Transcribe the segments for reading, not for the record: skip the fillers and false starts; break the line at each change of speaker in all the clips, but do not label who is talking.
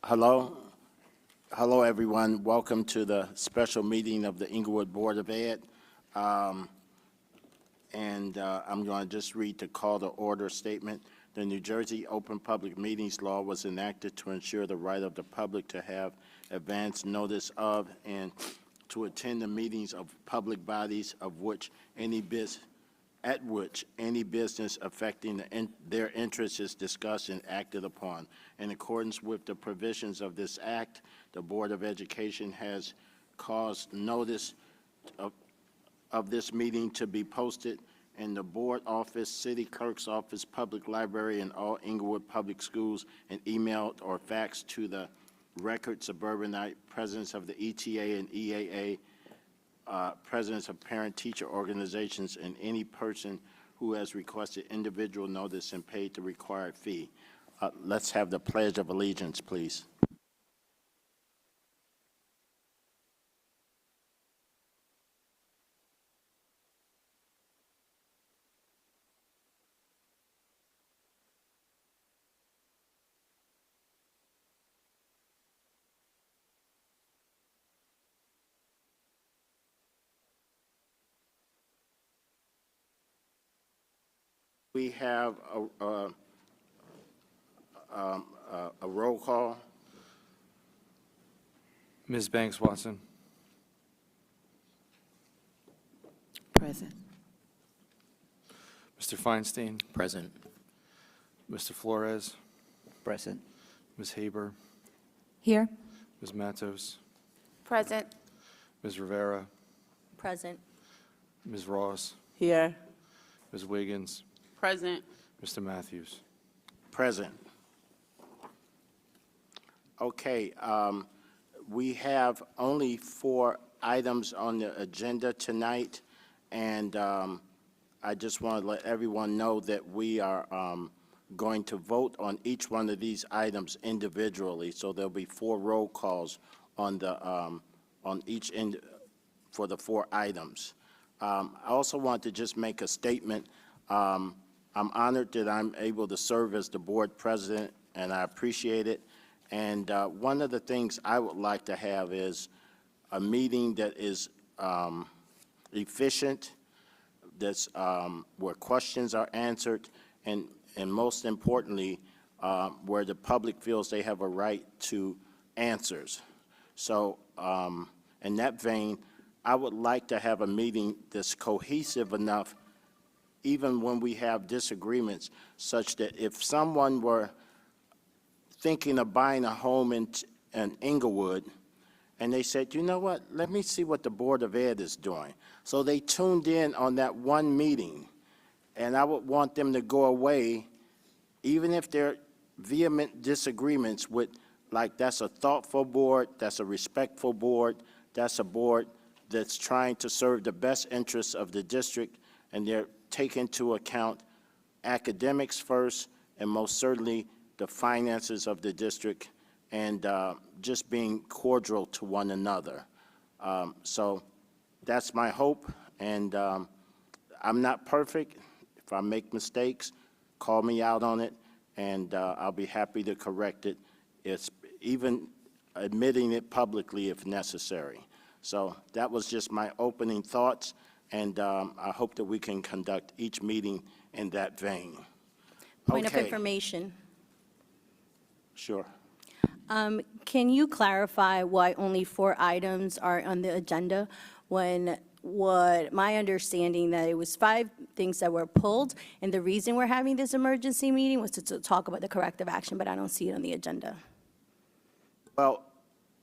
Hello. Hello, everyone. Welcome to the special meeting of the Inglewood Board of Ed. I'm going to just read the call to order statement. The New Jersey Open Public Meetings Law was enacted to ensure the right of the public to have advance notice of and to attend the meetings of public bodies of which any business affecting their interests is discussed and acted upon. In accordance with the provisions of this act, the Board of Education has caused notice of this meeting to be posted in the board office, city clerk's office, public library, and all Inglewood public schools, and emailed or faxed to the record suburbanite presidents of the ETA and EAA, presidents of parent-teacher organizations, and any person who has requested individual notice and paid the required fee. Let's have the Pledge of Allegiance, please. We have a roll call.
Ms. Banks Watson.
Present.
Mr. Feinstein.
Present.
Mr. Flores.
Present.
Ms. Haber.
Here.
Ms. Matos.
Present.
Ms. Rivera.
Present.
Ms. Ross.
Here.
Ms. Wiggins.
Present.
Mr. Matthews.
Present. Okay, we have only 4 items on the agenda tonight, and I just want to let everyone know that we are going to vote on each one of these items individually. So there'll be 4 roll calls on the on each end for the 4 items. I also want to just make a statement. I'm honored that I'm able to serve as the board president, and I appreciate it. And one of the things I would like to have is a meeting that is efficient, that's where questions are answered, and most importantly, where the public feels they have a right to answers. So in that vein, I would like to have a meeting that's cohesive enough, even when we have disagreements, such that if someone were thinking of buying a home in Inglewood, and they said, you know what, let me see what the Board of Ed is doing. So they tuned in on that one meeting, and I would want them to go away, even if they're vehement disagreements with, like, that's a thoughtful board, that's a respectful board, that's a board that's trying to serve the best interests of the district, and they're take into account academics first, and most certainly the finances of the district, and just being cordial to one another. So that's my hope, and I'm not perfect. If I make mistakes, call me out on it, and I'll be happy to correct it, even admitting it publicly if necessary. So that was just my opening thoughts. And I hope that we can conduct each meeting in that vein.
Point of information.
Sure.
Can you clarify why only 4 items are on the agenda when what my understanding that it was 5 things that were pulled, and the reason we're having this emergency meeting was to talk about the corrective action, but I don't see it on the agenda.
Well,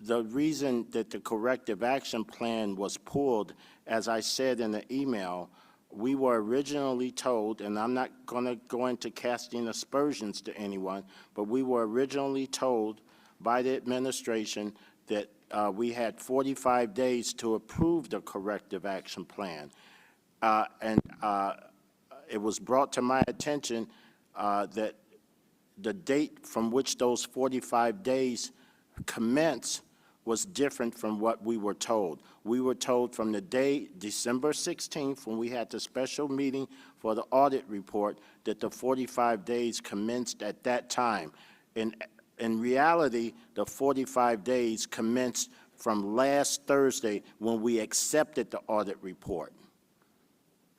the reason that the corrective action plan was pulled, as I said in the email, we were originally told, and I'm not going to go into casting aspersions to anyone, but we were originally told by the administration that we had 45 days to approve the corrective action plan. It was brought to my attention that the date from which those 45 days commence was different from what we were told. We were told from the day, December 16th, when we had the special meeting for the audit report, that the 45 days commenced at that time. In in reality, the 45 days commenced from last Thursday when we accepted the audit report.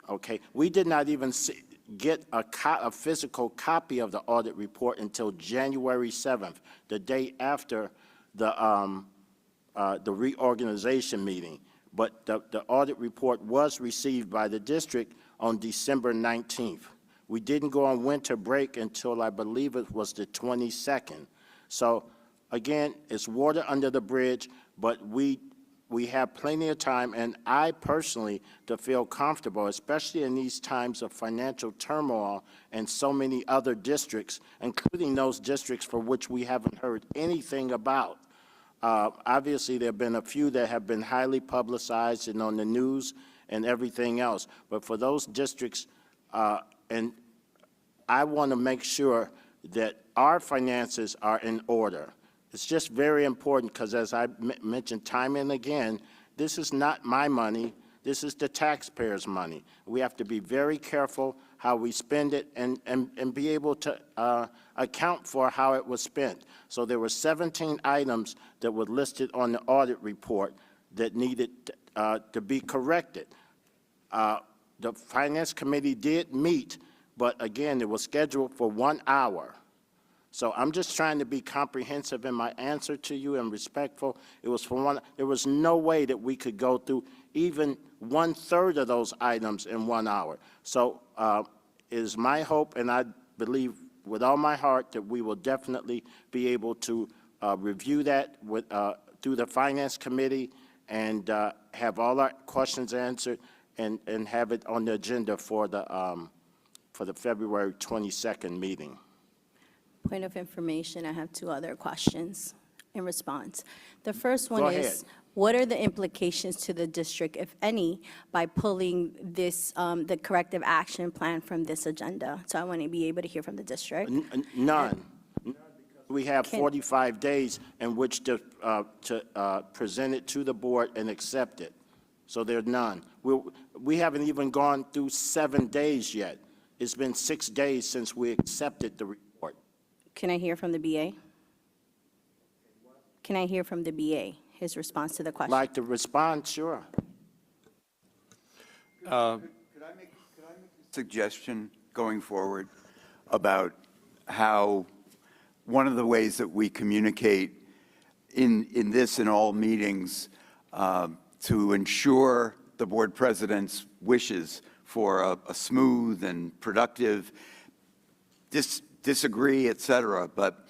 Okay? We did not even get a physical copy of the audit report until January 7th, the day after the reorganization meeting. But the audit report was received by the district on December 19th. We didn't go on winter break until I believe it was the 22nd. So again, it's water under the bridge, but we have plenty of time, and I personally, to feel comfortable, especially in these times of financial turmoil and so many other districts, including those districts for which we haven't heard anything about. Obviously, there have been a few that have been highly publicized and on the news and everything else, but for those districts, and I want to make sure that our finances are in order. It's just very important because, as I mentioned time and again, this is not my money. This is the taxpayers' money. We have to be very careful how we spend it and be able to account for how it was spent. So there were 17 items that were listed on the audit report that needed to be corrected. The Finance Committee did meet, but again, it was scheduled for 1 hour. So I'm just trying to be comprehensive in my answer to you and respectful. It was for one. There was no way that we could go through even 1/3 of those items in 1 hour. So it is my hope, and I believe with all my heart, that we will definitely be able to review that with, through the Finance Committee and have all our questions answered and have it on the agenda for the February 22nd meeting.
Point of information, I have 2 other questions in response. The first one
Go
is,
ahead.
what are the implications to the district, if any, by pulling this, the corrective action plan from this agenda? So I want to be able to hear from the district.
None. We have 45 days in which to present it to the board and accept it. So there's none. We haven't even gone through 7 days yet. It's been 6 days since we accepted the report.
Can I hear from the BA? Can I hear from the BA, his response to the question?
Like to respond, sure.
Could I make a suggestion going forward about how one of the ways that we communicate in this and all meetings to ensure the board president's wishes for a smooth and productive disagree, et cetera, but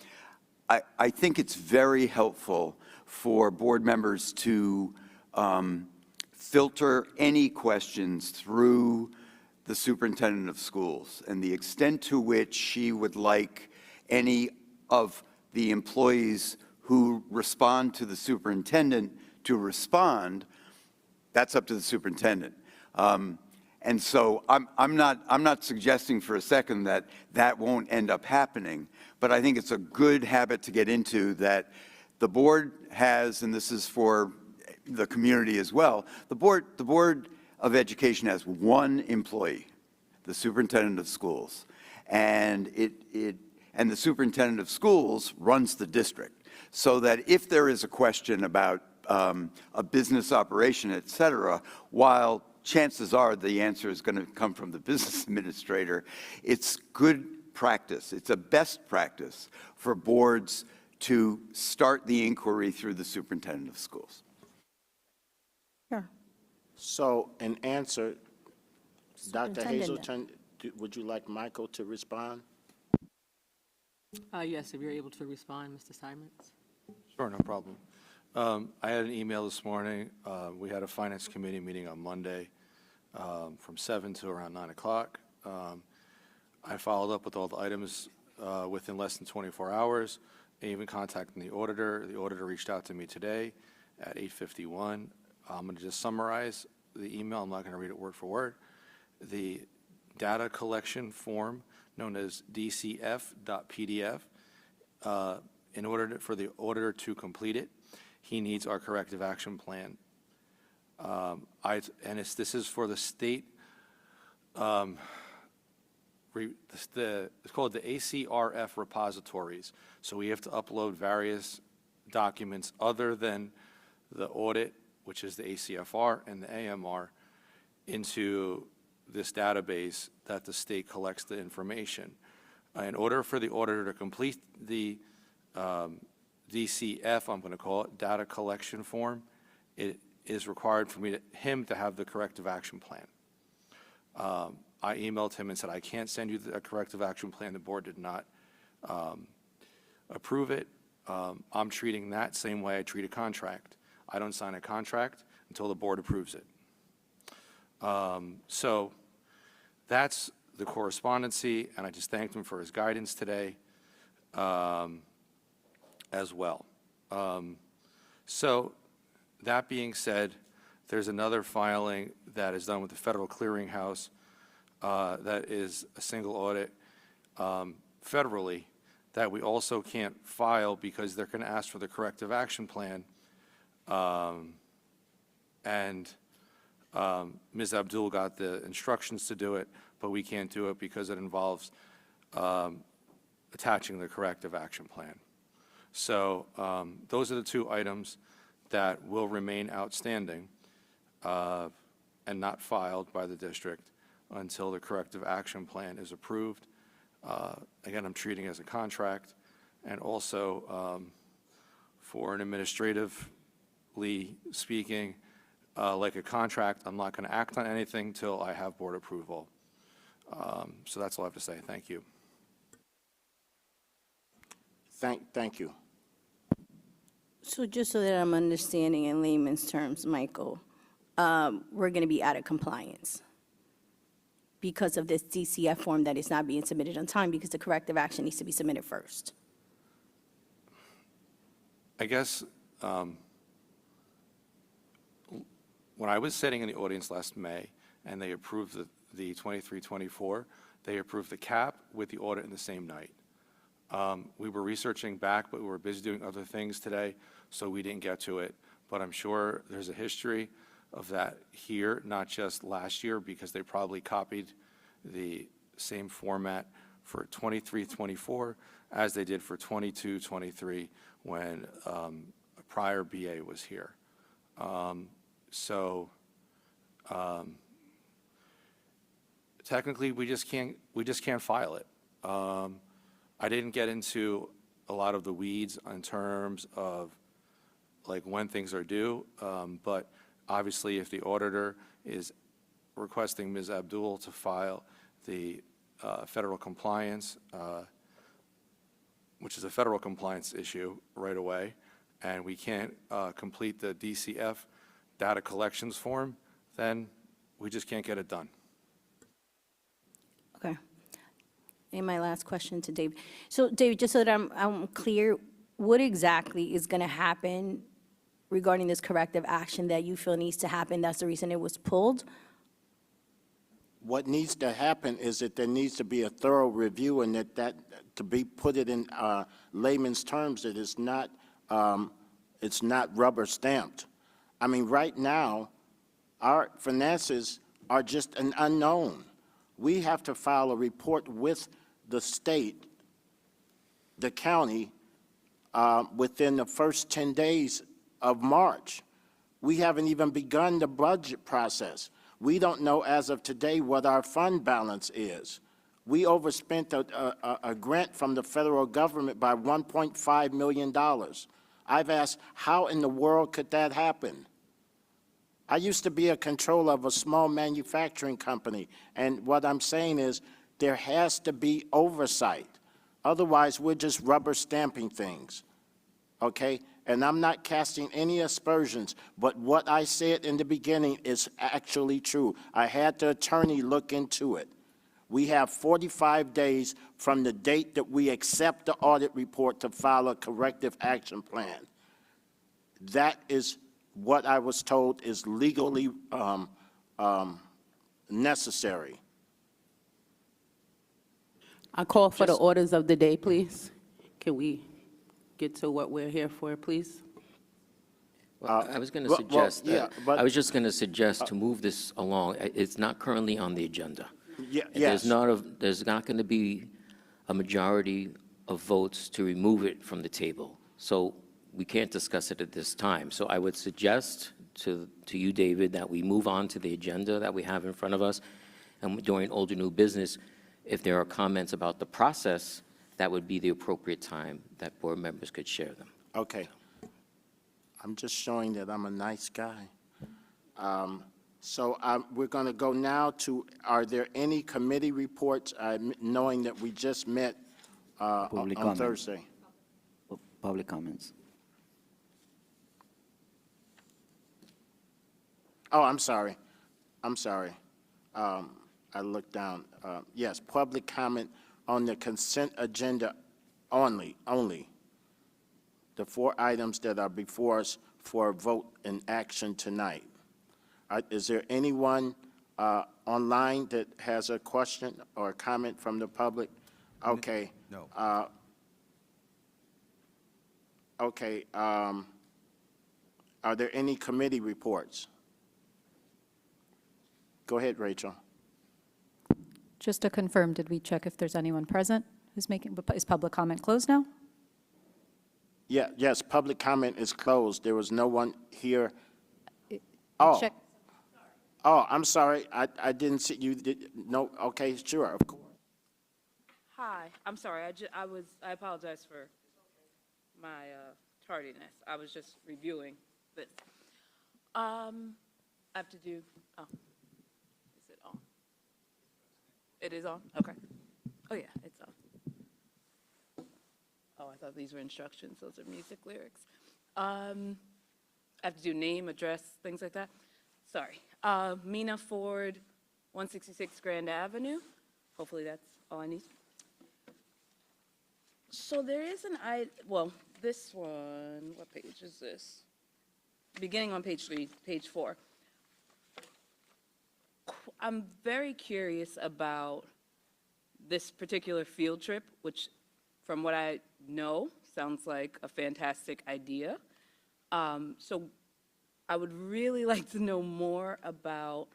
I think it's very helpful for board members to filter any questions through the superintendent of schools, and the extent to which she would like any of the employees who respond to the superintendent to respond, that's up to the superintendent. And so I'm not suggesting for a second that that won't end up happening, but I think it's a good habit to get into that the board has, and this is for the community as well, the Board of Education has one employee, the superintendent of schools, and the superintendent of schools runs the district, so that if there is a question about a business operation, et cetera, while chances are the answer is going to come from the business administrator, it's good practice. It's a best practice for boards to start the inquiry through the superintendent of schools.
Sure.
So in answer, Dr.
Superintendent.
Hazelton, would you like Michael to respond?
Yes, if you're able to respond, Mr. Simons.
Sure, no problem. I had an email this morning. We had a Finance Committee meeting on Monday from 7 to around 9 o'clock. I followed up with all the items within less than 24 hours, even contacting the auditor. The auditor reached out to me today at 8:51. I'm going to just summarize the email. I'm not going to read it word for word. The data collection form, known as DCF.PDF, in order for the auditor to complete it, he needs our corrective action plan. This is for the state it's called the ACRF repositories. So we have to upload various documents other than the audit, which is the ACFR and the AMR, into this database that the state collects the information. In order for the auditor to complete the DCF, I'm going to call it, data collection form, it is required for him to have the corrective action plan. I emailed him and said, I can't send you the corrective action plan. The board did not approve it. I'm treating that same way I treat a contract. I don't sign a contract until the board approves it. So that's the correspondency, and I just thanked him for his guidance today as well. So that being said, there's another filing that is done with the Federal Clearinghouse that is a single audit federally that we also can't file because they're going to ask for the corrective action plan. Ms. Abdul got the instructions to do it, but we can't do it because it involves attaching the corrective action plan. So those are the two items that will remain outstanding and not filed by the district until the corrective action plan is approved. Again, I'm treating it as a contract, and also for an administratively speaking, like a contract, I'm not going to act on anything till I have board approval. So that's all I have to say. Thank you.
Thank you.
So just so that I'm understanding in layman's terms, Michael, we're going to be out of compliance because of this DCF form that is not being submitted on time because the corrective action needs to be submitted first.
I guess when I was sitting in the audience last May and they approved the 23-24, they approved the cap with the audit in the same night. We were researching back, but we were busy doing other things today, so we didn't get to it. But I'm sure there's a history of that here, not just last year, because they probably copied the same format for 23-24 as they did for 22-23 when a prior BA was here. Technically, we just can't file it. I didn't get into a lot of the weeds in terms of like when things are due, but obviously if the auditor is requesting Ms. Abdul to file the federal compliance, which is a federal compliance issue right away, and we can't complete the DCF data collections form, then we just can't get it done.
Okay. And my last question to David. So David, just so that I'm clear, what exactly is going to happen regarding this corrective action that you feel needs to happen? That's the reason it was pulled?
What needs to happen is that there needs to be a thorough review, and that to be put it in layman's terms, that it's not rubber stamped. I mean, right now, our finances are just an unknown. We have to file a report with the state, the county, within the first 10 days of March. We haven't even begun the budget process. We don't know as of today what our fund balance is. We overspent a grant from the federal government by $1.5 million. I've asked, how in the world could that happen? I used to be a controller of a small manufacturing company, and what I'm saying is there has to be oversight. Otherwise, we're just rubber stamping things, okay? And I'm not casting any aspersions, but what I said in the beginning is actually true. I had the attorney look into it. We have 45 days from the date that we accept the audit report to file a corrective action plan. That is what I was told is legally necessary.
I call for the orders of the day, please. Can we get to what we're here for, please?
Well, I was going to
well,
suggest
yeah,
that,
but-
I was just going to suggest to move this along. It's not currently on the agenda.
Yeah,
There's
yes.
there's not going to be a majority of votes to remove it from the table. So we can't discuss it at this time. So I would suggest to you, David, that we move on to the agenda that we have in front of us. And during old or new business, if there are comments about the process, that would be the appropriate time that board members could share them.
Okay. I'm just showing that I'm a nice guy. So we're going to go now to, are there any committee reports, knowing that we just met
Public
on
comment.
Thursday?
Public comments.
Oh, I'm sorry. I'm sorry. I looked down. Yes, public comment on the consent agenda only. The 4 items that are before us for a vote and action tonight. Is there anyone online that has a question or a comment from the public? Okay.
No.
Okay. Are there any committee reports? Go ahead, Rachel.
Just to confirm, did we check if there's anyone present who's making, is public comment closed now?
Yeah, yes, public comment is closed. There was no one here.
We
Oh.
checked-
Oh, I'm sorry. I didn't see you. No, okay, sure, of course.
Hi, I'm sorry, I apologize for my tardiness. I was just reviewing this. I have to do, oh, is it on? It is on? Okay. Oh, yeah, it's on. Oh, I thought these were instructions, those are music lyrics. I have to do name, address, things like that? Sorry. Mina Ford, 166 Grand Avenue. Hopefully that's all I need. So there is well, this one, what page is this? Beginning on page 3, page 4. I'm very curious about this particular field trip, which from what I know, sounds like a fantastic idea. So I would really like to know more about,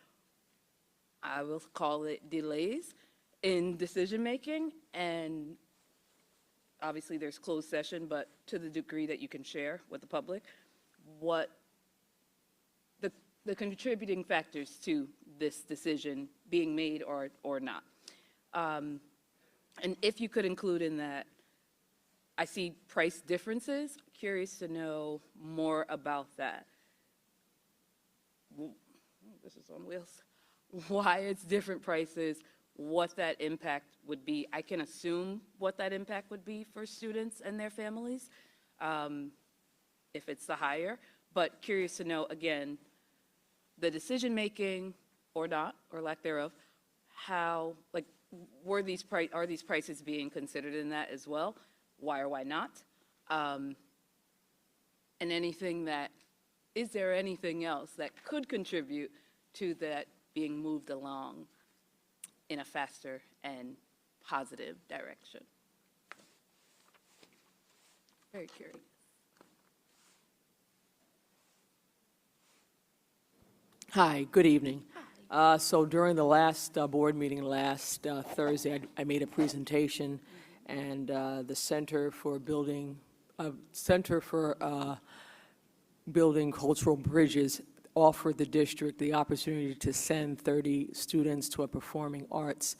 I will call it delays in decision-making, and obviously there's closed session, but to the degree that you can share with the public, what the contributing factors to this decision being made or not. And if you could include in that, I see price differences, curious to know more about that. This is on wheels. Why it's different prices, what that impact would be. I can assume what that impact would be for students and their families, if it's the higher, but curious to know, again, the decision-making or not, or lack thereof, how, like, are these prices being considered in that as well? Why or why not? And anything that, is there anything else that could contribute to that being moved along in a faster and positive direction? Very curious.
Hi, good evening. So during the last board meeting last Thursday, I made a presentation, and the Center for Building Cultural Bridges offered the district the opportunity to send 30 students to a performing arts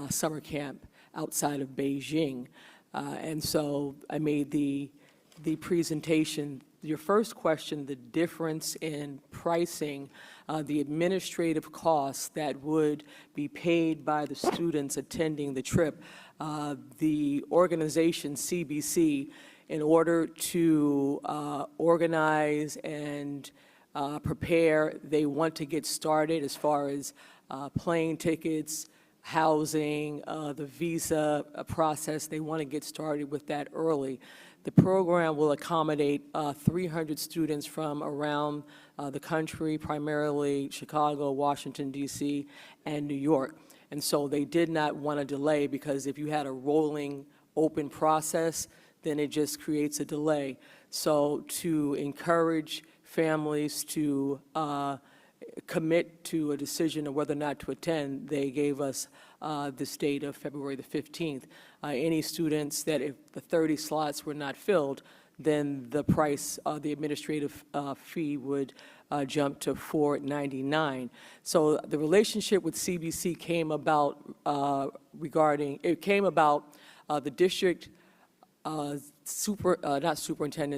summer camp outside of Beijing. And so I made the presentation. Your first question, the difference in pricing, the administrative costs that would be paid by the students attending the trip. The organization CBC, in order to organize and prepare, they want to get started as far as plane tickets, housing, the visa process. They want to get started with that early. The program will accommodate 300 students from around the country, primarily Chicago, Washington, D.C., and New York. And so they did not want to delay, because if you had a rolling open process, then it just creates a delay. So to encourage families to commit to a decision of whether or not to attend, they gave us this date of February the 15th. Any students that if the 30 slots were not filled, then the price, the administrative fee would jump to $4.99. So the relationship with CBC came about the district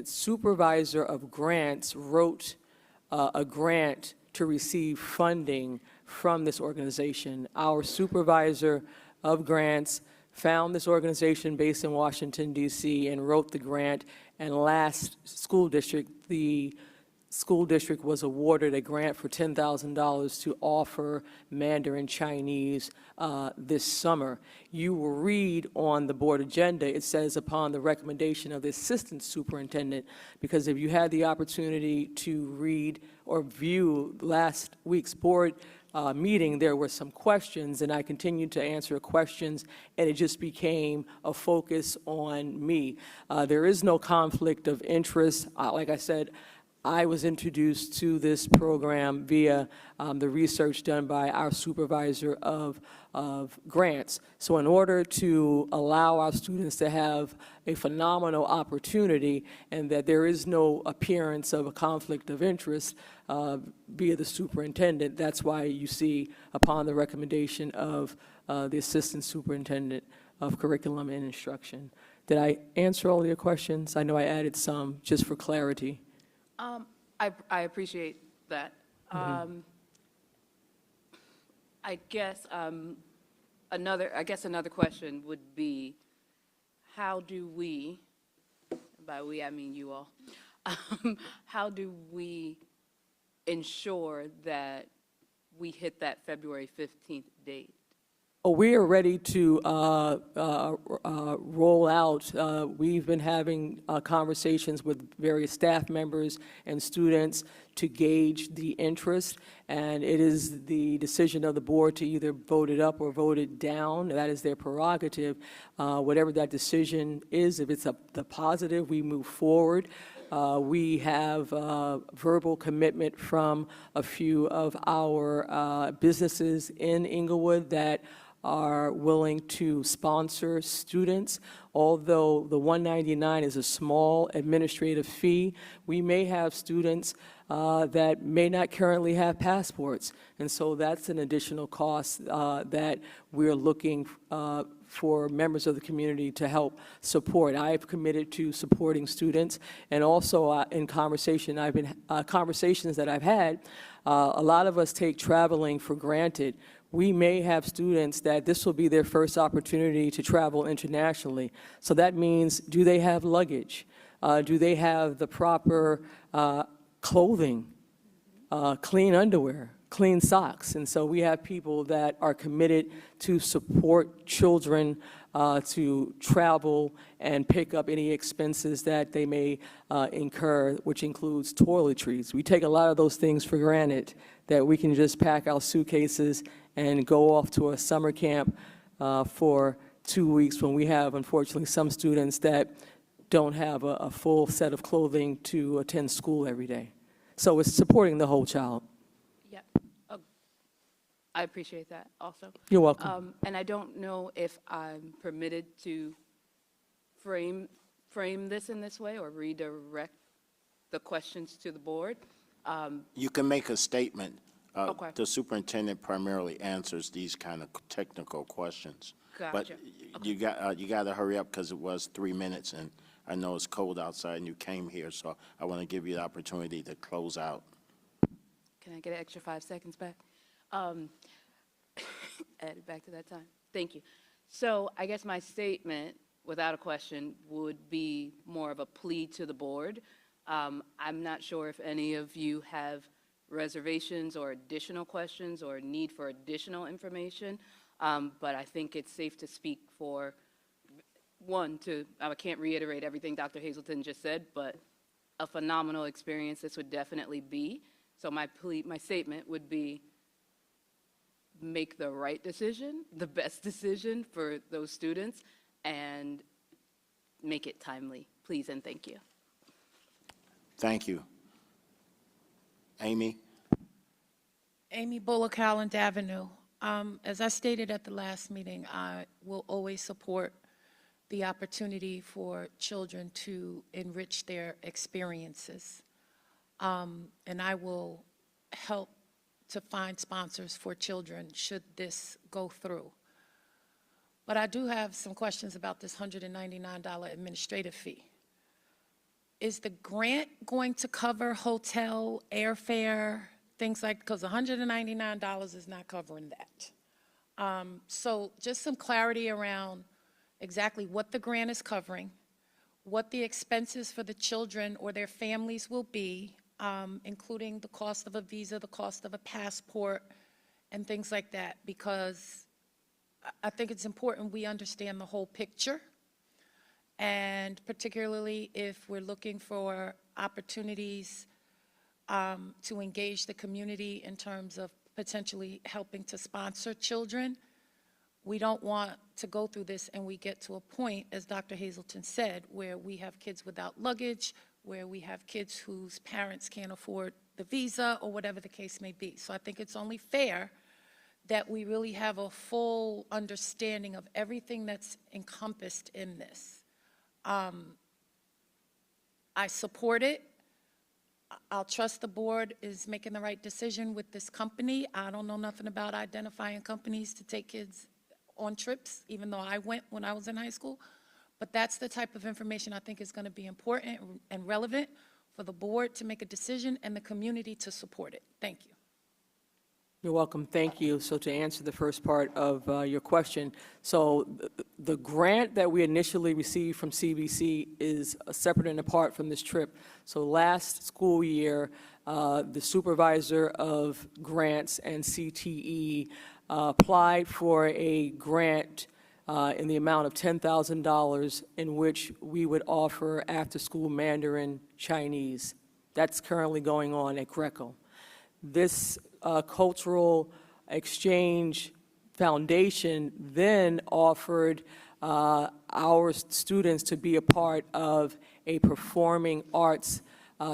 supervisor of grants wrote a grant to receive funding from this organization. Our supervisor of grants found this organization based in Washington, D.C., and wrote the grant. And last school district, the school district was awarded a grant for $10,000 to offer Mandarin Chinese this summer. You will read on the board agenda, it says upon the recommendation of the assistant superintendent, because if you had the opportunity to read or view last week's board meeting, there were some questions, and I continued to answer questions, and it just became a focus on me. There is no conflict of interest. Like I said, I was introduced to this program via the research done by our supervisor of grants. So in order to allow our students to have a phenomenal opportunity and that there is no appearance of a conflict of interest via the superintendent, that's why you see upon the recommendation of the assistant superintendent of curriculum and instruction. Did I answer all your questions? I know I added some just for clarity.
I appreciate that. I guess another question would be, how do we, by we I mean you all, how do we ensure that we hit that February 15th date?
We are ready to roll out. We've been having conversations with various staff members and students to gauge the interest, and it is the decision of the board to either vote it up or vote it down. That is their prerogative. Whatever that decision is, if it's the positive, we move forward. We have verbal commitment from a few of our businesses in Inglewood that are willing to sponsor students. Although the $199 is a small administrative fee, we may have students that may not currently have passports. And so that's an additional cost that we're looking for members of the community to help support. I have committed to supporting students, and also in conversations that I've had, a lot of us take traveling for granted. We may have students that this will be their first opportunity to travel internationally. So that means, do they have luggage? Do they have the proper clothing, clean underwear, clean socks? And so we have people that are committed to support children to travel and pick up any expenses that they may incur, which includes toiletries. We take a lot of those things for granted, that we can just pack our suitcases and go off to a summer camp for 2 weeks, when we have, unfortunately, some students that don't have a full set of clothing to attend school every day. So it's supporting the whole child.
Yeah, I appreciate that also.
You're welcome.
And I don't know if I'm permitted to frame this in this way or redirect the questions to the board.
You can make a statement.
Okay.
The superintendent primarily answers these kind of technical questions. But
Gotcha.
you got to hurry up, because it was 3 minutes, and I know it's cold outside and you came here, so I want to give you the opportunity to close out.
Can I get an extra 5 seconds back? Add it back to that time. Thank you. So I guess my statement, without a question, would be more of a plea to the board. I'm not sure if any of you have reservations or additional questions or need for additional information, but I think it's safe to speak for, I can't reiterate everything Dr. Hazelton just said, but a phenomenal experience this would definitely be. So my statement would be, make the right decision, the best decision for those students, and make it timely. Please and thank you.
Thank you. Amy?
Amy Bullock, Howland Avenue. As I stated at the last meeting, I will always support the opportunity for children to enrich their experiences. And I will help to find sponsors for children should this go through. But I do have some questions about this $199 administrative fee. Is the grant going to cover hotel, airfare, things like, because $199 is not covering that. So just some clarity around exactly what the grant is covering, what the expenses for the children or their families will be, including the cost of a visa, the cost of a passport, and things like that, because I think it's important we understand the whole picture. And particularly if we're looking for opportunities to engage the community in terms of potentially helping to sponsor children, we don't want to go through this and we get to a point, as Dr. Hazelton said, where we have kids without luggage, where we have kids whose parents can't afford the visa or whatever the case may be. So I think it's only fair that we really have a full understanding of everything that's encompassed in this. I support it. I'll trust the board is making the right decision with this company. I don't know nothing about identifying companies to take kids on trips, even though I went when I was in high school. But that's the type of information I think is going to be important and relevant for the board to make a decision and the community to support it. Thank you.
You're welcome. Thank you. So to answer the first part of your question, so the grant that we initially received from CBC is separate and apart from this trip. So last school year, the supervisor of grants and CTE applied for a grant in the amount of $10,000 in which we would offer after-school Mandarin Chinese. That's currently going on at Greco. This cultural exchange foundation then offered our students to be a part of a performing arts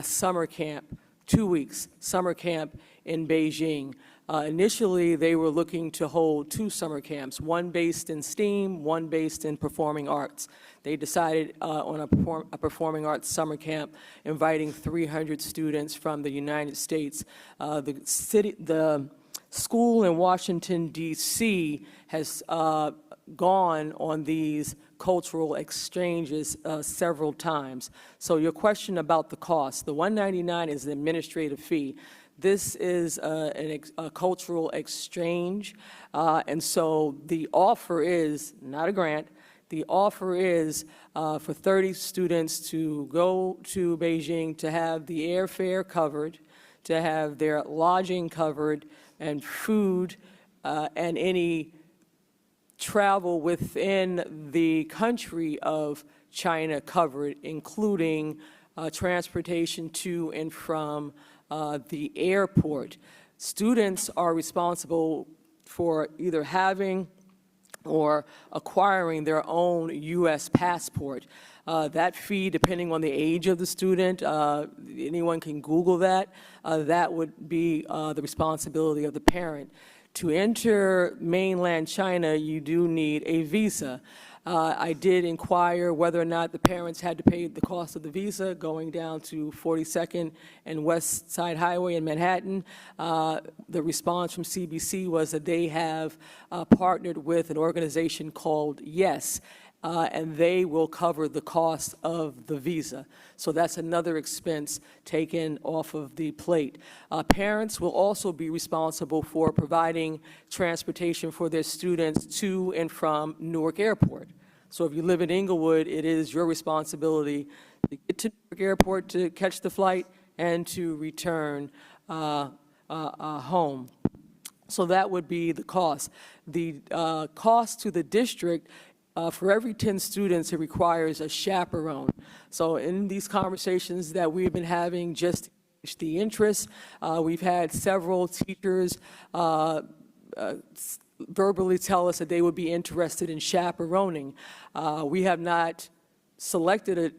summer camp, 2 weeks summer camp in Beijing. Initially, they were looking to hold 2 summer camps, one based in STEAM, one based in performing arts. They decided on a performing arts summer camp, inviting 300 students from the United States. The school in Washington, D.C. has gone on these cultural exchanges several times. So your question about the cost, the $199 is the administrative fee. This is a cultural exchange, and so the offer is, not a grant, the offer is for 30 students to go to Beijing, to have the airfare covered, to have their lodging covered, and food, and any travel within the country of China covered, including transportation to and from the airport. Students are responsible for either having or acquiring their own U.S. passport. That fee, depending on the age of the student, anyone can Google that, that would be the responsibility of the parent. To enter mainland China, you do need a visa. I did inquire whether or not the parents had to pay the cost of the visa going down to 42nd and West Side Highway in Manhattan. The response from CBC was that they have partnered with an organization called YES, and they will cover the cost of the visa. So that's another expense taken off of the plate. Parents will also be responsible for providing transportation for their students to and from Newark Airport. So if you live in Inglewood, it is your responsibility to get to Newark Airport to catch the flight and to return home. So that would be the cost. The cost to the district, for every 10 students, it requires a chaperone. So in these conversations that we've been having, just to gauge the interest, we've had several teachers verbally tell us that they would be interested in chaperoning. We have not selected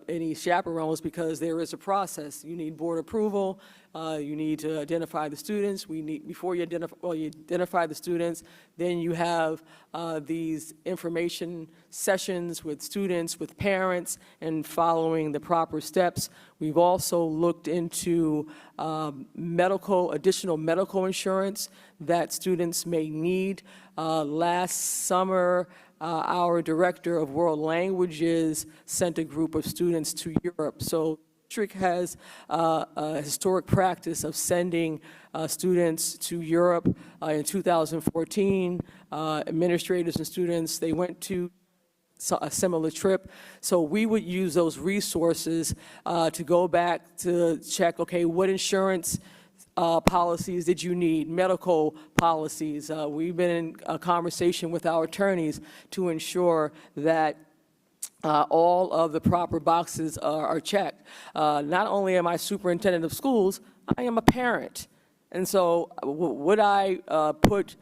any chaperones because there is a process. You need board approval. You need to identify the students. Before you identify the students, then you have these information sessions with students, with parents, and following the proper steps. We've also looked into additional medical insurance that students may need. Last summer, our director of world languages sent a group of students to Europe. So district has a historic practice of sending students to Europe. In 2014, administrators and students, they went to a similar trip. So we would use those resources to go back to check, okay, what insurance policies did you need, medical policies. We've been in a conversation with our attorneys to ensure that all of the proper boxes are checked. Not only am I superintendent of schools, I am a parent. And so would I put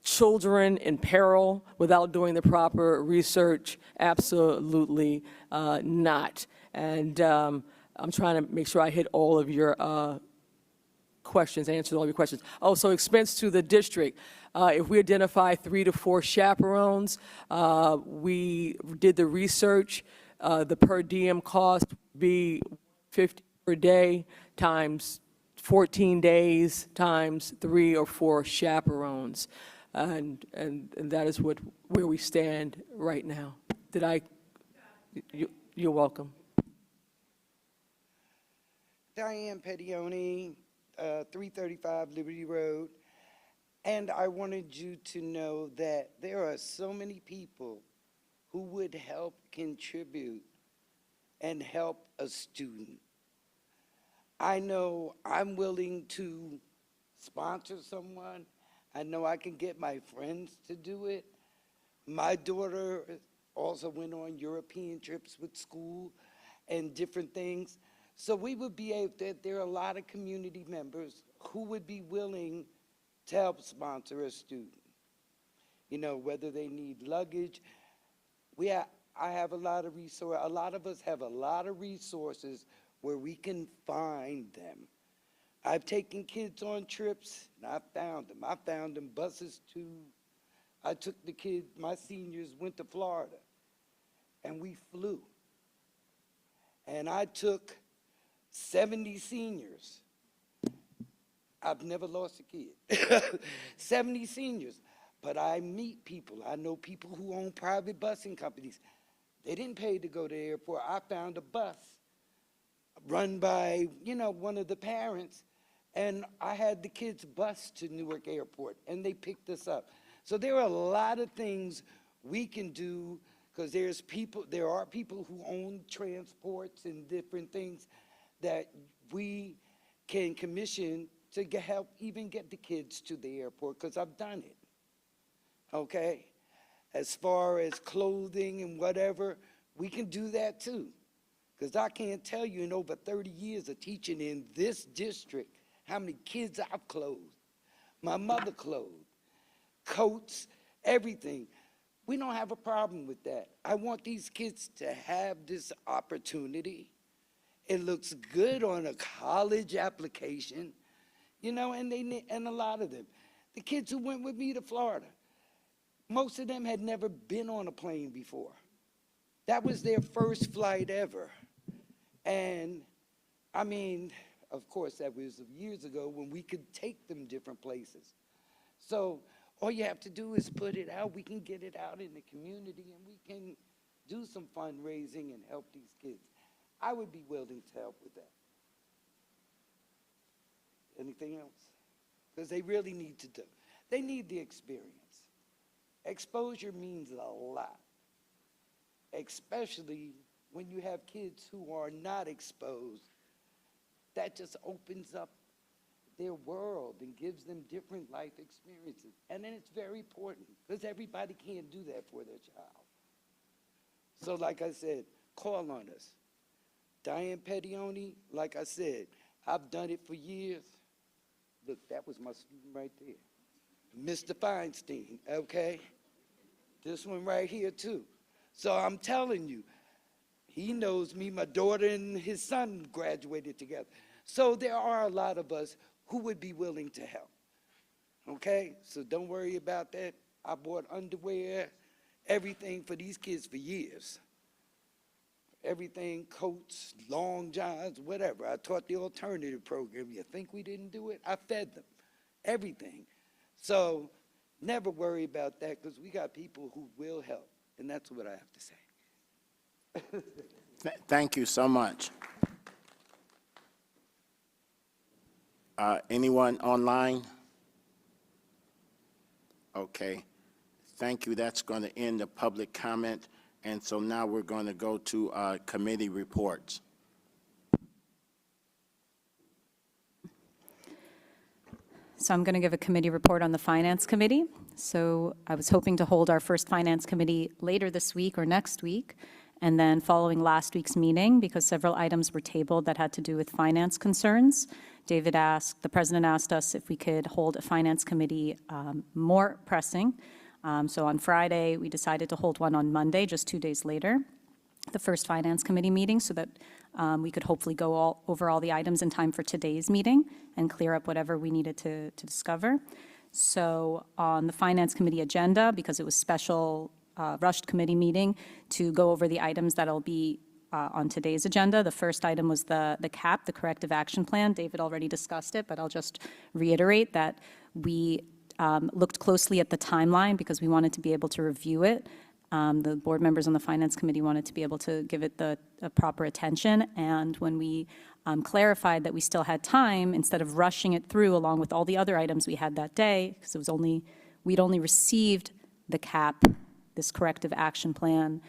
children in peril without doing the proper research? Absolutely not. And I'm trying to make sure I hit all of your questions, answered all your questions. Oh, so expense to the district. If we identify 3 to 4 chaperones, we did the research. The per diem cost would be $50 per day times 14 days times 3 or 4 chaperones. And that is where we stand right now. You're welcome.
Diane Pettione, 335 Liberty Road. And I wanted you to know that there are so many people who would help contribute and help a student. I know I'm willing to sponsor someone. I know I can get my friends to do it. My daughter also went on European trips with school and different things. So we would be able to, there are a lot of community members who would be willing to help sponsor a student. You know, whether they need luggage. I have a lot of resources. A lot of us have a lot of resources where we can find them. I've taken kids on trips, and I found them. I found them buses to, I took the kids, my seniors went to Florida, and we flew. And I took 70 seniors. I've never lost a kid. 70 seniors. But I meet people. I know people who own private busing companies. They didn't pay to go to the airport. I found a bus run by, you know, one of the parents, and I had the kids bused to Newark Airport, and they picked us up. So there are a lot of things we can do, because there are people who own transports and different things that we can commission to help even get the kids to the airport, because I've done it, okay? As far as clothing and whatever, we can do that too. Because I can't tell you in over 30 years of teaching in this district how many kids I've clothed. My mother clothed, coats, everything. We don't have a problem with that. I want these kids to have this opportunity. It looks good on a college application, you know, and a lot of them. The kids who went with me to Florida, most of them had never been on a plane before. That was their first flight ever. And I mean, of course, that was years ago when we could take them different places. So all you have to do is put it out. We can get it out in the community, and we can do some fundraising and help these kids. I would be willing to help with that. Anything else? Because they really need to do. They need the experience. Exposure means a lot, especially when you have kids who are not exposed. That just opens up their world and gives them different life experiences. And then it's very important, because everybody can't do that for their child. So like I said, call on us. Diane Pettione, like I said, I've done it for years. Look, that was my student right there. Mr. Feinstein, okay? This one right here too. So I'm telling you, he knows me. My daughter and his son graduated together. So there are a lot of us who would be willing to help. Okay? So don't worry about that. I bought underwear, everything for these kids for years. Everything, coats, long johns, whatever. I taught the alternative program. You think we didn't do it? I fed them. Everything. So never worry about that because we got people who will help. And that's what I have to say.
Thank you so much. Anyone online? Okay. Thank you. That's going to end the public comment. And so now we're going to go to committee reports.
So I'm going to give a committee report on the Finance Committee. So I was hoping to hold our first Finance Committee later this week or next week, and then following last week's meeting, because several items were tabled that had to do with finance concerns. The President asked us if we could hold a Finance Committee more pressing. So on Friday, we decided to hold one on Monday, just 2 days later, the first Finance Committee meeting, so that we could hopefully go over all the items in time for today's meeting and clear up whatever we needed to discover. So on the Finance Committee agenda, because it was special rushed committee meeting to go over the items that'll be on today's agenda. The first item was the CAP, the Corrective Action Plan. David already discussed it, but I'll just reiterate that we looked closely at the timeline because we wanted to be able to review it. The board members on the Finance Committee wanted to be able to give it the proper attention. And when we clarified that we still had time, instead of rushing it through along with all the other items we had that day, because we'd only received the CAP, this Corrective Action Plan,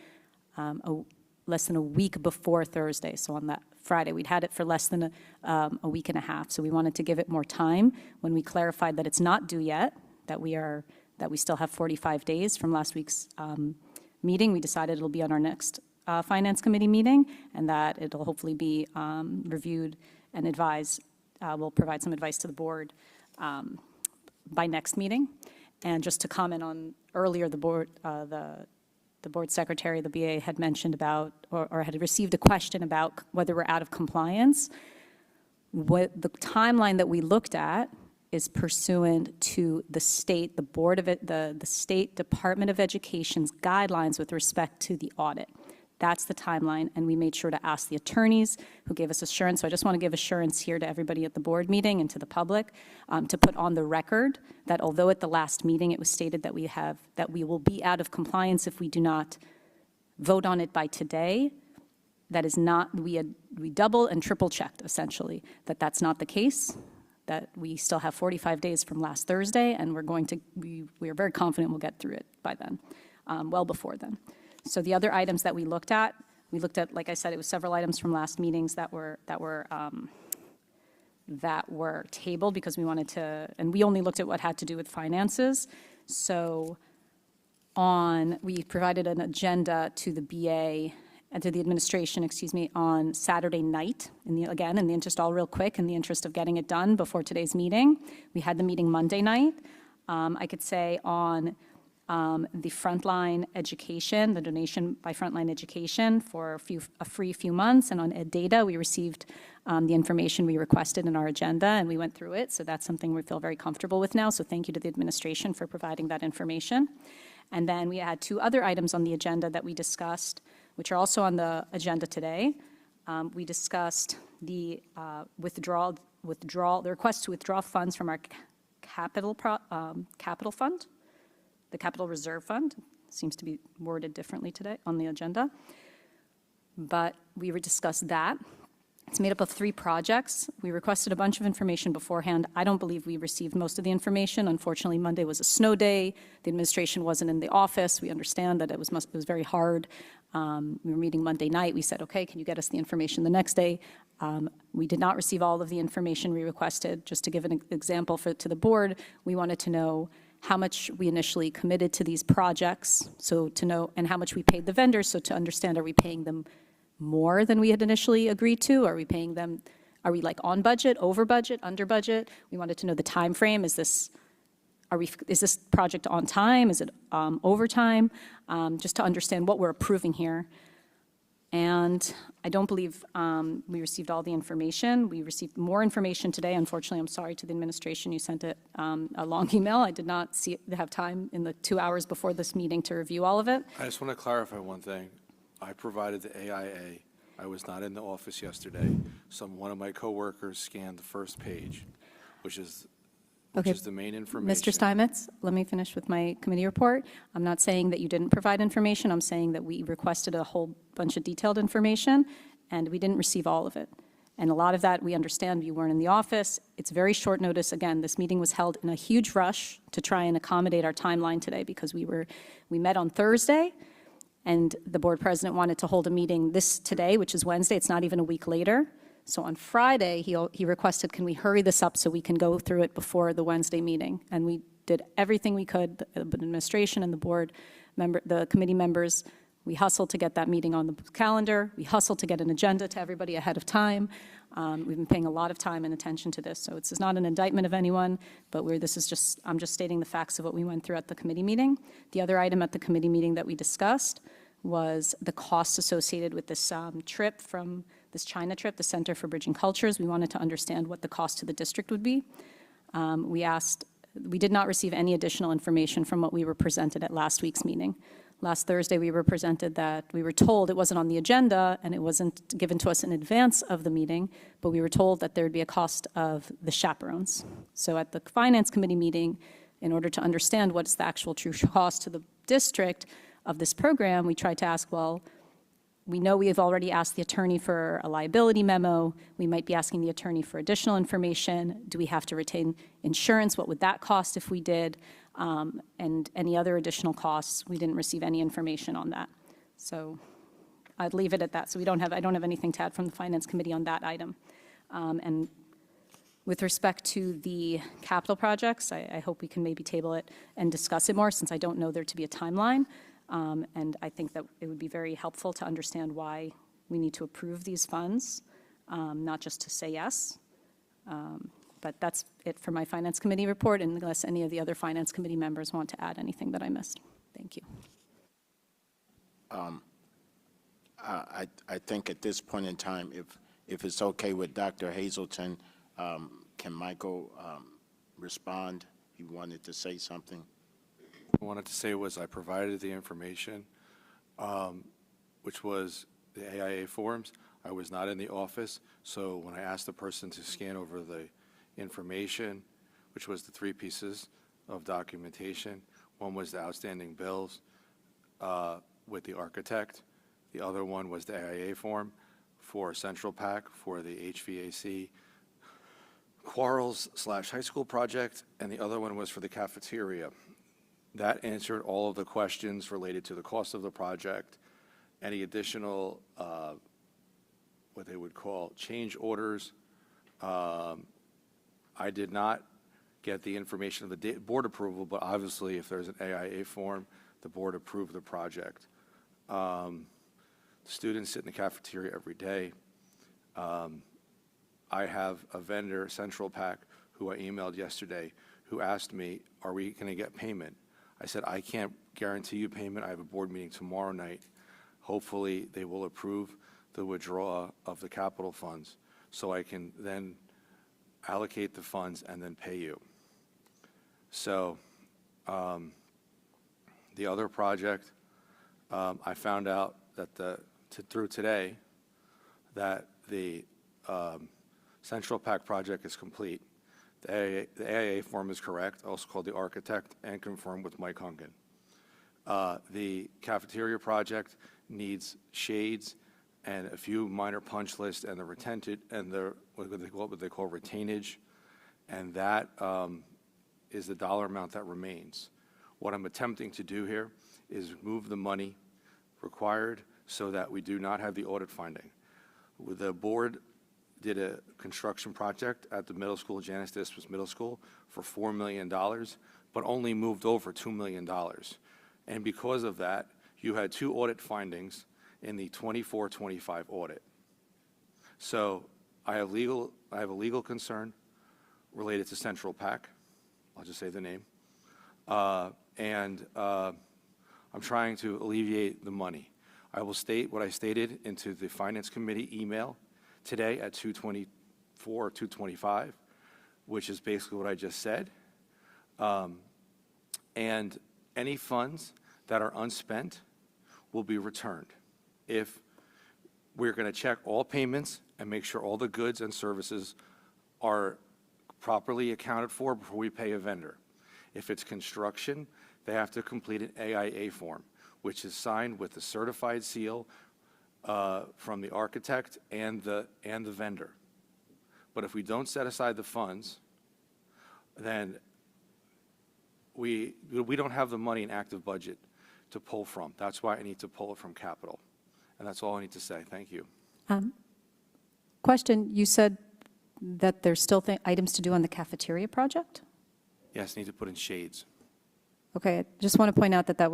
less than a week before Thursday. So on that Friday, we'd had it for less than a week and a half. So we wanted to give it more time. When we clarified that it's not due yet, that we still have 45 days from last week's meeting, we decided it'll be on our next Finance Committee meeting, and that it'll hopefully be reviewed and advised. We'll provide some advice to the board by next meeting. And just to comment on earlier, the board secretary, the BA, had mentioned about or had received a question about whether we're out of compliance. What the timeline that we looked at is pursuant to the state, the State Department of Education's guidelines with respect to the audit. That's the timeline, and we made sure to ask the attorneys who gave us assurance. So I just want to give assurance here to everybody at the board meeting and to the public to put on the record that although at the last meeting it was stated that we will be out of compliance if we do not vote on it by today, that is not, we double and triple checked essentially that that's not the case, that we still have 45 days from last Thursday, and we are very confident we'll get through it by then, well before then. So the other items that we looked at, like I said, it was several items from last meetings that were tabled because we wanted to, and we only looked at what had to do with finances. So we provided an agenda to the BA and to the administration, on Saturday night. Again, in the interest, all real quick, in the interest of getting it done before today's meeting. We had the meeting Monday night. I could say on the Frontline Education, the donation by Frontline Education for a free few months, and on Ed Data, we received the information we requested in our agenda, and we went through it. So that's something we feel very comfortable with now. So thank you to the administration for providing that information. And then we had two other items on the agenda that we discussed, which are also on the agenda today. We discussed the the request to withdraw funds from our capital fund, the Capital Reserve Fund. Seems to be worded differently today on the agenda. But we discussed that. It's made up of 3 projects. We requested a bunch of information beforehand. I don't believe we received most of the information. Unfortunately, Monday was a snow day. The administration wasn't in the office. We understand that it was very hard. We were meeting Monday night. We said, okay, can you get us the information the next day? We did not receive all of the information we requested. Just to give an example to the board, we wanted to know how much we initially committed to these projects, so to know, and how much we paid the vendors, so to understand, are we paying them more than we had initially agreed to? Are we paying them, are we like on budget, over budget, under budget? We wanted to know the time frame. Is this project on time? Is it overtime? Just to understand what we're approving here. And I don't believe we received all the information. We received more information today. Unfortunately, I'm sorry to the administration, you sent it a long email. I did not have time in the 2 hours before this meeting to review all of it.
I just want to clarify one thing. I provided the AIA. I was not in the office yesterday. One of my coworkers scanned the first page, which is
Okay.
the main information.
Mr. Steinmetz, let me finish with my committee report. I'm not saying that you didn't provide information. I'm saying that we requested a whole bunch of detailed information, and we didn't receive all of it. And a lot of that, we understand you weren't in the office. It's very short notice. Again, this meeting was held in a huge rush to try and accommodate our timeline today because we met on Thursday, and the board president wanted to hold a meeting today, which is Wednesday. It's not even a week later. So on Friday, he requested, can we hurry this up so we can go through it before the Wednesday meeting? And we did everything we could, the administration and the committee members. We hustled to get that meeting on the calendar. We hustled to get an agenda to everybody ahead of time. We've been paying a lot of time and attention to this. So this is not an indictment of anyone, but I'm just stating the facts of what we went through at the committee meeting. The other item at the committee meeting that we discussed was the costs associated with this trip from this China trip, the Center for Bridging Cultures. We wanted to understand what the cost to the district would be. We did not receive any additional information from what we were presented at last week's meeting. Last Thursday, we were told it wasn't on the agenda and it wasn't given to us in advance of the meeting, but we were told that there would be a cost of the chaperones. So at the Finance Committee meeting, in order to understand what's the actual true cost to the district of this program, we tried to ask, well, we know we have already asked the attorney for a liability memo. We might be asking the attorney for additional information. Do we have to retain insurance? What would that cost if we did? And any other additional costs. We didn't receive any information on that. So I'd leave it at that. So I don't have anything to add from the Finance Committee on that item. And with respect to the capital projects, I hope we can maybe table it and discuss it more since I don't know there to be a timeline. And I think that it would be very helpful to understand why we need to approve these funds, not just to say yes. But that's it for my Finance Committee report, unless any of the other Finance Committee members want to add anything that I missed. Thank you.
I think at this point in time, if it's okay with Dr. Hazelton, can Michael respond? He wanted to say something.
I wanted to say was I provided the information, which was the AIA forms. I was not in the office, so when I asked the person to scan over the information, which was the 3 pieces of documentation, one was the outstanding bills with the architect. The other one was the AIA form for Central PAC for the HVAC Quarles/high school project, and the other one was for the cafeteria. That answered all of the questions related to the cost of the project, any additional, what they would call change orders. I did not get the information of the board approval, but obviously if there's an AIA form, the board approved the project. Students sit in the cafeteria every day. I have a vendor, Central PAC, who I emailed yesterday, who asked me, are we going to get payment? I said, I can't guarantee you payment. I have a board meeting tomorrow night. Hopefully, they will approve the withdrawal of the capital funds so I can then allocate the funds and then pay you. So the other project, I found out that through today that the Central PAC project is complete. The AIA form is correct, also called the architect, and confirmed with Mike Hungan. The cafeteria project needs shades and a few minor punch lists and what they call retainage, and that is the dollar amount that remains. What I'm attempting to do here is move the money required so that we do not have the audit finding. The board did a construction project at the middle school, Janice Dismas Middle School, for $4 million, but only moved over $2 million. And because of that, you had 2 audit findings in the 24-25 audit. So I have a legal concern related to Central PAC. I'll just say the name. I'm trying to alleviate the money. I will state what I stated into the Finance Committee email today at 2:24 or 2:25, which is basically what I just said. And any funds that are unspent will be returned. If we're going to check all payments and make sure all the goods and services are properly accounted for before we pay a vendor. If it's construction, they have to complete an AIA form, which is signed with the certified seal from the architect and the vendor. But if we don't set aside the funds, then we don't have the money in active budget to pull from. That's why I need to pull it from capital. And that's all I need to say. Thank you.
Question, you said that there's still items to do on the cafeteria project?
Yes, need to put in shades.
Okay, I just want to point out that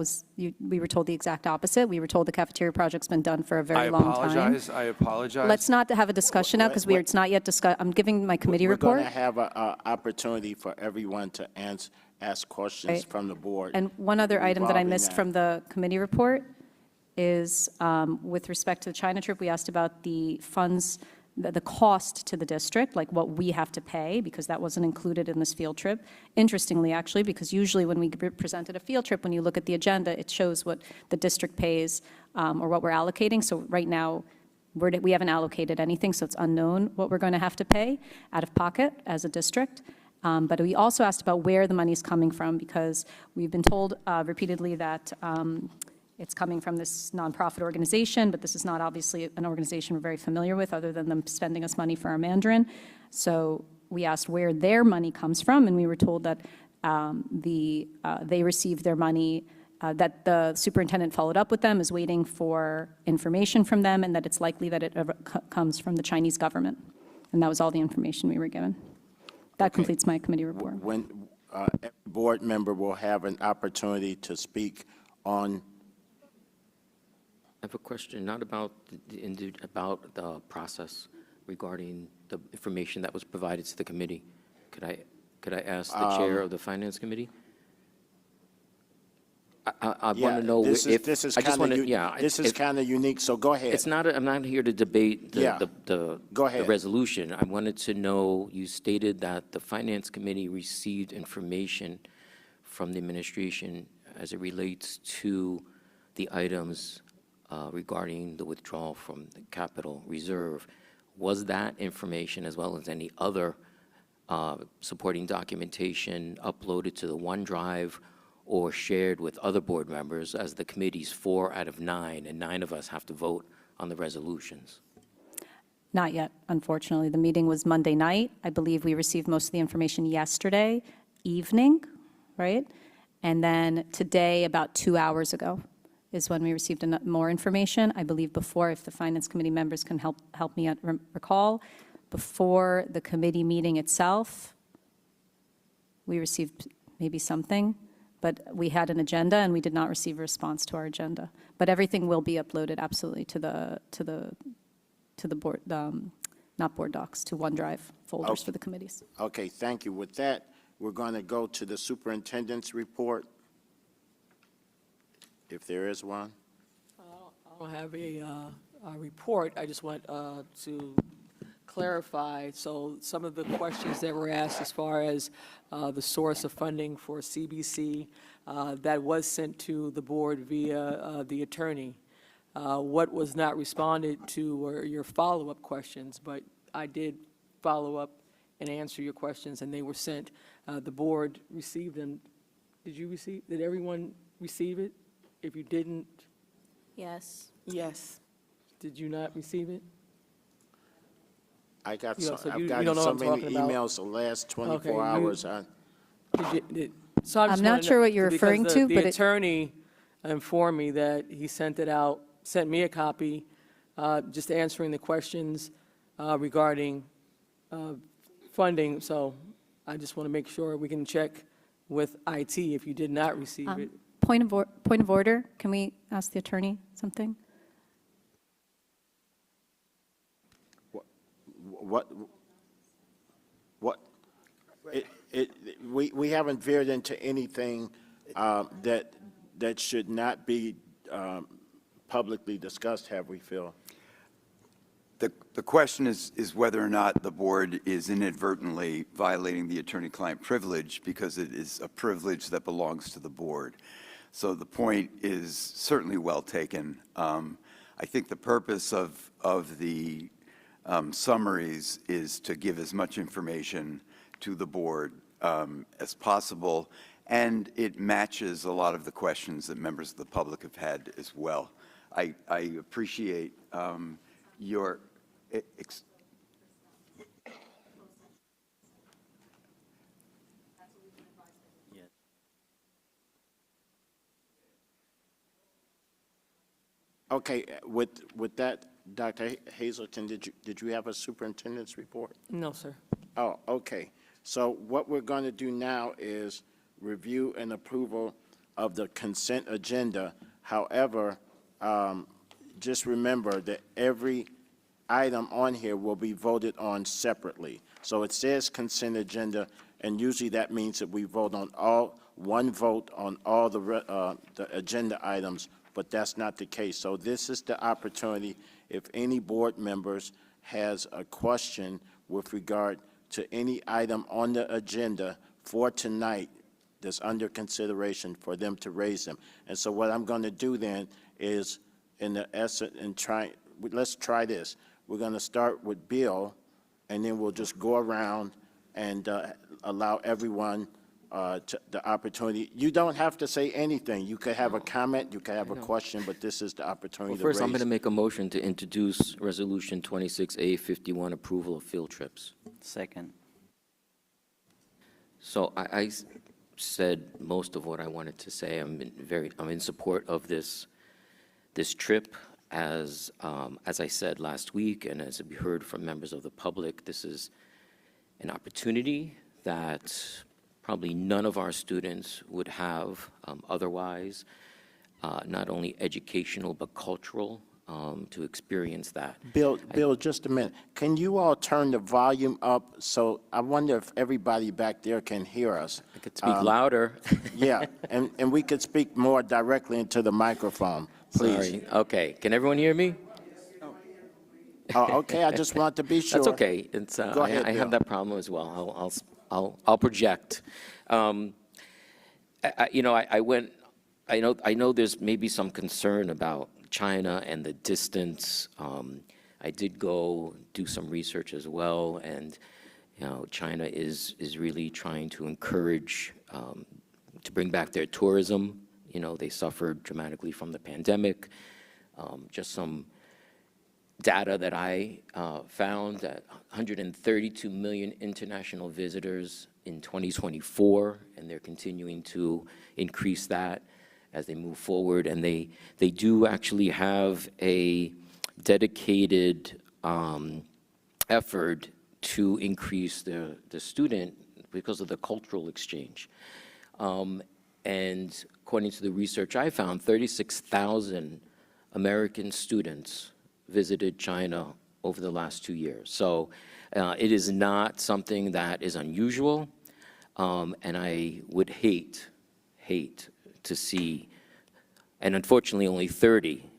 we were told the exact opposite. We were told the cafeteria project's been done for a very long time.
I apologize.
Let's not have a discussion now, because it's not yet discussed. I'm giving my committee report.
We're going to have an opportunity for everyone to ask questions
Right.
from the board.
And one other item that I
involving
missed
that.
from the committee report is, with respect to the China trip, we asked about the funds, the cost to the district, like what we have to pay, because that wasn't included in this field trip. Interestingly, actually, because usually when we presented a field trip, when you look at the agenda, it shows what the district pays or what we're allocating. So right now, we haven't allocated anything, so it's unknown what we're going to have to pay out of pocket as a district. But we also asked about where the money is coming from, because we've been told repeatedly that it's coming from this nonprofit organization, but this is not obviously an organization we're very familiar with, other than them spending us money for our Mandarin. So we asked where their money comes from, and we were told that they received their money, that the superintendent followed up with them, is waiting for information from them, and that it's likely that it comes from the Chinese government. And that was all the information we were given. That completes my committee report.
When every board member will have an opportunity to speak on.
I have a question, not about the process regarding the information that was provided to the committee. Could I ask the chair of the Finance Committee? I want to know
this
if
is
I just want to,
this is kind of unique. So go ahead.
It's not. I'm not here to debate the
Go ahead.
the resolution. I wanted to know. You stated that the Finance Committee received information from the administration as it relates to the items regarding the withdrawal from the capital reserve. Was that information, as well as any other supporting documentation, uploaded to the OneDrive or shared with other board members, as the committee's 4 out of 9, and 9 of us have to vote on the resolutions?
Not yet, unfortunately. The meeting was Monday night. I believe we received most of the information yesterday evening, right? And then today, about 2 hours ago, is when we received more information. I believe before, if the Finance Committee members can help me recall, before the committee meeting itself, we received maybe something, but we had an agenda and we did not receive a response to our agenda. But everything will be uploaded absolutely to the board, not board docs, to OneDrive folders for the committees.
Okay, thank you. With that, we're going to go to the superintendent's report, if there is one.
I don't have a report. I just want to clarify. So some of the questions that were asked as far as the source of funding for CBC, that was sent to the board via the attorney. What was not responded to were your follow-up questions, but I did follow up and answer your questions, and they were sent. The board received them. Did everyone receive it? If you didn't,
Yes.
yes. Did you not receive it?
I got
You know,
so,
so you
I've gotten
don't know
so
what I'm
many
talking about?
emails the last 24
Okay,
hours.
So I just
I'm not
wanna
sure
know-
what you're
because
referring to,
the
but it-
attorney informed me that he sent me a copy, just answering the questions regarding funding. So I just want to make sure we can check with IT if you did not receive it.
Point of order, can we ask the attorney something?
We haven't veered into anything that should not be publicly discussed, have we, Phil?
The question is whether or not the board is inadvertently violating the attorney-client privilege because it is a privilege that belongs to the board. So the point is certainly well taken. I think the purpose of the summaries is to give as much information to the board as possible, and it matches a lot of the questions that members of the public have had as well. I appreciate your
Okay, with that, Dr. Hazelton, did you have a superintendent's report?
No, sir.
Oh, okay. So what we're going to do now is review and approval of the consent agenda. However, just remember that every item on here will be voted on separately. So it says consent agenda, and usually that means that we vote on one vote on all the agenda items, but that's not the case. So this is the opportunity, if any board members has a question with regard to any item on the agenda for tonight that's under consideration, for them to raise them. And so what I'm going to do then is, in the essence, let's try this. We're going to start with Bill, and then we'll just go around and allow everyone the opportunity. You don't have to say anything. You could have a comment, you could have a question, but this is the opportunity to raise.
First, I'm going to make a motion to introduce Resolution 26A51, approval of field trips.
Second.
So I said most of what I wanted to say. I'm in support of this trip. As I said last week, and as we heard from members of the public, this is an opportunity that probably none of our students would have otherwise, not only educational but cultural, to experience that.
Bill, just a minute. Can you all turn the volume up? So I wonder if everybody back there can hear us.
I could speak louder.
Yeah, and we could speak more directly into the microphone, please.
Sorry. Okay, can everyone hear me?
Oh, okay, I just want to be sure.
That's okay. It's,
Go ahead,
I have
Bill.
that problem as well. I'll project. I know there's maybe some concern about China and the distance. I did go do some research as well, and China is really trying to encourage to bring back their tourism. They suffered dramatically from the pandemic. Just some data that I found, that 132 million international visitors in 2024, and they're continuing to increase that as they move forward. And they do actually have a dedicated effort to increase the student because of the cultural exchange. And according to the research I found, 36,000 American students visited China over the last 2 years. So it is not something that is unusual, and I would hate to see, and unfortunately only 30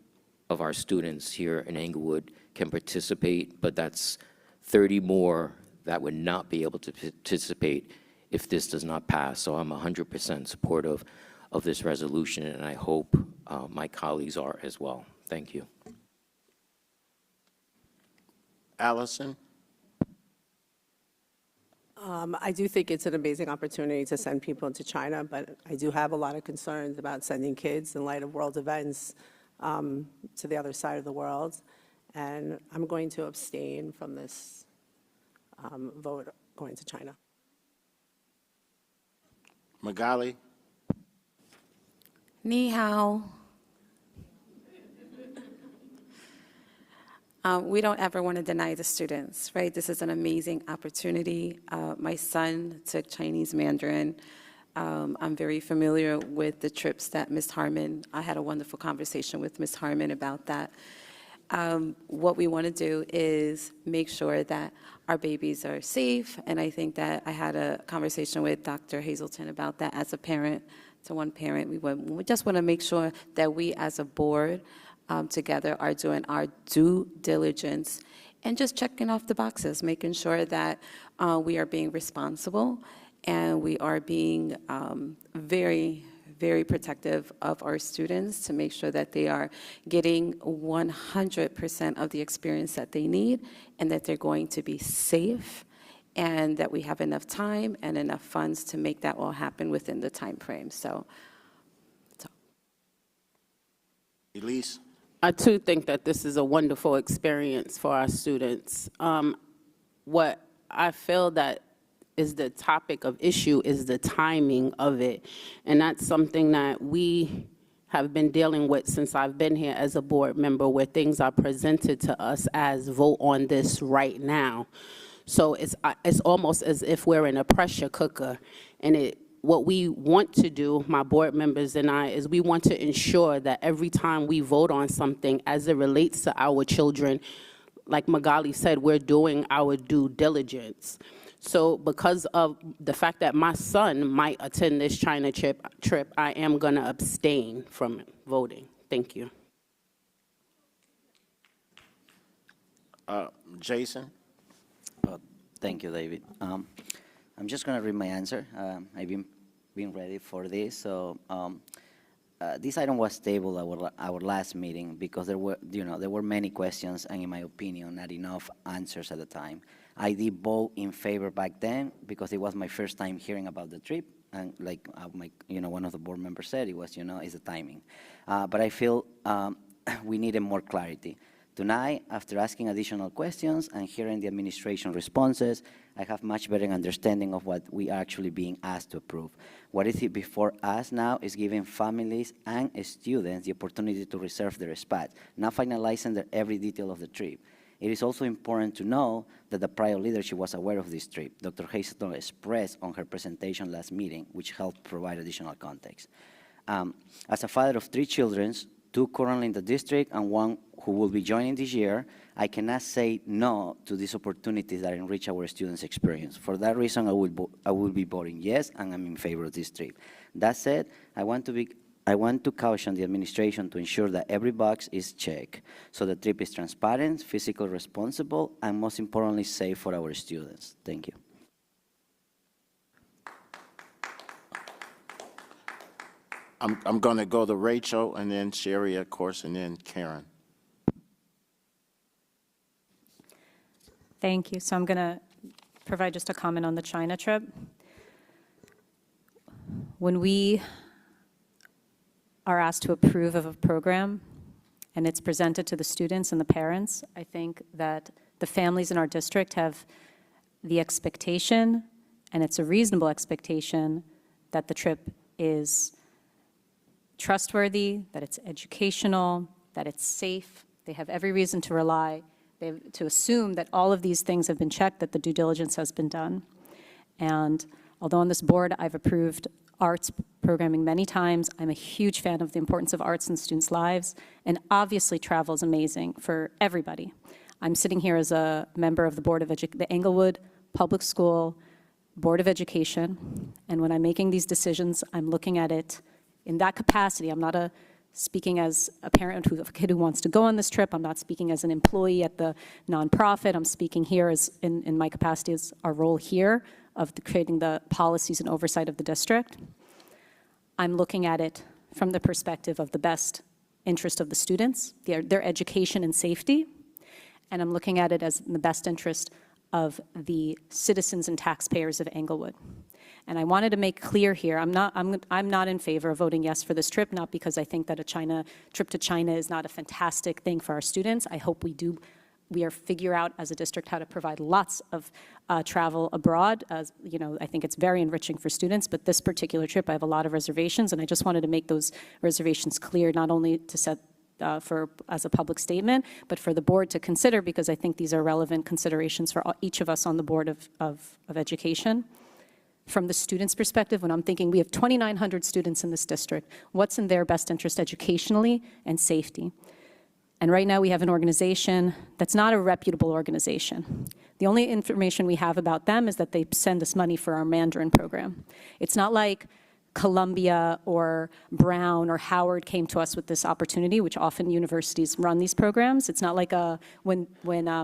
of our students here in Englewood can participate, but that's 30 more that would not be able to participate if this does not pass. So I'm 100% supportive of this resolution, and I hope my colleagues are as well. Thank you.
Allison?
I do think it's an amazing opportunity to send people to China, but I do have a lot of concerns about sending kids in light of world events to the other side of the world. And I'm going to abstain from this vote going to China.
Magali?
Ni hao. We don't ever want to deny the students, right? This is an amazing opportunity. My son took Chinese Mandarin. I'm very familiar with the trips that Ms. Harmon, I had a wonderful conversation with Ms. Harmon about that. What we want to do is make sure that our babies are safe, and I think that I had a conversation with Dr. Hazelton about that as a parent, to one parent. We just want to make sure that we as a board together are doing our due diligence and just checking off the boxes, making sure that we are being responsible and we are being very, very protective of our students to make sure that they are getting 100% of the experience that they need and that they're going to be safe and that we have enough time and enough funds to make that all happen within the time frame. So.
Elise?
I too think that this is a wonderful experience for our students. What I feel that is the topic of issue is the timing of it. And that's something that we have been dealing with since I've been here as a board member, where things are presented to us as vote on this right now. So it's almost as if we're in a pressure cooker. And what we want to do, my board members and I, is we want to ensure that every time we vote on something as it relates to our children, like Magali said, we're doing our due diligence. So because of the fact that my son might attend this China trip, I am going to abstain from voting. Thank you.
Jason?
Thank you, David. I'm just going to read my answer. I've been ready for this. So this item was tabled at our last meeting because there were many questions and, in my opinion, not enough answers at the time. I did vote in favor back then because it was my first time hearing about the trip, and like one of the board members said, it was it's the timing. But I feel we needed more clarity. Tonight, after asking additional questions and hearing the administration responses, I have much better understanding of what we are actually being asked to approve. What is before us now is giving families and students the opportunity to reserve their spots, not finalizing every detail of the trip. It is also important to know that the prior leadership was aware of this trip. Dr. Hazelton expressed on her presentation last meeting, which helped provide additional context. As a father of 3 children, 2 currently in the district and 1 who will be joining this year, I cannot say no to these opportunities that enrich our students' experience. For that reason, I will be voting yes, and I'm in favor of this trip. That said, I want to caution the administration to ensure that every box is checked, so the trip is transparent, physically responsible, and most importantly, safe for our students. Thank you.
I'm going to go to Rachel, and then Sherry, of course, and then Karen.
Thank you. So I'm going to provide just a comment on the China trip. When we are asked to approve of a program and it's presented to the students and the parents, I think that the families in our district have the expectation, and it's a reasonable expectation, that the trip is trustworthy, that it's educational, that it's safe. They have every reason to to assume that all of these things have been checked, that the due diligence has been done. And although on this board I've approved arts programming many times, I'm a huge fan of the importance of arts in students' lives, and obviously travel is amazing for everybody. I'm sitting here as a member of the Board of the Englewood Public School Board of Education, and when I'm making these decisions, I'm looking at it in that capacity. I'm not speaking as a parent of a kid who wants to go on this trip. I'm not speaking as an employee at the nonprofit. I'm speaking here as in my capacity as our role here of creating the policies and oversight of the district. I'm looking at it from the perspective of the best interest of the students, their education and safety, and I'm looking at it as in the best interest of the citizens and taxpayers of Englewood. And I wanted to make clear here, I'm not in favor of voting yes for this trip, not because I think that a trip to China is not a fantastic thing for our students. I hope we figure out as a district how to provide lots of travel abroad. I think it's very enriching for students, but this particular trip, I have a lot of reservations, and I just wanted to make those reservations clear, not only to set as a public statement, but for the board to consider, because I think these are relevant considerations for each of us on the Board of Education. From the students' perspective, when I'm thinking we have 2,900 students in this district, what's in their best interest educationally and safety? And right now we have an organization that's not a reputable organization. The only information we have about them is that they send us money for our Mandarin program. It's not like Columbia or Brown or Howard came to us with this opportunity, which often universities run these programs. It's not like when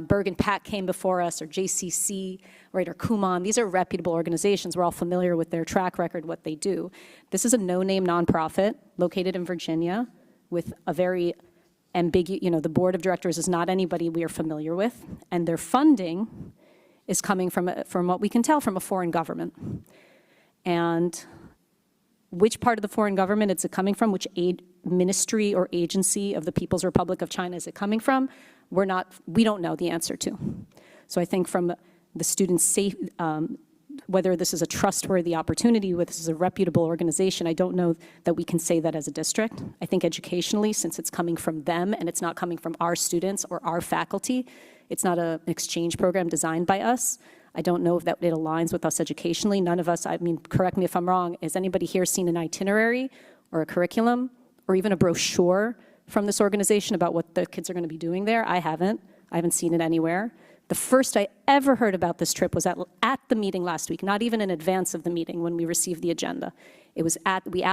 Bergen Pack came before us, or JCC, right, or Kumon. These are reputable organizations. We're all familiar with their track record, what they do. This is a no-name nonprofit located in Virginia with a very ambiguous, the board of directors is not anybody we are familiar with, and their funding is coming from what we can tell, from a foreign government. And which part of the foreign government is it coming from? Which ministry or agency of the People's Republic of China is it coming from? We don't know the answer to. So I think from the students' whether this is a trustworthy opportunity, whether this is a reputable organization, I don't know that we can say that as a district. I think educationally, since it's coming from them and it's not coming from our students or our faculty, it's not an exchange program designed by us. I don't know if that it aligns with us educationally. None of us, correct me if I'm wrong, has anybody here seen an itinerary or a curriculum or even a brochure from this organization about what the kids are going to be doing there? I haven't seen it anywhere. The first I ever heard about this trip was at the meeting last week, not even in advance of the meeting when we received the agenda. It was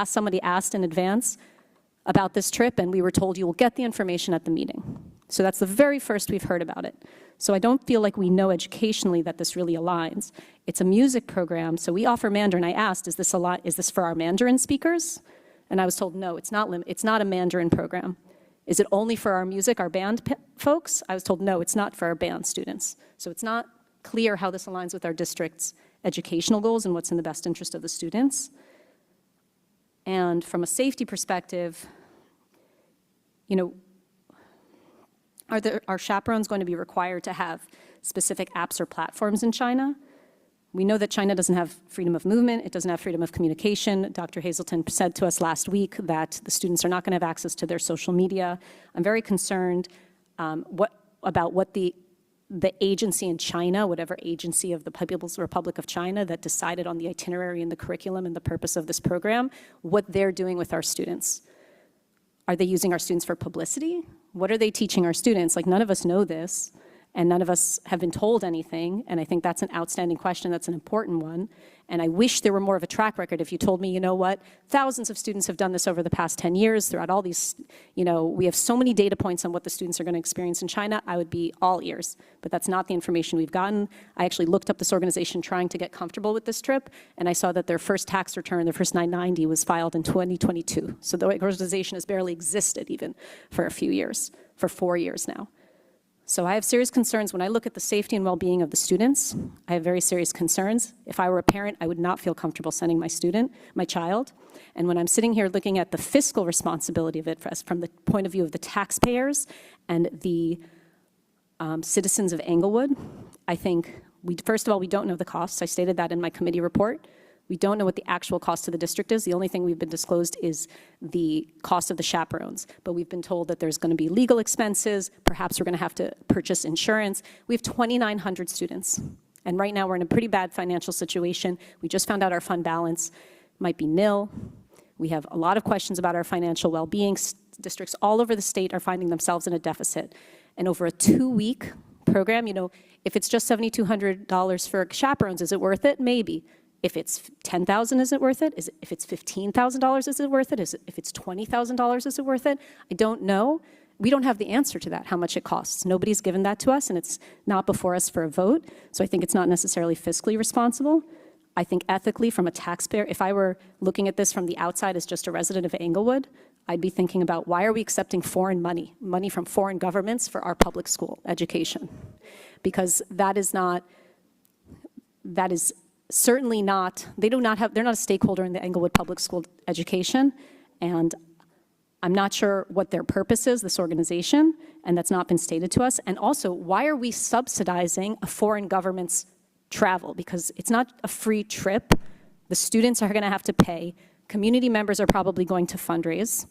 somebody asked in advance about this trip, and we were told you will get the information at the meeting. So that's the very first we've heard about it. So I don't feel like we know educationally that this really aligns. It's a music program, so we offer Mandarin. I asked, is this for our Mandarin speakers? And I was told, no, it's not a Mandarin program. Is it only for our music, our band folks? I was told, no, it's not for our band students. So it's not clear how this aligns with our district's educational goals and what's in the best interest of the students. And from a safety perspective, are chaperones going to be required to have specific apps or platforms in China? We know that China doesn't have freedom of movement. It doesn't have freedom of communication. Dr. Hazelton said to us last week that the students are not going to have access to their social media. I'm very concerned about what the agency in China, whatever agency of the People's Republic of China that decided on the itinerary and the curriculum and the purpose of this program, what they're doing with our students. Are they using our students for publicity? What are they teaching our students? None of us know this, and none of us have been told anything, and I think that's an outstanding question. That's an important one, and I wish there were more of a track record. If you told me, you know what, thousands of students have done this over the past 10 years throughout all these, we have so many data points on what the students are going to experience in China, I would be all ears, but that's not the information we've gotten. I actually looked up this organization trying to get comfortable with this trip, and I saw that their first tax return, their first 990, was filed in 2022. So the organization has barely existed even for a few years, for 4 years now. So I have serious concerns when I look at the safety and well-being of the students. I have very serious concerns. If I were a parent, I would not feel comfortable sending my child. And when I'm sitting here looking at the fiscal responsibility of it from the point of view of the taxpayers and the citizens of Englewood, I think, first of all, we don't know the costs. I stated that in my committee report. We don't know what the actual cost to the district is. The only thing we've been disclosed is the cost of the chaperones. But we've been told that there's going to be legal expenses. Perhaps we're going to have to purchase insurance. We have 2,900 students. And right now we're in a pretty bad financial situation. We just found out our fund balance might be nil. We have a lot of questions about our financial well-being. Districts all over the state are finding themselves in a deficit. And over a 2-week program, if it's just $7,200 for chaperones, is it worth it? Maybe. If it's $10,000, is it worth it? If it's $15,000, is it worth it? If it's $20,000, is it worth it? I don't know. We don't have the answer to that, how much it costs. Nobody's given that to us, and it's not before us for a vote. So I think it's not necessarily fiscally responsible. I think ethically, from a taxpayer, if I were looking at this from the outside as just a resident of Englewood, I'd be thinking about why are we accepting foreign money from foreign governments for our public school education? Because that is certainly not, they're not a stakeholder in the Englewood public school education, and I'm not sure what their purpose is, this organization, and that's not been stated to us. And also, why are we subsidizing a foreign government's travel? Because it's not a free trip. The students are going to have to pay. Community members are probably going to fundraise,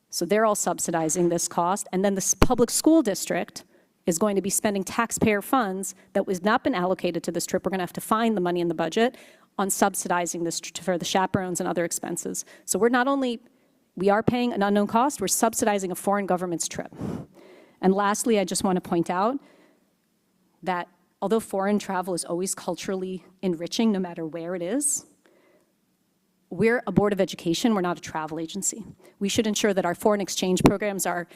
so they're all subsidizing this cost. And then this public school district is going to be spending taxpayer funds that was not been allocated to this trip. We're going to have to find the money in the budget on subsidizing this for the chaperones and other expenses. So we are paying an unknown cost, we're subsidizing a foreign government's trip. And lastly, I just want to point out that although foreign travel is always culturally enriching, no matter where it is, we're a board of education, we're not a travel agency. We should ensure that our foreign exchange programs are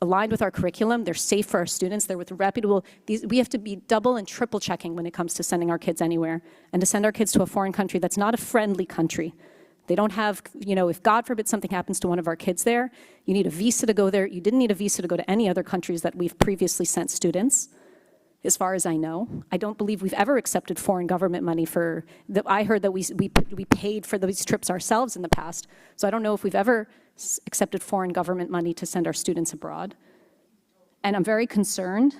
aligned with our curriculum, they're safe for our students, they're with reputable, we have to be double and triple checking when it comes to sending our kids anywhere. And to send our kids to a foreign country that's not a friendly country. They don't have, if God forbid something happens to one of our kids there, you need a visa to go there. You didn't need a visa to go to any other countries that we've previously sent students, as far as I know. I don't believe we've ever accepted foreign government money I heard that we paid for these trips ourselves in the past. So I don't know if we've ever accepted foreign government money to send our students abroad. And I'm very concerned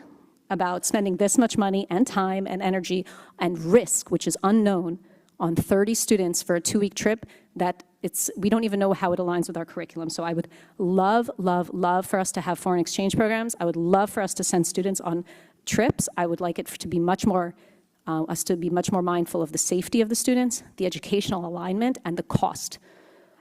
about spending this much money and time and energy and risk, which is unknown, on 30 students for a 2-week trip that we don't even know how it aligns with our curriculum. So I would love, love, love for us to have foreign exchange programs. I would love for us to send students on trips. I would like it to be much more, us to be much more mindful of the safety of the students, the educational alignment, and the cost.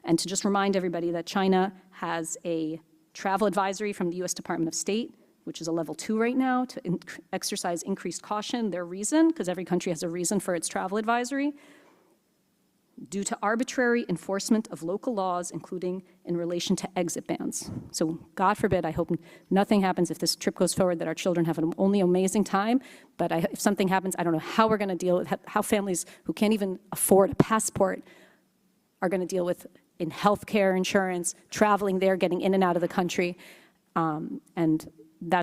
And to just remind everybody that China has a travel advisory from the US Department of State, which is a level 2 right now, to exercise increased caution, their reason, because every country has a reason for its travel advisory, due to arbitrary enforcement of local laws, including in relation to exit bans. So God forbid, I hope nothing happens if this trip goes forward, that our children have an only amazing time, but if something happens, I don't know how we're going to deal with how families who can't even afford a passport are going to deal with in healthcare insurance, traveling there, getting in and out of the country. And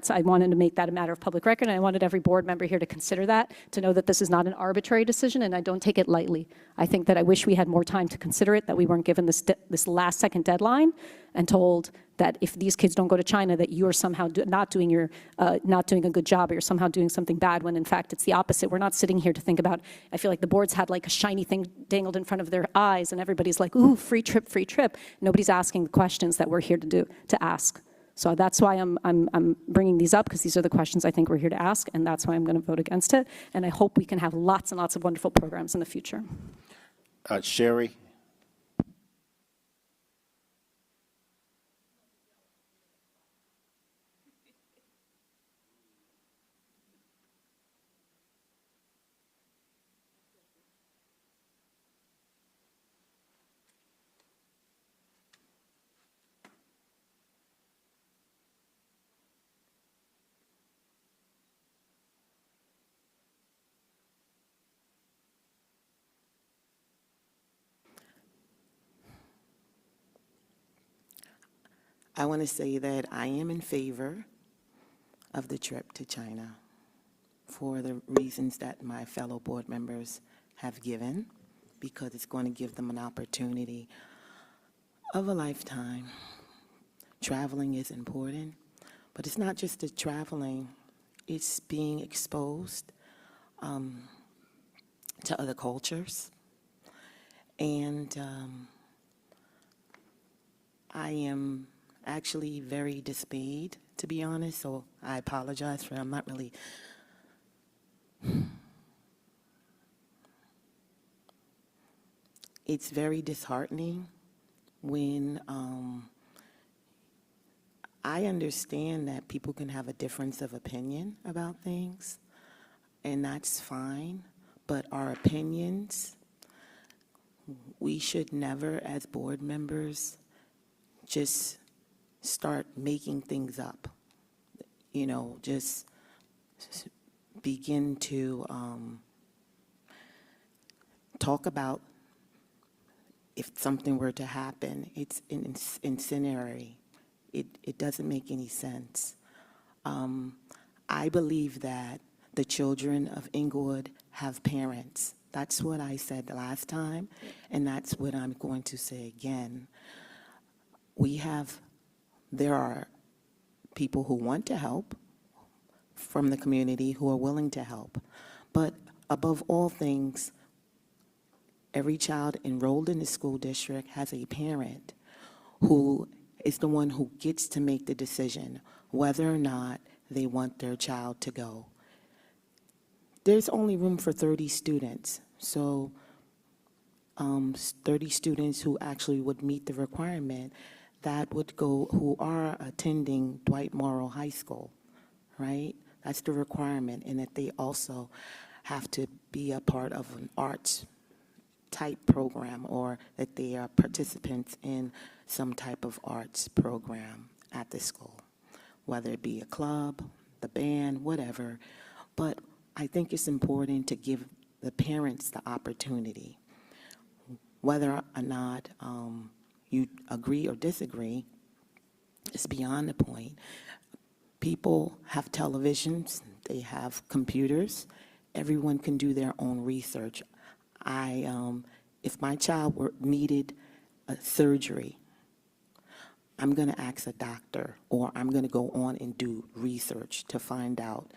I wanted to make that a matter of public record, and I wanted every board member here to consider that, to know that this is not an arbitrary decision, and I don't take it lightly. I think that I wish we had more time to consider it, that we weren't given this last-second deadline and told that if these kids don't go to China, that you are somehow not doing a good job, or you're somehow doing something bad, when in fact it's the opposite. We're not sitting here to think about, I feel like the boards had like a shiny thing dangled in front of their eyes, and everybody's like, ooh, free trip, free trip. Nobody's asking the questions that we're here to ask. So that's why I'm bringing these up, because these are the questions I think we're here to ask, and that's why I'm going to vote against it. And I hope we can have lots and lots of wonderful programs in the future.
Sherry?
I want to say that I am in favor of the trip to China for the reasons that my fellow board members have given, because it's going to give them an opportunity of a lifetime. Traveling is important, but it's not just the traveling, it's being exposed to other cultures. And I am actually very dismayed, to be honest, so I apologize for I'm not really. It's very disheartening when I understand that people can have a difference of opinion about things, and that's fine, but our opinions, we should never, as board members, just start making things up, just begin to talk about if something were to happen. It's incendiary. It doesn't make any sense. I believe that the children of Inglewood have parents. That's what I said the last time, and that's what I'm going to say again. There are people who want to help from the community who are willing to help. But above all things, every child enrolled in the school district has a parent who is the one who gets to make the decision whether or not they want their child to go. There's only room for 30 students, so 30 students who actually would meet the requirement that would go, who are attending Dwight Morrow High School, right? That's the requirement, and that they also have to be a part of an arts type program or that they are participants in some type of arts program at the school, whether it be a club, the band, whatever. But I think it's important to give the parents the opportunity, whether or not you agree or disagree, it's beyond the point. People have televisions, they have computers, everyone can do their own research. If my child needed a surgery, I'm going to ask a doctor, or I'm going to go on and do research to find out.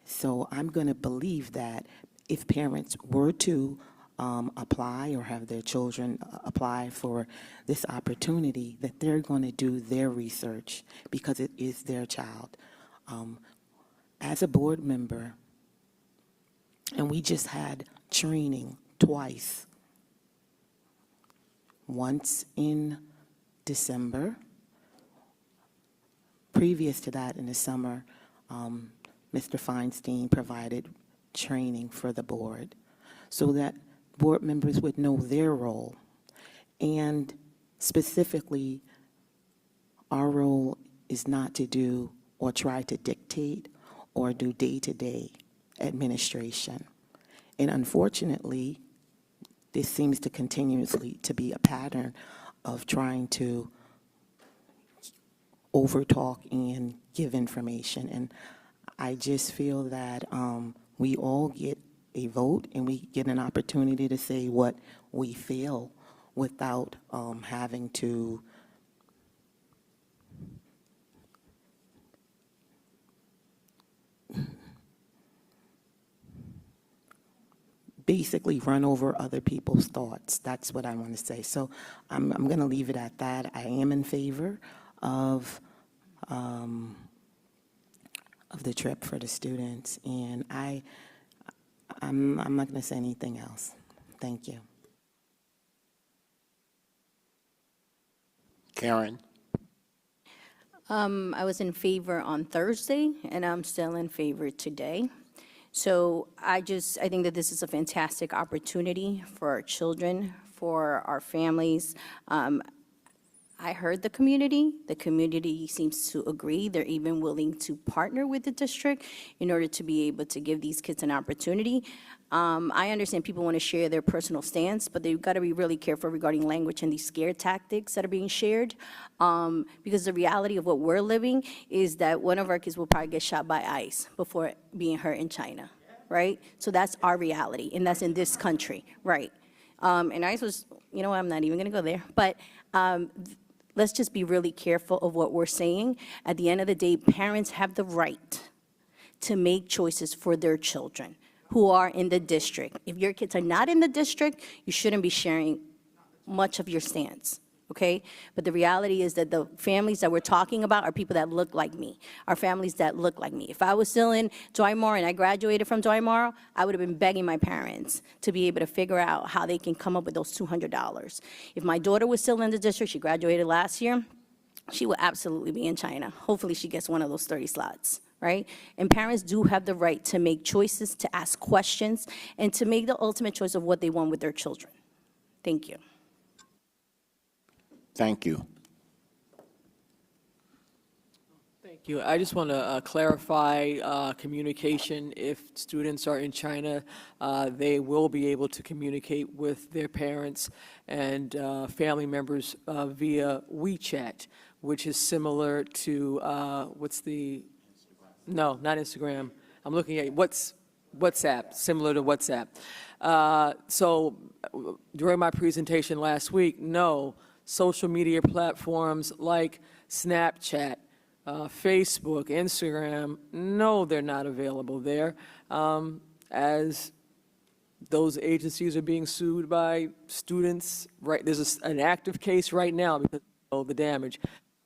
So I'm going to believe that if parents were to apply or have their children apply for this opportunity, that they're going to do their research because it is their child. As a board member, and we just had training twice, once in December. Previous to that, in the summer, Mr. Feinstein provided training for the board so that board members would know their role. And specifically, our role is not to do or try to dictate or do day-to-day administration. And unfortunately, this seems to continuously to be a pattern of trying to overtalk and give information. And I just feel that we all get a vote and we get an opportunity to say what we feel without having to basically run over other people's thoughts. That's what I want to say. So I'm going to leave it at that. I am in favor of the trip for the students, and I'm not going to say anything else. Thank you.
Karen?
I was in favor on Thursday, and I'm still in favor today. So I think that this is a fantastic opportunity for our children, for our families. I heard the community. The community seems to agree. They're even willing to partner with the district in order to be able to give these kids an opportunity. I understand people want to share their personal stance, but they've got to be really careful regarding language and these scare tactics that are being shared. Because the reality of what we're living is that one of our kids will probably get shot by ICE before being hurt in China, right? So that's our reality, and that's in this country, right? And ICE was, I'm not even going to go there, but let's just be really careful of what we're saying. At the end of the day, parents have the right to make choices for their children who are in the district. If your kids are not in the district, you shouldn't be sharing much of your stance, okay? But the reality is that the families that we're talking about are people that look like me, are families that look like me. If I was still in Dwight Morrow and I graduated from Dwight Morrow, I would have been begging my parents to be able to figure out how they can come up with those $200. If my daughter was still in the district, she graduated last year, she will absolutely be in China. Hopefully she gets one of those 30 slots, right? And parents do have the right to make choices, to ask questions, and to make the ultimate choice of what they want with their children. Thank you.
Thank you.
Thank you. I just want to clarify communication. If students are in China, they will be able to communicate with their parents and family members via WeChat, which is similar to, no, not Instagram. I'm looking at WhatsApp, similar to WhatsApp. So during my presentation last week, no, social media platforms like Snapchat, Facebook, Instagram, no, they're not available there, as those agencies are being sued by students. Right, there's an active case right now because of the damage.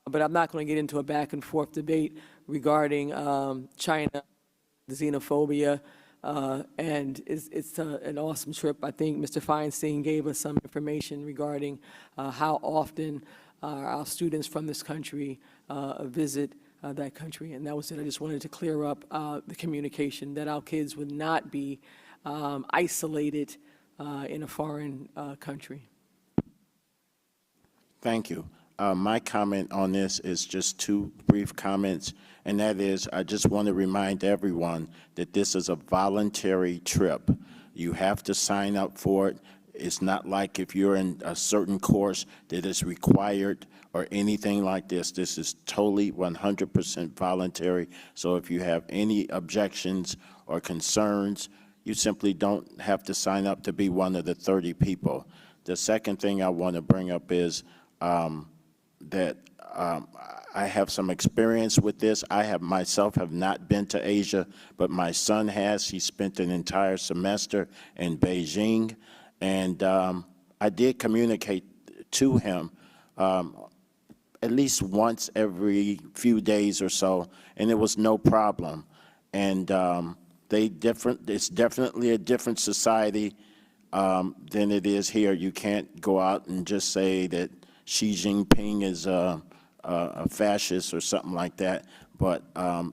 But I'm not going to get into a back and forth debate regarding China, xenophobia, and it's an awesome trip. I think Mr. Feinstein gave us some information regarding how often our students from this country visit that country, and that was it. I just wanted to clear up the communication, that our kids would not be isolated in a foreign country.
Thank you. My comment on this is just two brief comments, and that is, I just want to remind everyone that this is a voluntary trip. You have to sign up for it. It's not like if you're in a certain course that is required or anything like this. This is totally 100% voluntary. So if you have any objections or concerns, you simply don't have to sign up to be one of the 30 people. The second thing I want to bring up is that I have some experience with this. I myself have not been to Asia, but my son has. He spent an entire semester in Beijing, and I did communicate to him at least once every few days or so, and it was no problem. And it's definitely a different society than it is here. You can't go out and just say that Xi Jinping is a fascist or something like that, but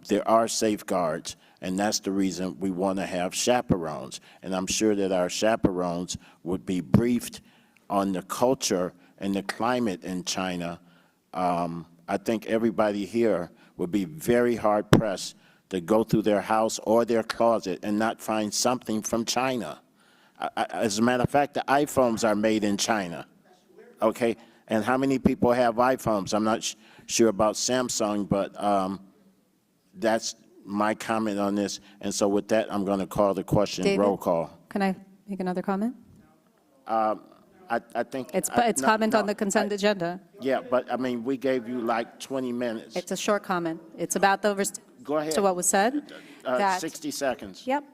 there are safeguards, and that's the reason we want to have chaperones. And I'm sure that our chaperones would be briefed on the culture and the climate in China. I think everybody here would be very hard-pressed to go through their house or their closet and not find something from China. As a matter of fact, the iPhones are made in China, okay? And how many people have iPhones? I'm not sure about Samsung, but that's my comment on this. And so with that, I'm going to call the question
David,
roll call.
Can I make another comment?
I think
It's
no,
comment
no,
on the consent agenda.
Yeah, but I mean, we gave you like 20 minutes.
It's a short comment. It's about the
Go ahead.
to what was said. That
60 seconds.
Yep.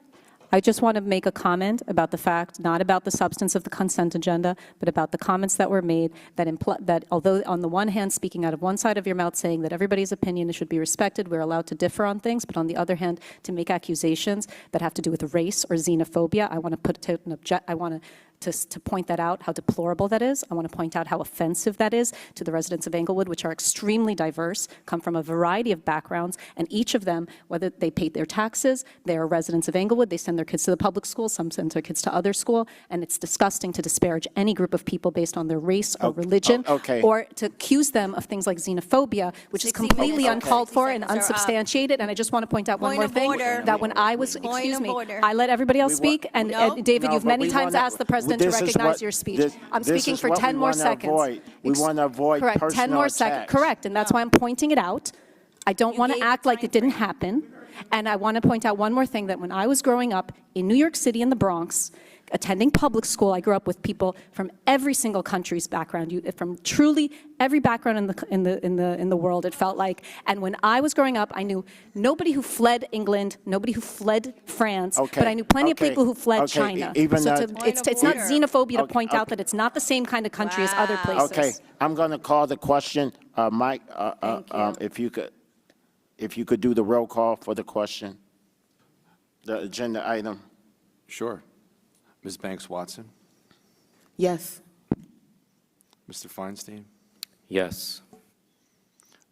I just want to make a comment about the fact, not about the substance of the consent agenda, but about the comments that were made that although on the one hand, speaking out of one side of your mouth saying that everybody's opinion should be respected, we're allowed to differ on things, but on the other hand, to make accusations that have to do with race or xenophobia, I want to put to an I want to point that out, how deplorable that is. I want to point out how offensive that is to the residents of Englewood, which are extremely diverse, come from a variety of backgrounds, and each of them, whether they paid their taxes, they are residents of Englewood, they send their kids to the public school, some send their kids to other school, and it's disgusting to disparage any group of people based on their race or religion, or to accuse them of things like xenophobia, which is completely uncalled for and unsubstantiated. And I just want to point out one more thing, that when I was, excuse me, I let everybody else speak, and David, you've many times asked the President to recognize your speech. I'm speaking for 10 more seconds.
We want to avoid
correct,
personal
10 more
attacks.
seconds. Correct, and that's why I'm pointing it out. I don't want to act like it didn't happen. And I want to point out one more thing, that when I was growing up in New York City in the Bronx, attending public school, I grew up with people from every single country's background, from truly every background in the world, it felt like. And when I was growing up, I knew nobody who fled England, nobody who fled France, but I knew plenty of people who fled China.
Even
so it's not xenophobia to point out that it's not the same kind of country as other places.
Okay, I'm going to call the question. Mike, if you could do the roll call for the question, the agenda item.
Sure. Ms. Banks-Watson?
Yes.
Mr. Feinstein?
Yes.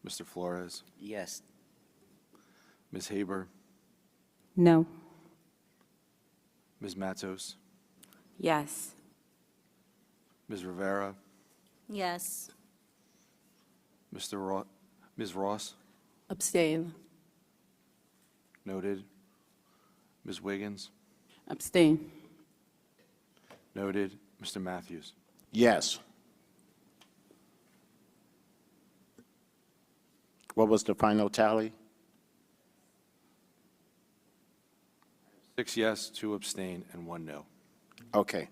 Mr. Flores?
Yes.
Ms. Haber?
No.
Ms. Matos?
Yes.
Ms. Rivera?
Yes.
Ms. Ross?
Abstain.
Noted. Ms. Wiggins?
Abstain.
Noted. Mr. Matthews?
Yes. What was the final tally?
6 yes, 2 abstain, and 1 no.
Okay.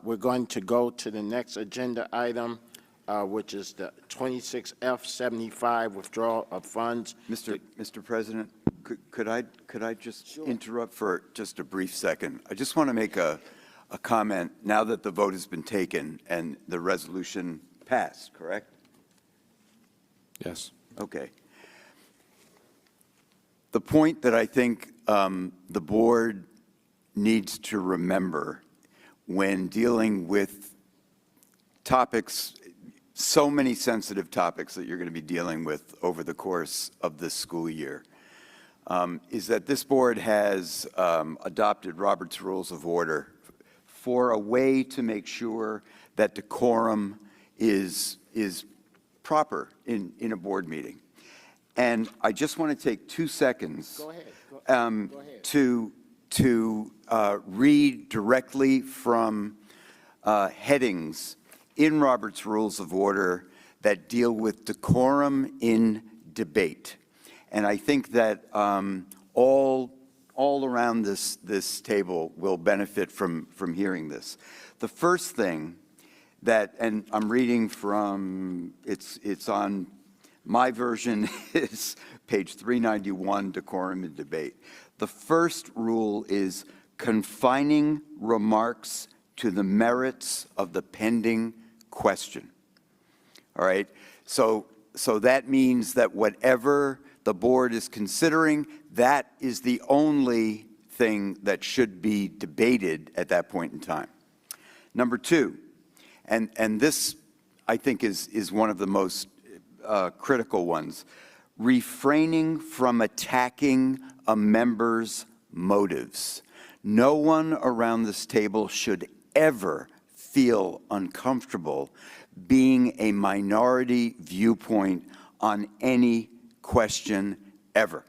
We're going to go to the next agenda item, which is the 26F75 withdrawal of funds.
Mr. President, could I just interrupt for just a brief second? I just want to make a comment now that the vote has been taken and the resolution passed, correct?
Yes.
Okay. The point that I think the board needs to remember when dealing with topics, so many sensitive topics that you're going to be dealing with over the course of this school year, is that this board has adopted Robert's Rules of Order for a way to make sure that decorum is proper in a board meeting. And I just want to take 2 seconds to read directly from headings in Robert's Rules of Order that deal with decorum in debate. And I think that all around this table will benefit from hearing this. The first thing that, and I'm reading from, it's on, my version is page 391, decorum in debate. The first rule is confining remarks to the merits of the pending question. All right? So that means that whatever the board is considering, that is the only thing that should be debated at that point in time. Number two, and this I think is one of the most critical ones, refraining from attacking a member's motives. No one around this table should ever feel uncomfortable being a minority viewpoint on any question ever.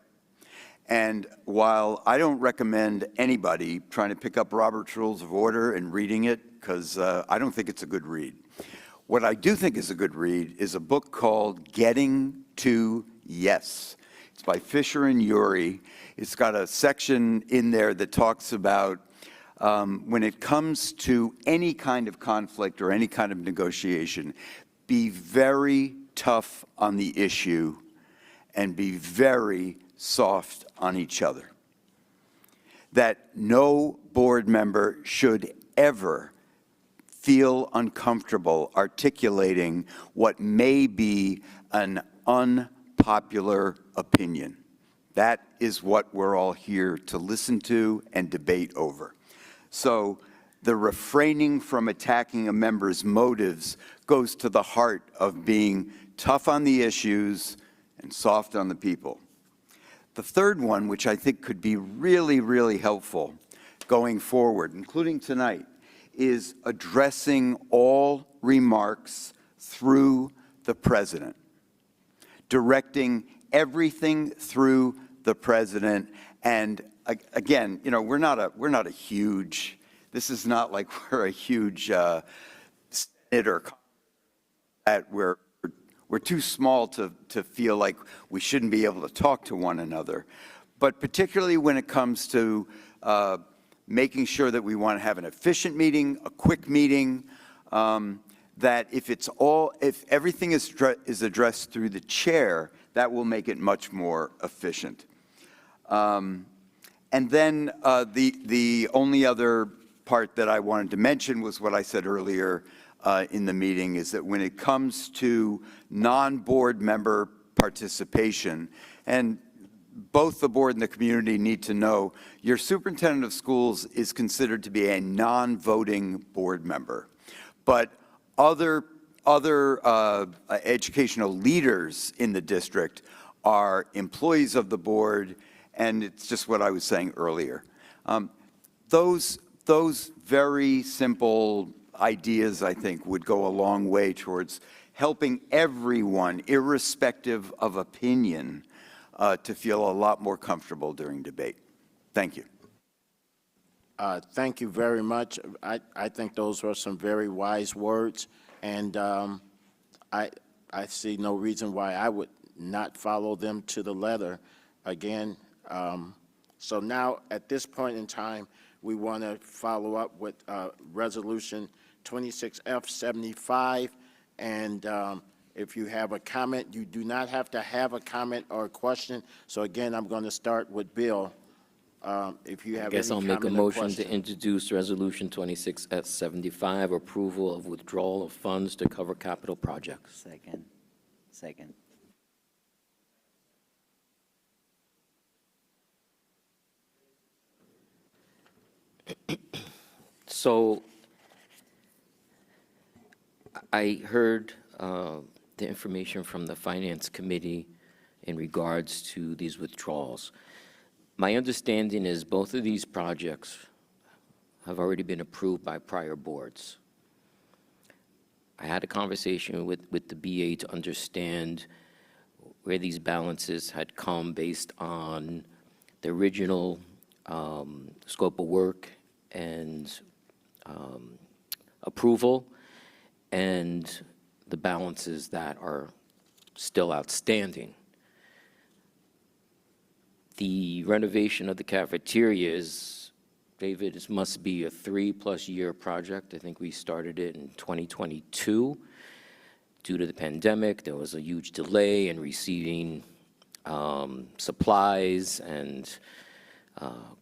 And while I don't recommend anybody trying to pick up Robert's Rules of Order and reading it, because I don't think it's a good read, what I do think is a good read is a book called Getting to Yes. It's by Fisher and Urey. It's got a section in there that talks about when it comes to any kind of conflict or any kind of negotiation, be very tough on the issue and be very soft on each other. That no board member should ever feel uncomfortable articulating what may be an unpopular opinion. That is what we're all here to listen to and debate over. So the refraining from attacking a member's motives goes to the heart of being tough on the issues and soft on the people. The third one, which I think could be really, really helpful going forward, including tonight, is addressing all remarks through the president, directing everything through the president. And again, you know, we're not a huge, this is not like we're a huge Senate or that we're too small to feel like we shouldn't be able to talk to one another. But particularly when it comes to making sure that we want to have an efficient meeting, a quick meeting, that if everything is addressed through the chair, that will make it much more efficient. And then the only other part that I wanted to mention was what I said earlier in the meeting, is that when it comes to non-board member participation, and both the board and the community need to know, your superintendent of schools is considered to be a non-voting board member. But other educational leaders in the district are employees of the board, and it's just what I was saying earlier. Those very simple ideas, I think, would go a long way towards helping everyone, irrespective of opinion, to feel a lot more comfortable during debate. Thank you.
Thank you very much. I think those were some very wise words, and I see no reason why I would not follow them to the letter. Again, so now at this point in time, we want to follow up with Resolution 26F75, and if you have a comment, you do not have to have a comment or a question. So again, I'm going to start with Bill. If you have
I guess
any
I'll make a
comment or
motion to
question.
introduce Resolution 26S75, approval of withdrawal of funds to cover capital projects.
Second.
So I heard the information from the Finance Committee in regards to these withdrawals. My understanding is both of these projects have already been approved by prior boards. I had a conversation with the BA to understand where these balances had come based on the original scope of work and approval, and the balances that are still outstanding. The renovation of the cafeteria is, David, it must be a 3+ year project. I think we started it in 2022. Due to the pandemic, there was a huge delay in receiving supplies and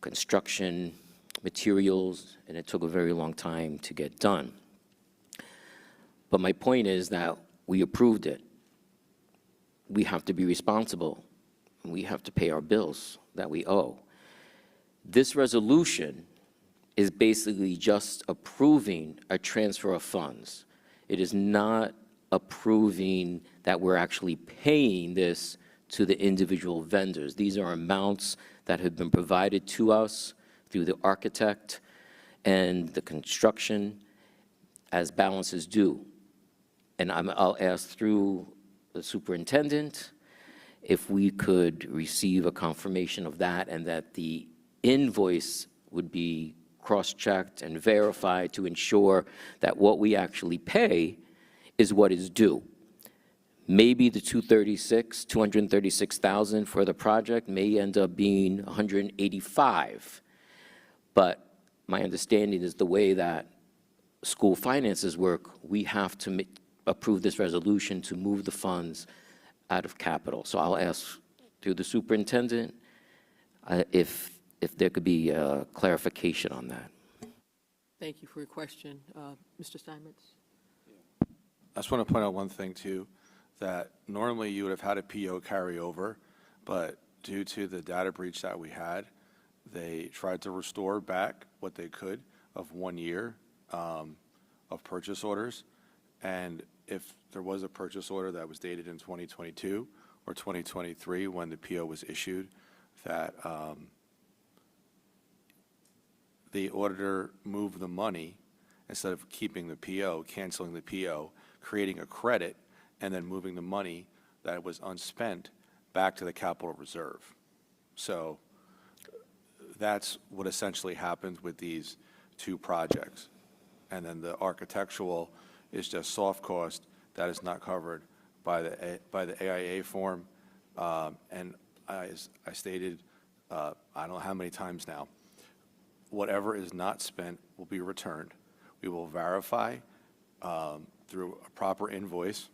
construction materials, and it took a very long time to get done. But my point is that we approved it. We have to be responsible. We have to pay our bills that we owe. This resolution is basically just approving a transfer of funds. It is not approving that we're actually paying this to the individual vendors. These are amounts that have been provided to us through the architect and the construction as balances due. And I'll ask through the superintendent if we could receive a confirmation of that, and that the invoice would be cross-checked and verified to ensure that what we actually pay is what is due. Maybe the 236,000 for the project may end up being 185. But my understanding is the way that school finances work, we have to approve this resolution to move the funds out of capital. So I'll ask through the superintendent if there could be a clarification on that.
Thank you for your question. Mr. Steinmetz?
I just want to point out one thing, too, that normally you would have had a PO carry over, but due to the data breach that we had, they tried to restore back what they could of 1 year of purchase orders. And if there was a purchase order that was dated in 2022 or 2023 when the PO was issued, that the auditor moved the money instead of keeping the PO, canceling the PO, creating a credit, and then moving the money that was unspent back to the capital reserve. So that's what essentially happened with these two projects. And then the architectural is just soft cost that is not covered by the AIA form. And as I stated, I don't know how many times now, whatever is not spent will be returned. We will verify through a proper invoice,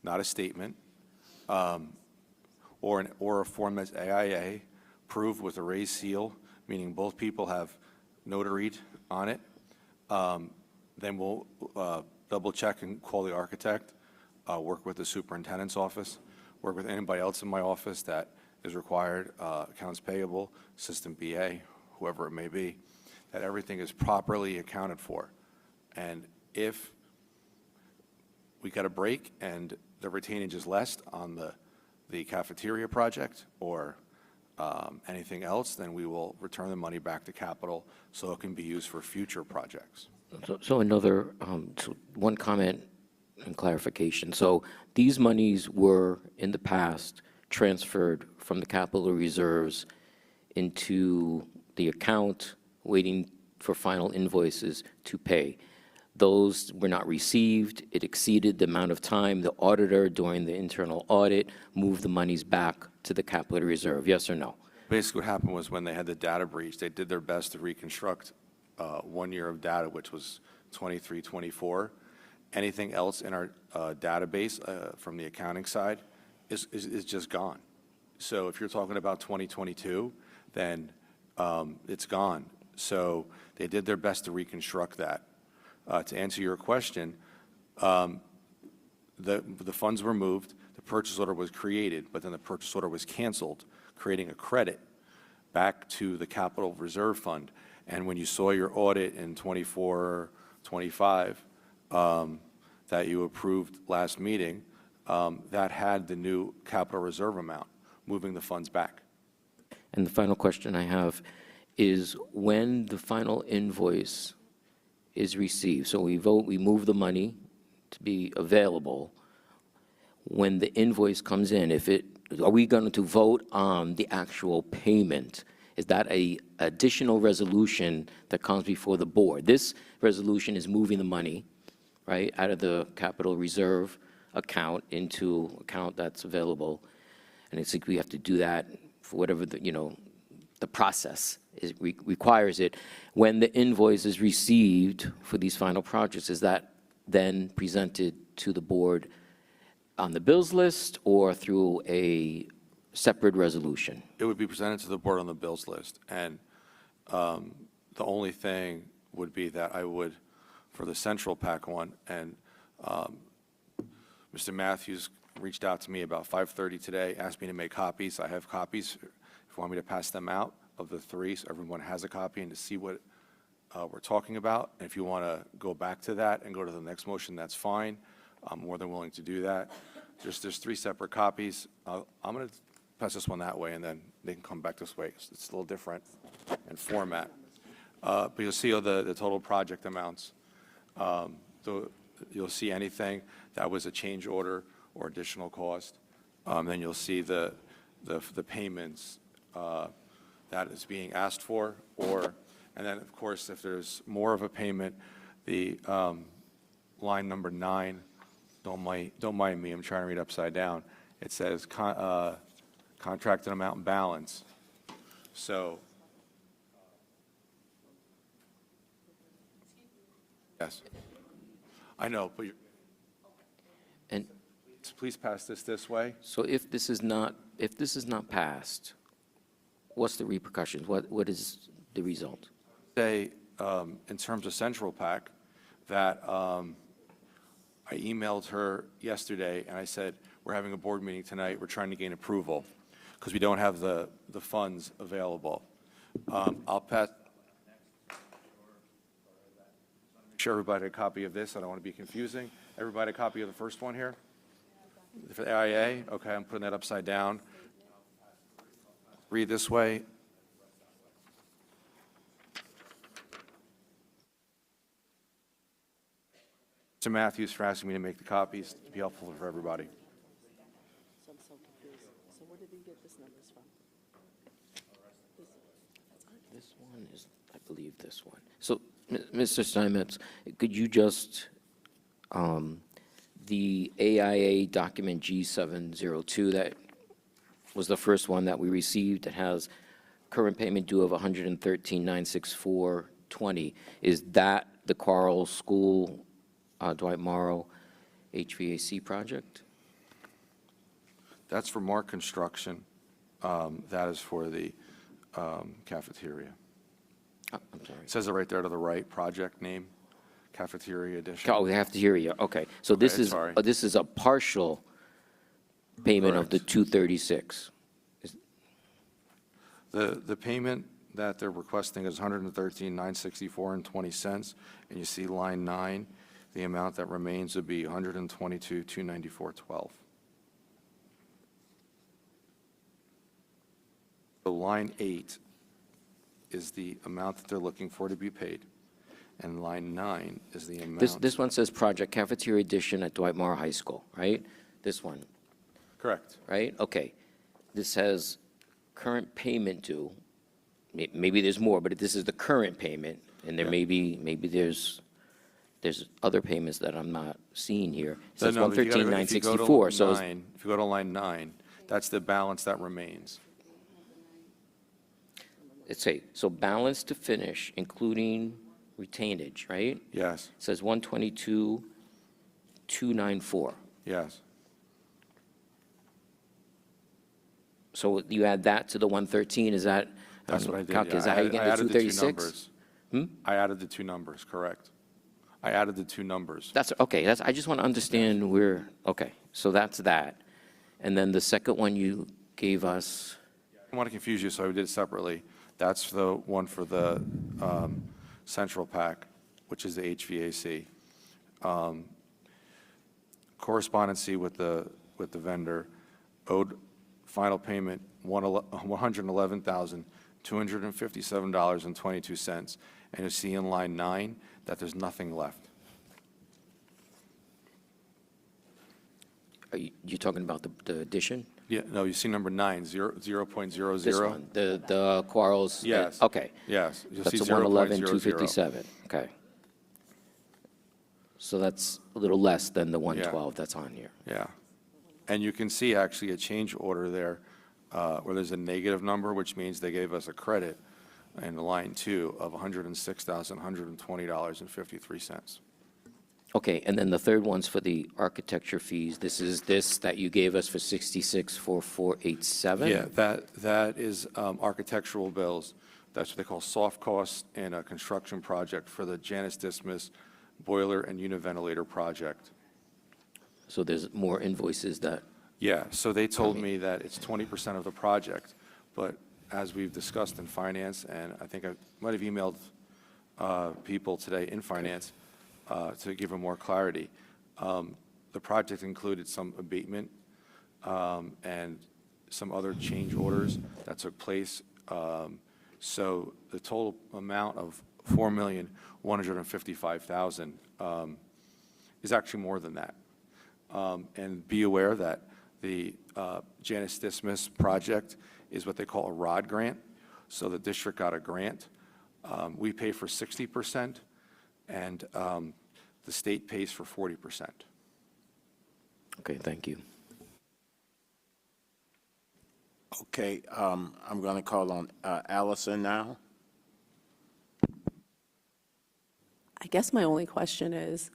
not a statement, or a form that's AIA, approved with a raised seal, meaning both people have notaried on it. Then we'll double check and call the architect, work with the superintendent's office, work with anybody else in my office that is required, accounts payable, assistant BA, whoever it may be, that everything is properly accounted for. And if we get a break and the retainage is less on the cafeteria project or anything else, then we will return the money back to capital so it can be used for future projects.
So another, one comment and clarification. So these monies were, in the past, transferred from the capital reserves into the account, waiting for final invoices to pay. Those were not received. It exceeded the amount of time. The auditor, during the internal audit, moved the monies back to the capital reserve. Yes or no?
Basically, what happened was when they had the data breach, they did their best to reconstruct 1 year of data, which was 23, 24. Anything else in our database from the accounting side is just gone. So if you're talking about 2022, then it's gone. So they did their best to reconstruct that. To answer your question, the funds were moved, the purchase order was created, but then the purchase order was canceled, creating a credit back to the capital reserve fund. And when you saw your audit in 24, 25, that you approved last meeting, that had the new capital reserve amount, moving the funds back.
And the final question I have is when the final invoice is received. So we vote, we move the money to be available. When the invoice comes in, are we going to vote on the actual payment? Is that a additional resolution that comes before the board? This resolution is moving the money, right, out of the capital reserve account into account that's available. And it's like we have to do that for whatever the process requires it. When the invoice is received for these final projects, is that then presented to the board on the bills list or through a separate resolution?
It would be presented to the board on the bills list. And the only thing would be that I would, for the Central PAC one, and Mr. Matthews reached out to me about 5:30 today, asked me to make copies. I have copies. If you want me to pass them out of the three, so everyone has a copy and to see what we're talking about. And if you want to go back to that and go to the next motion, that's fine. I'm more than willing to do that. There's three separate copies. I'm going to pass this one that way, and then they can come back this way. It's a little different in format. But you'll see all the total project amounts. You'll see anything that was a change order or additional cost. Then you'll see the payments that is being asked for, and then, of course, if there's more of a payment, the line number 9, don't mind me, I'm trying to read upside down. It says contracted amount and balance. So, yes, I know, but
And
please pass this way.
so if this is not passed, what's the repercussions? What is the result?
Say, in terms of Central PAC, that I emailed her yesterday, and I said, we're having a board meeting tonight, we're trying to gain approval, because we don't have the funds available. I'll pass, make sure everybody had a copy of this, I don't want to be confusing. Everybody a copy of the first one here? For the AIA? Okay, I'm putting that upside down. Read this way. Mr. Matthews for asking me to make the copies to be helpful for everybody.
So I'm so confused. So where did he get this numbers from?
This one is, I believe, this one. So, Mr. Steinmetz, could you just, the AIA document G702, that was the first one that we received. It has current payment due of $113,964.20. Is that the Quarles School, Dwight Morrow HVAC project?
That's for Mark Construction. That is for the cafeteria.
I'm sorry.
It says it right there to the right, project name, cafeteria edition.
Oh, the cafeteria, okay. So this
Okay,
is,
sorry.
this is a partial payment of the
Correct.
236.
The payment that they're requesting is $113,964.20, and you see line 9, the amount that remains would be $122,294.12. So line 8 is the amount that they're looking for to be paid, and line 9 is the amount.
This one says project cafeteria addition at Dwight Morrow High School, right? This one,
Correct.
right? Okay. This has current payment due. Maybe there's more, but this is the current payment, and there
Yeah.
maybe there's other payments that I'm not seeing here. It says
No, if you go to- if you go to
113,964, so
line 9, if you go to line 9, that's the balance that remains.
so balance to finish, including retainage, right?
Yes,
It says 122,294.
yes.
So you add that to the 113, is that?
That's what I did.
calc-
yeah.
Is that how you get
I
the
added the two
236?
numbers. I added the two numbers, correct. I added the two numbers.
That's, okay, I just want to understand where, okay, so that's that. And then the second one you gave us,
I don't want to confuse you, so I did it separately. That's the one for the Central PAC, which is the HVAC. Correspondency with the vendor owed final payment $111,200. $257.22. And you'll see in line 9 that there's nothing left.
Are you talking about the addition?
Yeah, no, you see number 9, 0.00.
This one, the Quarles?
Yes.
Okay.
Yes. You'll
That's
see
the 111,
0.00.
257, okay. So that's a little less than the 112 that's on here.
Yeah. And you can see actually a change order there where there's a negative number, which means they gave us a credit in line 2 of $106,120.53.
Okay, and then the third one's for the architecture fees. This is this that you gave us for 664487?
Yeah, that is architectural bills. That's what they call soft costs in a construction project for the Janus Dismas boiler and unit ventilator project.
So there's more invoices that,
Yeah, so they told me that it's 20% of the project, but as we've discussed in finance, and I think I might have emailed people today in finance to give them more clarity, the project included some abatement and some other change orders that took place. So the total amount of $4,155,000 is actually more than that. And be aware that the Janus Dismas project is what they call a ROD grant. So the district got a grant. We pay for 60%, and the state pays for 40%.
okay, thank you.
Okay, I'm going to call on Allison now.
I guess my only question is,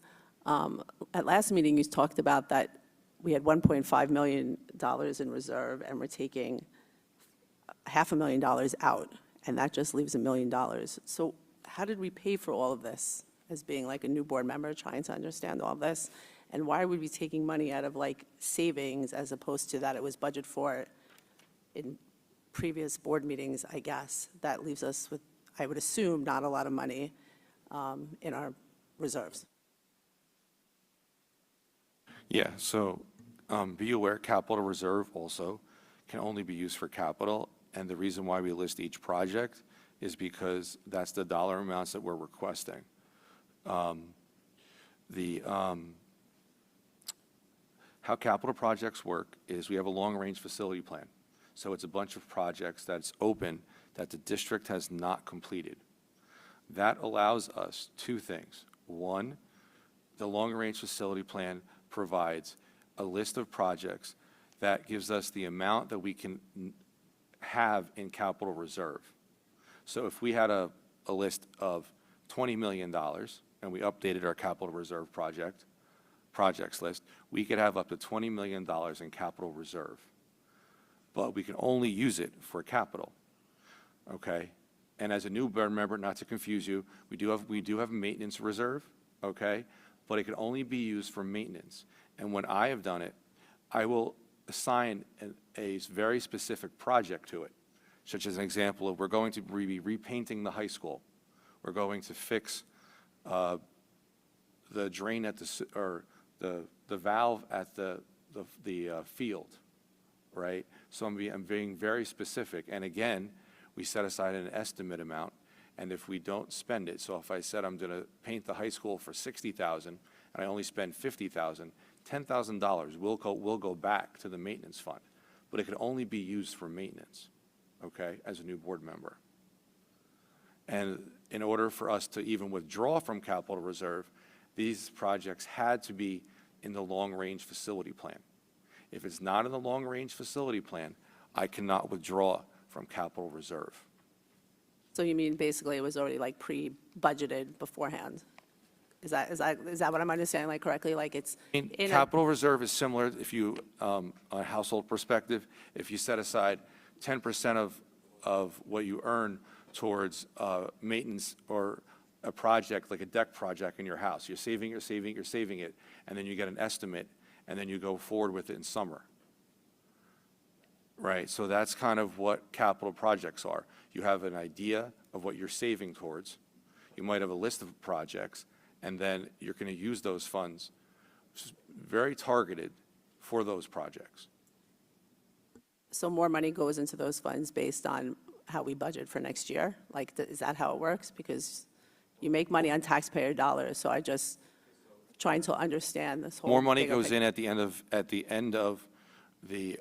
at last meeting, you talked about that we had $1.5 million in reserve, and we're taking $500,000 out, and that just leaves $1 million. So how did we pay for all of this as being like a new board member trying to understand all this? And why would we be taking money out of like savings as opposed to that it was budgeted for in previous board meetings, I guess? That leaves us with, I would assume, not a lot of money in our reserves.
Yeah, so be aware, capital reserve also can only be used for capital, and the reason why we list each project is because that's the dollar amounts that we're requesting. How capital projects work is we have a long-range facility plan. So it's a bunch of projects that's open that the district has not completed. That allows us two things. One, the long-range facility plan provides a list of projects that gives us the amount that we can have in capital reserve. So if we had a list of $20 million and we updated our capital reserve projects list, we could have up to $20 million in capital reserve. But we can only use it for capital, okay? And as a new board member, not to confuse you, we do have a maintenance reserve, okay? But it can only be used for maintenance. And when I have done it, I will assign a very specific project to it, such as an example of we're going to be repainting the high school. We're going to fix the drain at the valve at the field, right? So I'm being very specific. And again, we set aside an estimate amount, and if we don't spend it, so if I said I'm going to paint the high school for $60,000 and I only spend $50,000, $10,000 will go back to the maintenance fund, but it can only be used for maintenance, okay, as a new board member. And in order for us to even withdraw from capital reserve, these projects had to be in the long-range facility plan. If it's not in the long-range facility plan, I cannot withdraw from capital reserve.
So you mean basically it was already like pre-budgeted beforehand? Is that what I'm understanding like correctly? Like it's in a,
Capital reserve is similar if you, on a household perspective, if you set aside 10% of what you earn towards maintenance or a project like a deck project in your house. You're saving it, and then you get an estimate, and then you go forward with it in summer. Right, so that's kind of what capital projects are. You have an idea of what you're saving towards. You might have a list of projects, and then you're going to use those funds very targeted for those projects.
so more money goes into those funds based on how we budget for next year? Like, is that how it works? Because you make money on taxpayer dollars, so I just trying to understand this whole.
More money
bigger
goes
picture.
in at the end of the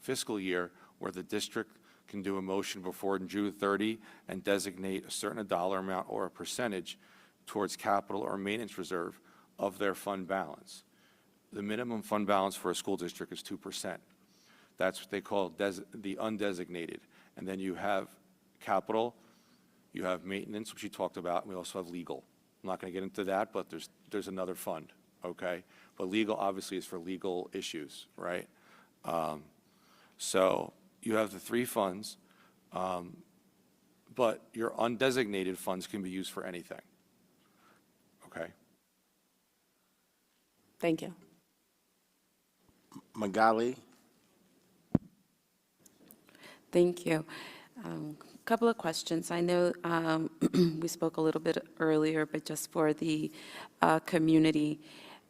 fiscal year, where the district can do a motion before June 30 and designate a certain dollar amount or a percentage towards capital or maintenance reserve of their fund balance. The minimum fund balance for a school district is 2%. That's what they call the undesignated. And then you have capital, you have maintenance, which you talked about, and we also have legal. I'm not going to get into that, but there's another fund, okay? But legal obviously is for legal issues, right? So you have the three funds, but your undesignated funds can be used for anything, okay?
Thank you.
Magali?
Thank you. Couple of questions. I know we spoke a little bit earlier, but just for the community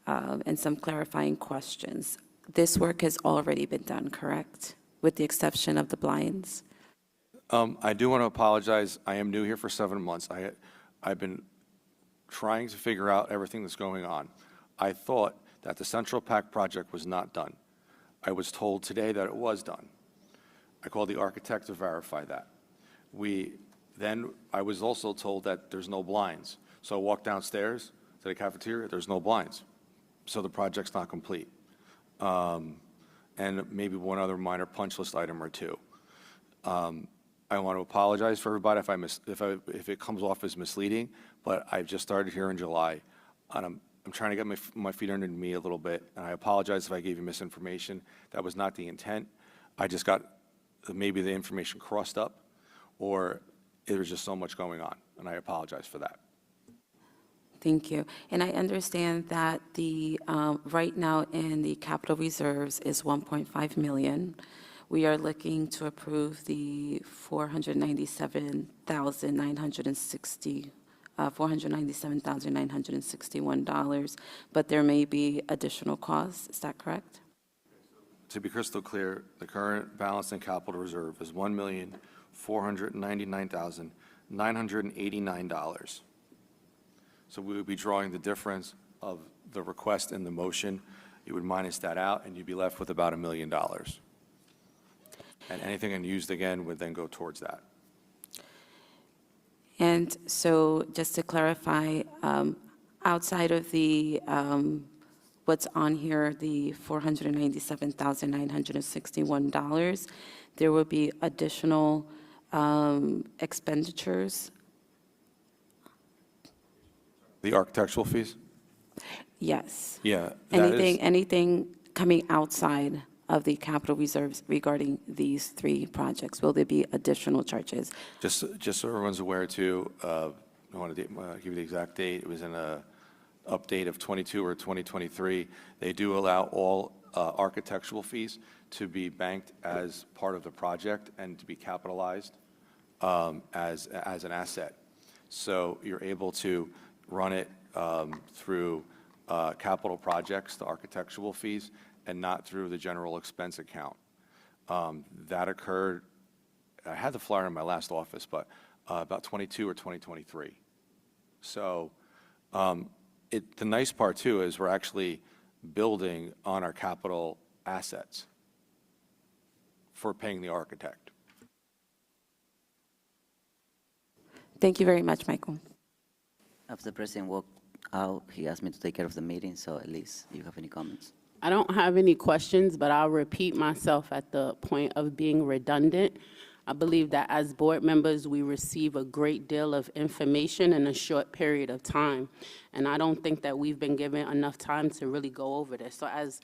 and some clarifying questions. This work has already been done, correct? With the exception of the blinds?
I do want to apologize. I am new here for 7 months. I've been trying to figure out everything that's going on. I thought that the Central Pack project was not done. I was told today that it was done. I called the architect to verify that. Then I was also told that there's no blinds. So I walked downstairs to the cafeteria, there's no blinds. So the project's not complete. And maybe one other minor punch list item or two. I want to apologize for everybody if it comes off as misleading, but I've just started here in July, and I'm trying to get my feet under me a little bit, and I apologize if I gave you misinformation. That was not the intent. I just got maybe the information crossed up, or there was just so much going on, and I apologize for that.
Thank you. And I understand that the, right now in the capital reserves is 1.5 million. We are looking to approve the $497,961, but there may be additional costs. Is that correct?
To be crystal clear, the current balance in capital reserve is $1,499,989. So we would be drawing the difference of the request and the motion. You would minus that out, and you'd be left with about $1 million. And anything unused again would then go towards that.
And so just to clarify, outside of the, what's on here, the $497,961, there will be additional expenditures?
The architectural fees?
Yes.
Yeah.
Anything coming outside of the capital reserves regarding these three projects? Will there be additional charges?
Just so everyone's aware too, I want to give you the exact date. It was in a update of 22 or 2023. They do allow all architectural fees to be banked as part of the project and to be capitalized as an asset. So you're able to run it through capital projects, the architectural fees, and not through the general expense account. That occurred, I had the flyer in my last office, but about 22 or 2023. So the nice part too is we're actually building on our capital assets for paying the architect.
Thank you very much, Michael.
After the president walked out, he asked me to take care of the meeting, so at least you have any comments?
I don't have any questions, but I'll repeat myself at the point of being redundant. I believe that as board members, we receive a great deal of information in a short period of time. And I don't think that we've been given enough time to really go over this. So as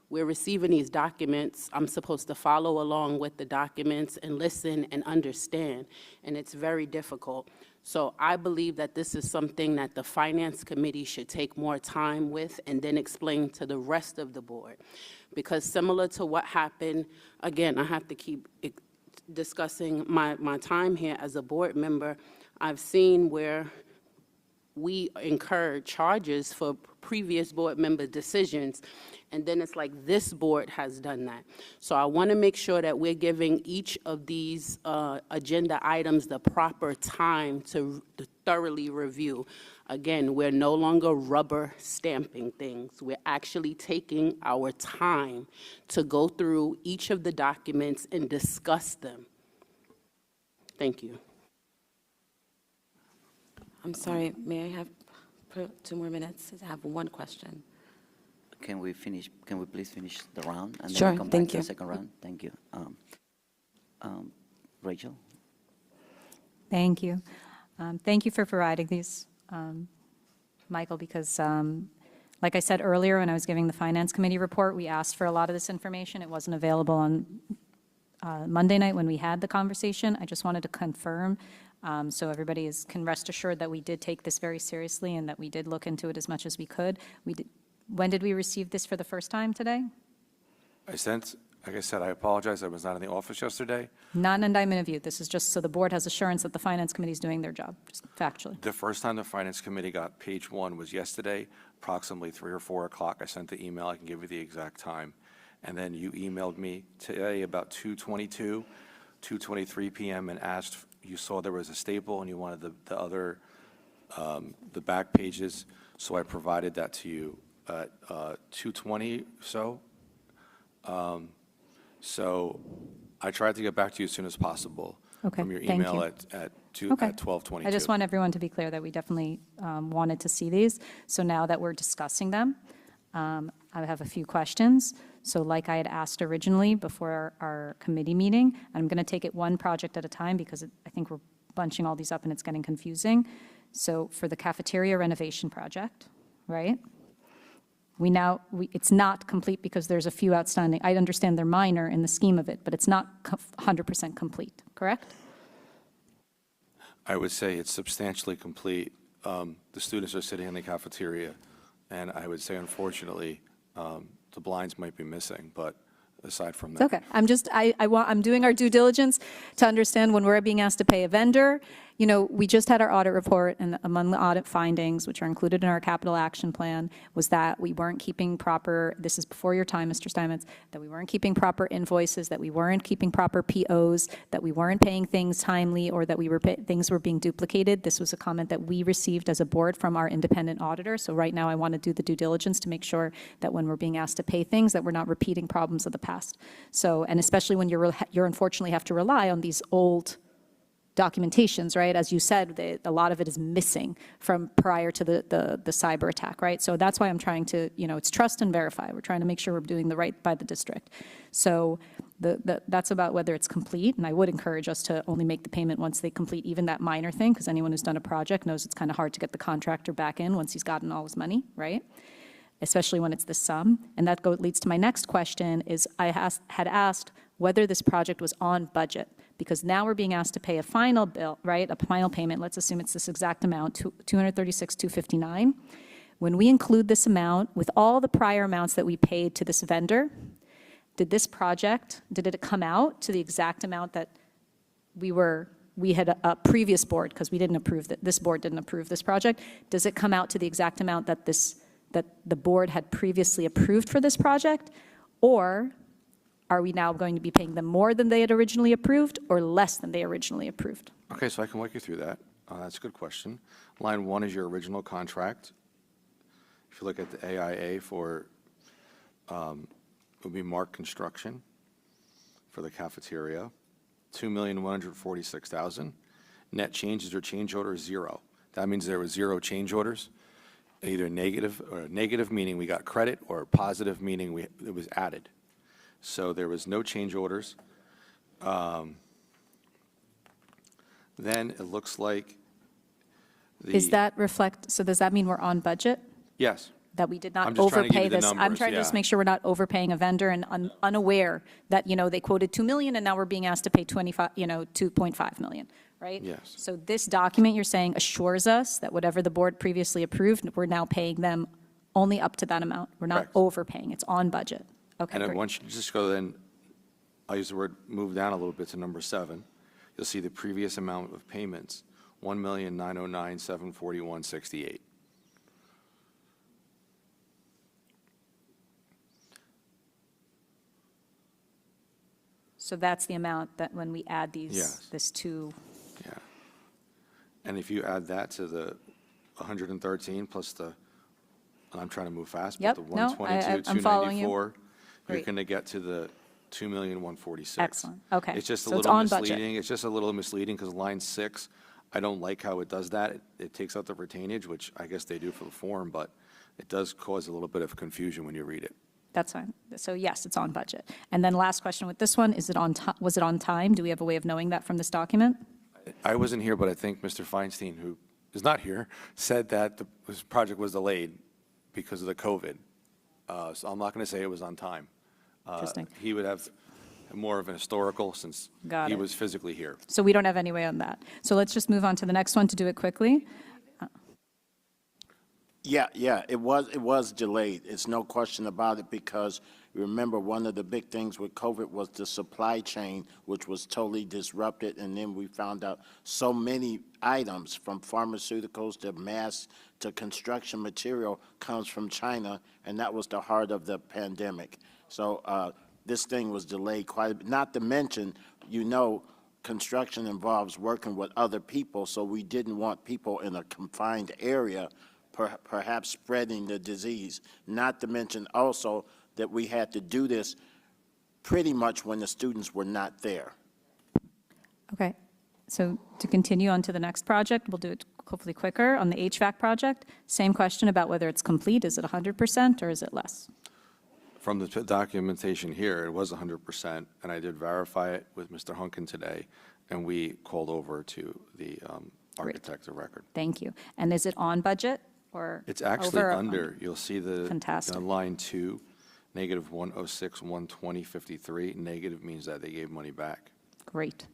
we're receiving these documents, I'm supposed to follow along with the documents and listen and understand. And it's very difficult. So I believe that this is something that the Finance Committee should take more time with and then explain to the rest of the board. Because similar to what happened, again, I have to keep discussing my time here as a board member. I've seen where we incur charges for previous board member decisions, and then it's like this board has done that. So I want to make sure that we're giving each of these agenda items the proper time to thoroughly review. Again, we're no longer rubber stamping things. We're actually taking our time to go through each of the documents and discuss them. Thank you.
I'm sorry, may I have 2 more minutes? I have one question.
Can we please finish the round? And then
Sure,
we'll come
thank
back to
you.
the second round? Thank you. Rachel?
Thank you. Thank you for providing these, Michael, because like I said earlier, when I was giving the Finance Committee report, we asked for a lot of this information. It wasn't available on Monday night when we had the conversation. I just wanted to confirm, so everybody can rest assured that we did take this very seriously and that we did look into it as much as we could. When did we receive this for the first time today?
Like I said, I apologize, I was not in the office yesterday.
Not an indictment of you. This is just so the board has assurance that the Finance Committee is doing their job, just factually.
The first time the Finance Committee got page 1 was yesterday, approximately 3 or 4 o'clock. I sent the email, I can give you the exact time. And then you emailed me today about 2:22, 2:23 p.m. and asked, you saw there was a staple and you wanted the other, the back pages, so I provided that to you at 2:20 so. So I tried to get back to you as soon as possible.
Okay,
From your
thank
email
you.
at
Okay.
12:22.
I just want everyone to be clear that we definitely wanted to see these. So now that we're discussing them, I have a few questions. So like I had asked originally before our committee meeting, I'm going to take it one project at a time because I think we're bunching all these up and it's getting confusing. So for the cafeteria renovation project, right? It's not complete because there's a few outstanding. I understand they're minor in the scheme of it, but it's not 100% complete, correct?
I would say it's substantially complete. The students are sitting in the cafeteria, and I would say unfortunately, the blinds might be missing, but aside from that.
It's okay. I'm doing our due diligence to understand when we're being asked to pay a vendor. You know, we just had our audit report, and among the audit findings, which are included in our capital action plan, was that we weren't keeping proper, this is before your time, Mr. Steinmetz, that we weren't keeping proper invoices, that we weren't keeping proper POs, that we weren't paying things timely, or that things were being duplicated. This was a comment that we received as a board from our independent auditor. So right now I want to do the due diligence to make sure that when we're being asked to pay things, that we're not repeating problems of the past. So, and especially when you're unfortunately have to rely on these old documentations, right? As you said, a lot of it is missing from prior to the cyber attack, right? So that's why I'm trying to, it's trust and verify. We're trying to make sure we're doing the right by the district. So that's about whether it's complete, and I would encourage us to only make the payment once they complete even that minor thing, because anyone who's done a project knows it's kind of hard to get the contractor back in once he's gotten all his money, right? Especially when it's the sum. And that leads to my next question is I had asked whether this project was on budget, because now we're being asked to pay a final bill, right, a final payment. Let's assume it's this exact amount, $236,259. When we include this amount with all the prior amounts that we paid to this vendor, did it come out to the exact amount that we had a previous board, because we didn't approve that, this board didn't approve this project, does it come out to the exact amount that the board had previously approved for this project? Or are we now going to be paying them more than they had originally approved or less than they originally approved?
Okay, so I can walk you through that. That's a good question. Line 1 is your original contract. If you look at the AIA for, it would be Mark Construction for the cafeteria, $2,146,000. Net changes or change order is 0. That means there was 0 change orders, either negative meaning we got credit, or positive meaning it was added. So there was no change orders. Then it looks like
Does that reflect, so does that mean we're on budget?
Yes.
That we did
I'm
not
just trying to give
overpay
you the
this? I'm
numbers,
trying to just
yeah.
make sure we're not overpaying a vendor and unaware that, they quoted 2 million and now we're being asked to pay 2.5 million, right?
Yes.
So this document, you're saying, assures us that whatever the board previously approved, we're now paying them only up to that amount. We're not
Correct.
overpaying. It's on budget. Okay,
And then
great.
once you just go then, I'll use the word move down a little bit to number 7, you'll see the previous amount of payments $1,909,741.68.
So that's the amount that when we add
Yes.
this two,
Yeah. And if you add that to the 113 plus the, and I'm trying to move fast, but
Yep,
the
no,
122,
I'm following you.
294, you're
Great.
going to get to the 2,146,000.
Excellent. Okay.
It's just a
So it's
little
on budget.
misleading. It's just a little misleading because line 6, I don't like how it does that. It takes out the retainage, which I guess they do for the form, but it does cause a little bit of confusion when you read it.
that's fine. So yes, it's on budget. And then last question with this one, was it on time? Do we have a way of knowing that from this document?
I wasn't here, but I think Mr. Feinstein, who is not here, said that this project was delayed because of the COVID. So I'm not going to say it was on time.
Interesting.
He would have more of an historical since
Got
he
it.
was physically here.
So we don't have any way on that. So let's just move on to the next one to do it quickly.
Yeah, it was delayed. It's no question about it because remember, one of the big things with COVID was the supply chain, which was totally disrupted. And then we found out so many items from pharmaceuticals to masks to construction material comes from China. And that was the heart of the pandemic. So this thing was delayed quite a bit. Not to mention, construction involves working with other people. So we didn't want people in a confined area perhaps spreading the disease. Not to mention also that we had to do this pretty much when the students were not there.
Okay. So to continue on to the next project, we'll do it hopefully quicker. On the HVAC project, same question about whether it's complete. Is it 100% or is it less?
From the documentation here, it was 100%, and I did verify it with Mr. Hunkin today, and we called over to the architect of record.
Thank you. And is it on budget or
It's actually
over or
under. You'll see the
Fantastic.
on line 2, negative 106, 120, 53. Negative means that they gave money back.
Great.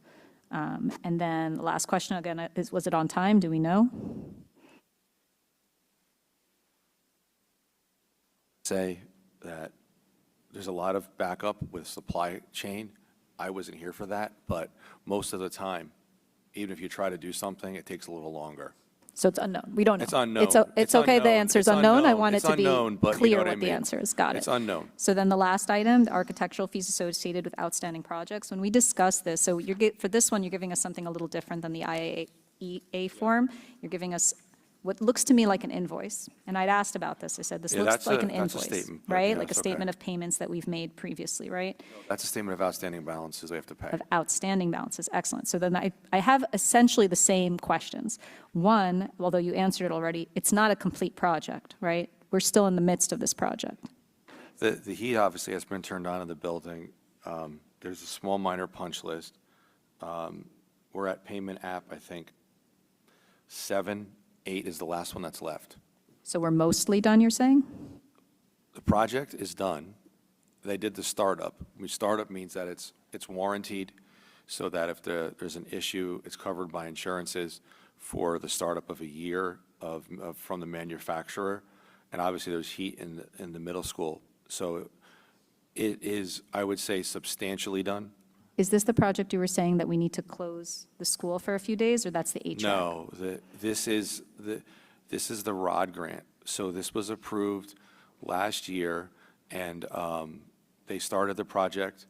And then the last question again is, was it on time? Do we know?
Say that there's a lot of backup with supply chain. I wasn't here for that, but most of the time, even if you try to do something, it takes a little longer.
So it's unknown. We don't know.
It's unknown.
It's okay. The
unknown.
answer is
It's
unknown. I want it
It's
to be
unknown, but you know
clear
what I
what the
mean.
answer is. Got it.
It's unknown.
So then the last item, the architectural fees associated with outstanding projects. When we discuss this, so for this one, you're giving us something a little different than the IAEA form. You're giving us what looks to me like an invoice. And I'd asked about this. I said, this
Yeah,
looks like an
that's a
invoice,
statement, but
right?
yeah,
Like a
it's okay.
statement of payments that we've made previously, right?
That's a statement of outstanding balances we have to pay.
Of outstanding balances. Excellent. So then I have essentially the same questions. One, although you answered it already, it's not a complete project, right? We're still in the midst of this project.
The heat obviously has been turned on in the building. There's a small minor punch list. We're at payment app, I think, 7, 8 is the last one that's left.
So we're mostly done, you're saying?
The project is done. They did the startup. Startup means that it's warranted, so that if there's an issue, it's covered by insurances for the startup of a year from the manufacturer. And obviously, there's heat in the middle school. So it is, I would say, substantially done.
Is this the project you were saying that we need to close the school for a few days, or that's the HVAC?
No, this is the ROD grant. So this was approved last year, and they started the project.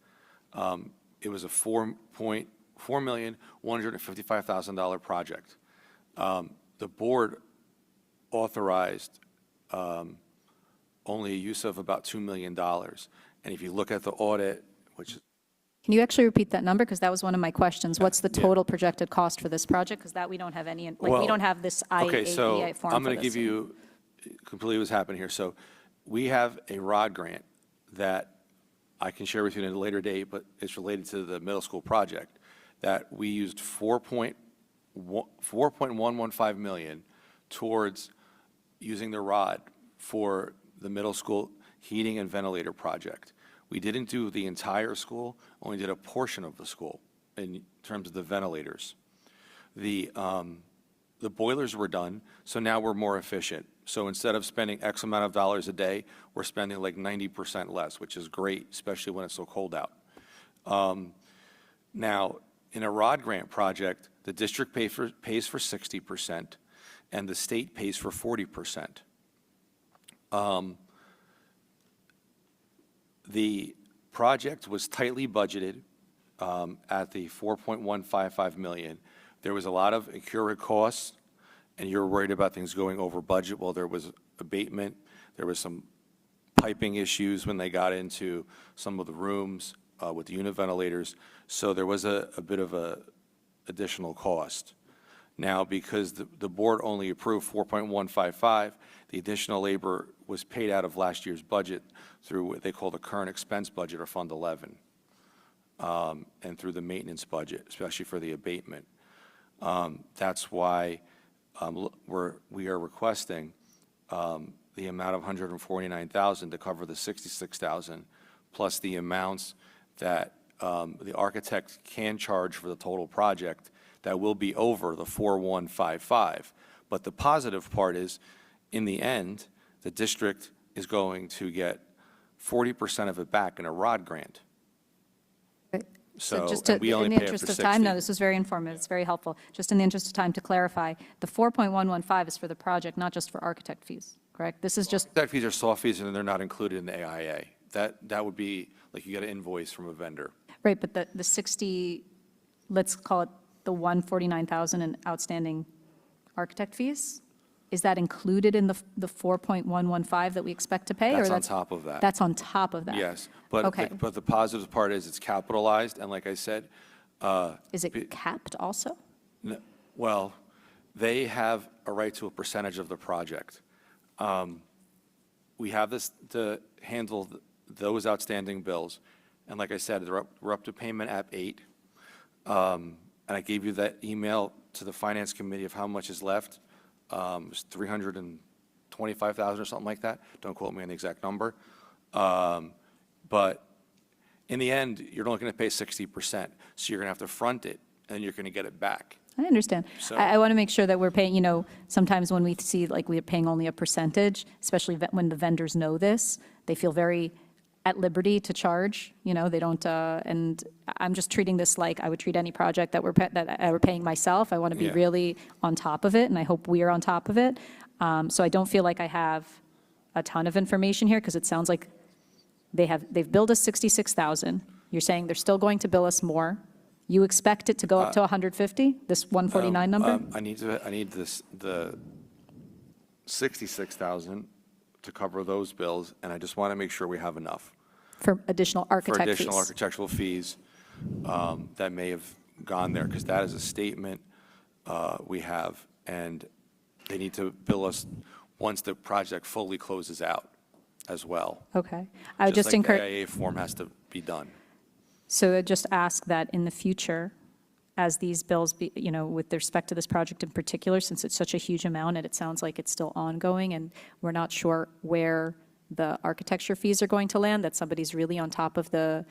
It was a $4,155,000 project. The board authorized only a use of about $2 million. And if you look at the audit, which
Can you actually repeat that number? Because that was one of my questions. What's the total projected cost for this project? Because that we don't have any, we don't have this
okay, so
IAEA form
I'm
for
going to
this.
give you completely what's happening here. So we have a ROD grant that I can share with you at a later date, but it's related to the middle school project, that we used $4.115 million towards using the ROD for the middle school heating and ventilator project. We didn't do the entire school, only did a portion of the school in terms of the ventilators. The boilers were done, so now we're more efficient. So instead of spending X amount of dollars a day, we're spending like 90% less, which is great, especially when it's so cold out. Now, in a ROD grant project, The district pays for 60%, and the state pays for 40%. The project was tightly budgeted at the $4.155 million. There was a lot of incurred costs, and you're worried about things going over budget. Well, there was abatement. There was some piping issues when they got into some of the rooms with the unit ventilators. So there was a bit of a additional cost. Now, because the board only approved 4.155, the additional labor was paid out of last year's budget through what they call the current expense budget, or Fund 11, and through the maintenance budget, especially for the abatement. That's why we are requesting the amount of $149,000 to cover the $66,000, plus the amounts that the architect can charge for the total project that will be over the 4.155. But the positive part is, in the end, the district is going to get 40% of it back in a ROD grant.
So just
and we
in
only
the
pay up
interest
to
of time,
60.
no, this is very informative, it's very helpful. Just in the interest of time to clarify, the 4.115 is for the project, not just for architect fees, correct? This is just,
Architect fees are soft fees, and they're not included in the AIA. That would be like you get an invoice from a vendor.
right, but the 60, let's call it the 149,000 in outstanding architect fees? Is that included in the 4.115 that we expect to pay? or
That's on top of that.
That's on top of that?
Yes, but
Okay.
but the positive part is it's capitalized, and like I said,
Is it capped also?
well, they have a right to a percentage of the project. We have this to handle those outstanding bills, and like I said, we're up to payment app 8, and I gave you that email to the Finance Committee of how much is left. It's $325,000 or something like that. Don't quote me on the exact number. But in the end, you're only going to pay 60%. So you're going to have to front it, and you're going to get it back.
I understand.
So-
I want to make sure that we're paying, sometimes when we see like we're paying only a percentage, especially when the vendors know this, they feel very at liberty to charge, they don't, and I'm just treating this like I would treat any project that we're paying myself. I want to be
Yeah.
really on top of it, and I hope we are on top of it. So I don't feel like I have a ton of information here, because it sounds like they've billed us 66,000. You're saying they're still going to bill us more. You expect it to go up to 150, this 149 number?
I need the 66,000 to cover those bills, and I just want to make sure we have enough
For additional
for
architect fees?
additional architectural fees that may have gone there, because that is a statement we have, and they need to bill us once the project fully closes out as well.
Okay. I would just
like
encourage.
the AIA form has to be done.
So I just ask that in the future, as these bills, with respect to this project in particular, since it's such a huge amount and it sounds like it's still ongoing and we're not sure where the architecture fees are going to land, that somebody's really on top of the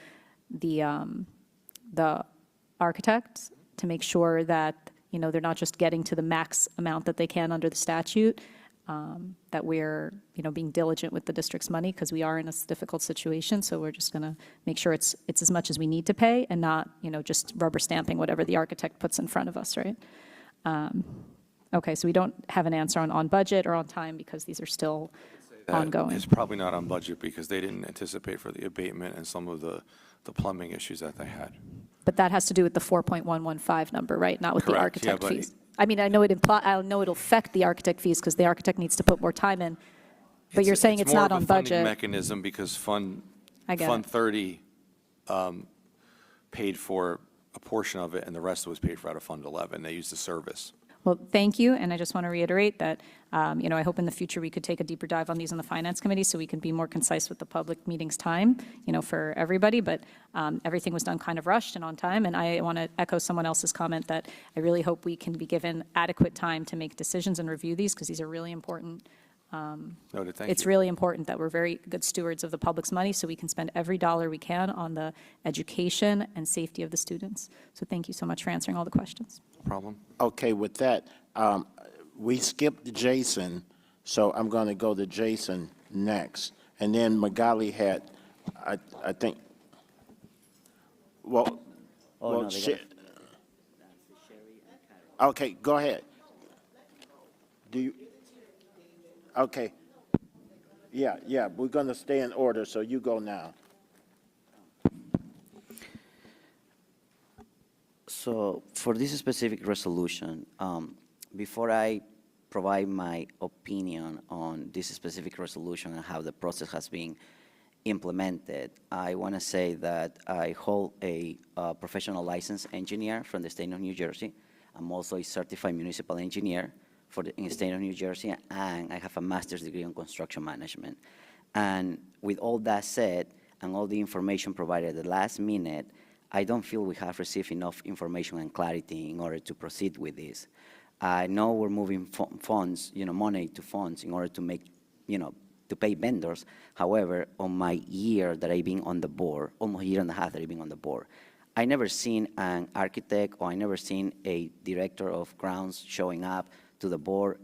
architect to make sure that, they're not just getting to the max amount that they can under the statute, that we're, being diligent with the district's money, because we are in a difficult situation. So we're just going to make sure it's as much as we need to pay, and not, just rubber stamping whatever the architect puts in front of us, right? Okay, so we don't have an answer on budget or on time, because these are still ongoing.
It's probably not on budget because they didn't anticipate for the abatement and some of the plumbing issues that they had.
But that has to do with the 4.115 number, right? Not with the
Correct, yeah,
architect
but-
fees. I mean, I know it'll affect the architect fees, because the architect needs to put more time in. But you're saying it's not on
more of a funding
budget.
mechanism because Fund
I get
Fund
it.
30 paid for a portion of it, and the rest was paid for out of Fund 11. They used the service.
Well, thank you, and I just want to reiterate that, I hope in the future we could take a deeper dive on these in the Finance Committee, so we can be more concise with the public meetings time, for everybody, but everything was done kind of rushed and on time, and I want to echo someone else's comment that I really hope we can be given adequate time to make decisions and review these, because these are really important.
Noted, thank
It's
you.
really important that we're very good stewards of the public's money, so we can spend every dollar we can on the education and safety of the students. So thank you so much for answering all the questions.
No problem.
Okay, with that, we skipped Jason, so I'm going to go to Jason next. And then Magali had, I think, well,
Oh, no, they
Sher-
gotta-
Okay, go ahead. Do you? Okay. Yeah, we're going to stay in order, so you go now.
So for this specific resolution, before I provide my opinion on this specific resolution and how the process has been implemented, I want to say that I hold a professional licensed engineer from the state of New Jersey. I'm also a certified municipal engineer in the state of New Jersey, and I have a master's degree in construction management. And with all that said, and all the information provided at the last minute, I don't feel we have received enough information and clarity in order to proceed with this. I know we're moving funds, money to funds in order to make, to pay vendors. However, on my year that I've been on the board, almost a year and a half that I've been on the board, I never seen an architect or I never seen a director of grounds showing up to the board,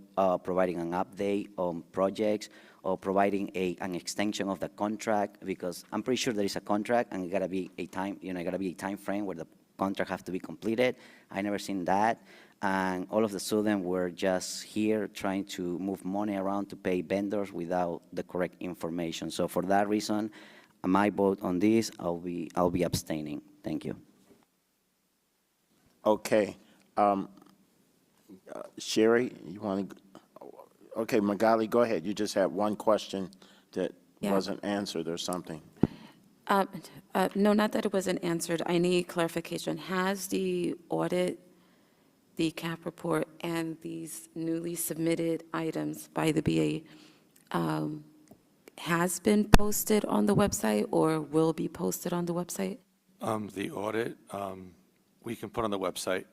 providing an update on projects or providing an extension of the contract, because I'm pretty sure there is a contract and it gotta be a time, it gotta be a time frame where the contract have to be completed. I never seen that. And all of a sudden, we're just here trying to move money around to pay vendors without the correct information. So for that reason, my vote on this, I'll be abstaining. Thank you.
Okay. Sherry, you want to? Okay, Magali, go ahead. You just had one question that wasn't answered or something.
No, not that it wasn't answered. I need clarification. Has the audit, the CAP report, and these newly submitted items by the BA has been posted on the website or will be posted on the website?
The audit, we can put on the website.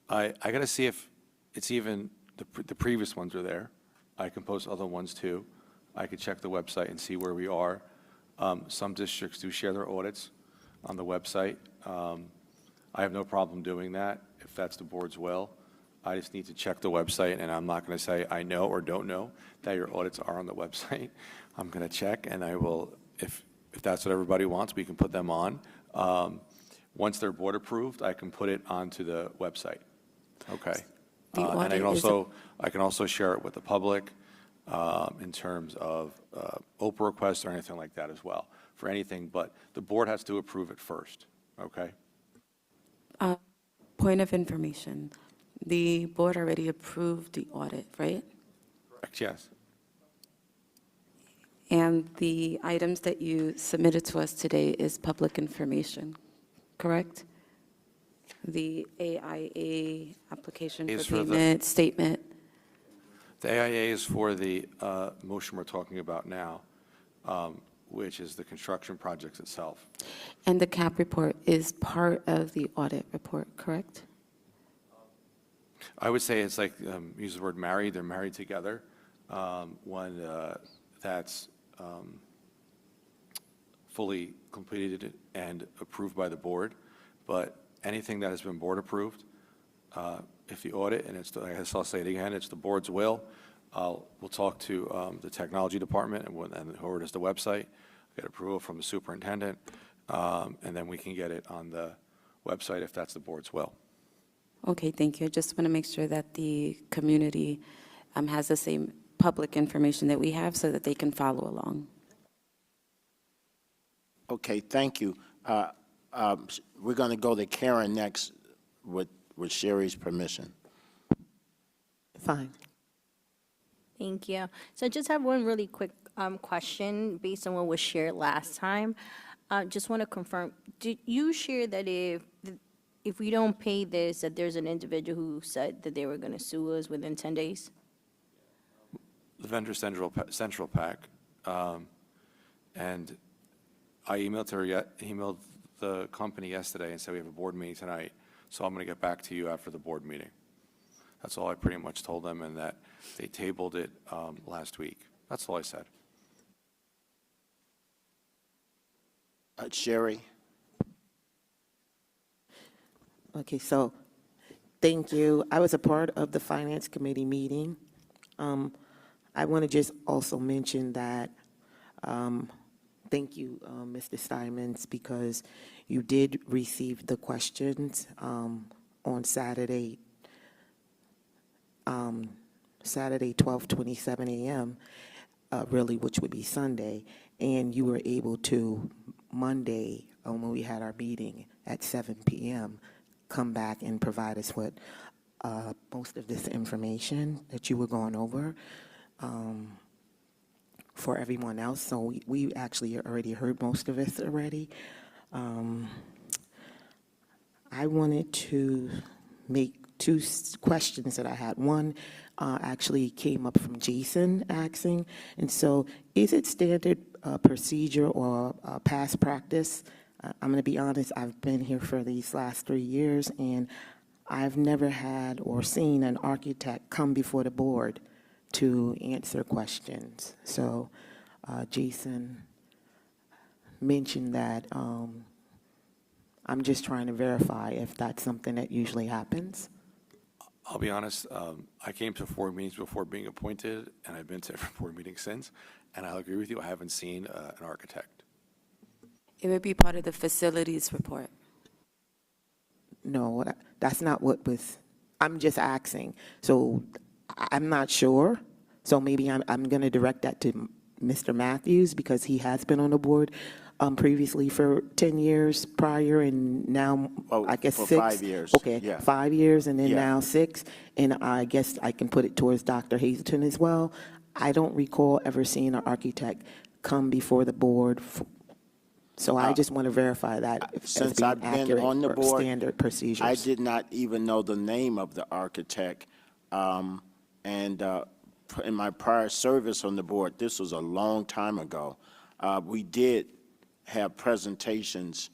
I got to see if it's even, the previous ones are there. I can post other ones too. I could check the website and see where we are. Some districts do share their audits on the website. I have no problem doing that if that's the board's will. I just need to check the website, and I'm not going to say I know or don't know that your audits are on the website. I'm going to check, and I will, if that's what everybody wants, we can put them on. Once they're board approved, I can put it onto the website. Okay. And I can also share it with the public in terms of Oprah requests or anything like that as well, for anything, but the board has to approve it first, okay?
Point of information. The board already approved the audit, right?
Correct, yes.
And the items that you submitted to us today is public information, correct? The AIA application for payment statement.
The AIA is for the motion we're talking about now, which is the construction projects itself.
And the CAP report is part of the audit report, correct?
I would say it's like, use the word married, they're married together. When that's fully completed and approved by the board, but anything that has been board approved, if the audit, and it's, I guess I'll say it again, it's the board's will, we'll talk to the technology department and whoever does the website, get approval from the superintendent, and then we can get it on the website if that's the board's will.
Okay, thank you. I just want to make sure that the community has the same public information that we have so that they can follow along.
Okay, thank you. We're going to go to Karen next with Sherry's permission.
Fine.
Thank you. So I just have one really quick question based on what was shared last time. Just want to confirm, did you share that if we don't pay this, that there's an individual who said that they were going to sue us within 10 days?
The vendor central pack, and I emailed the company yesterday and said we have a board meeting tonight, so I'm going to get back to you after the board meeting. That's all I pretty much told them, and that they tabled it last week. That's all I said.
Sherry?
Okay, so thank you. I was a part of the Finance Committee meeting. I want to just also mention that thank you, Mr. Simons, because you did receive the questions on Saturday Saturday, 12:27 a.m., really, which would be Sunday, and you were able to, Monday, when we had our meeting at 7 p.m., come back and provide us with most of this information that you were going over for everyone else. So we actually already heard most of it already. I wanted to make two questions that I had. One actually came up from Jason asking, and so is it standard procedure or past practice? I'm going to be honest, I've been here for these last 3 years, and I've never had or seen an architect come before the board to answer questions. So Jason mentioned that. I'm just trying to verify if that's something that usually happens.
I'll be honest, I came to 4 meetings before being appointed, and I've been to every board meeting since, and I'll agree with you, I haven't seen an architect.
It would be part of the facilities report.
No, that's not what was, I'm just asking. So I'm not sure. So maybe I'm going to direct that to Mr. Matthews, because he has been on the board previously for 10 years prior, and now, I guess,
for
6.
5 years.
Okay,
Yeah.
5 years, and then
Yeah.
now 6. And I guess I can put it towards Dr. Hazelton as well. I don't recall ever seeing an architect come before the board. So I just want to verify that as
Since
being
I've been
accurate
on the
or
board,
standard procedures.
I did not even know the name of the architect. In my prior service on the board, this was a long time ago, we did have presentations,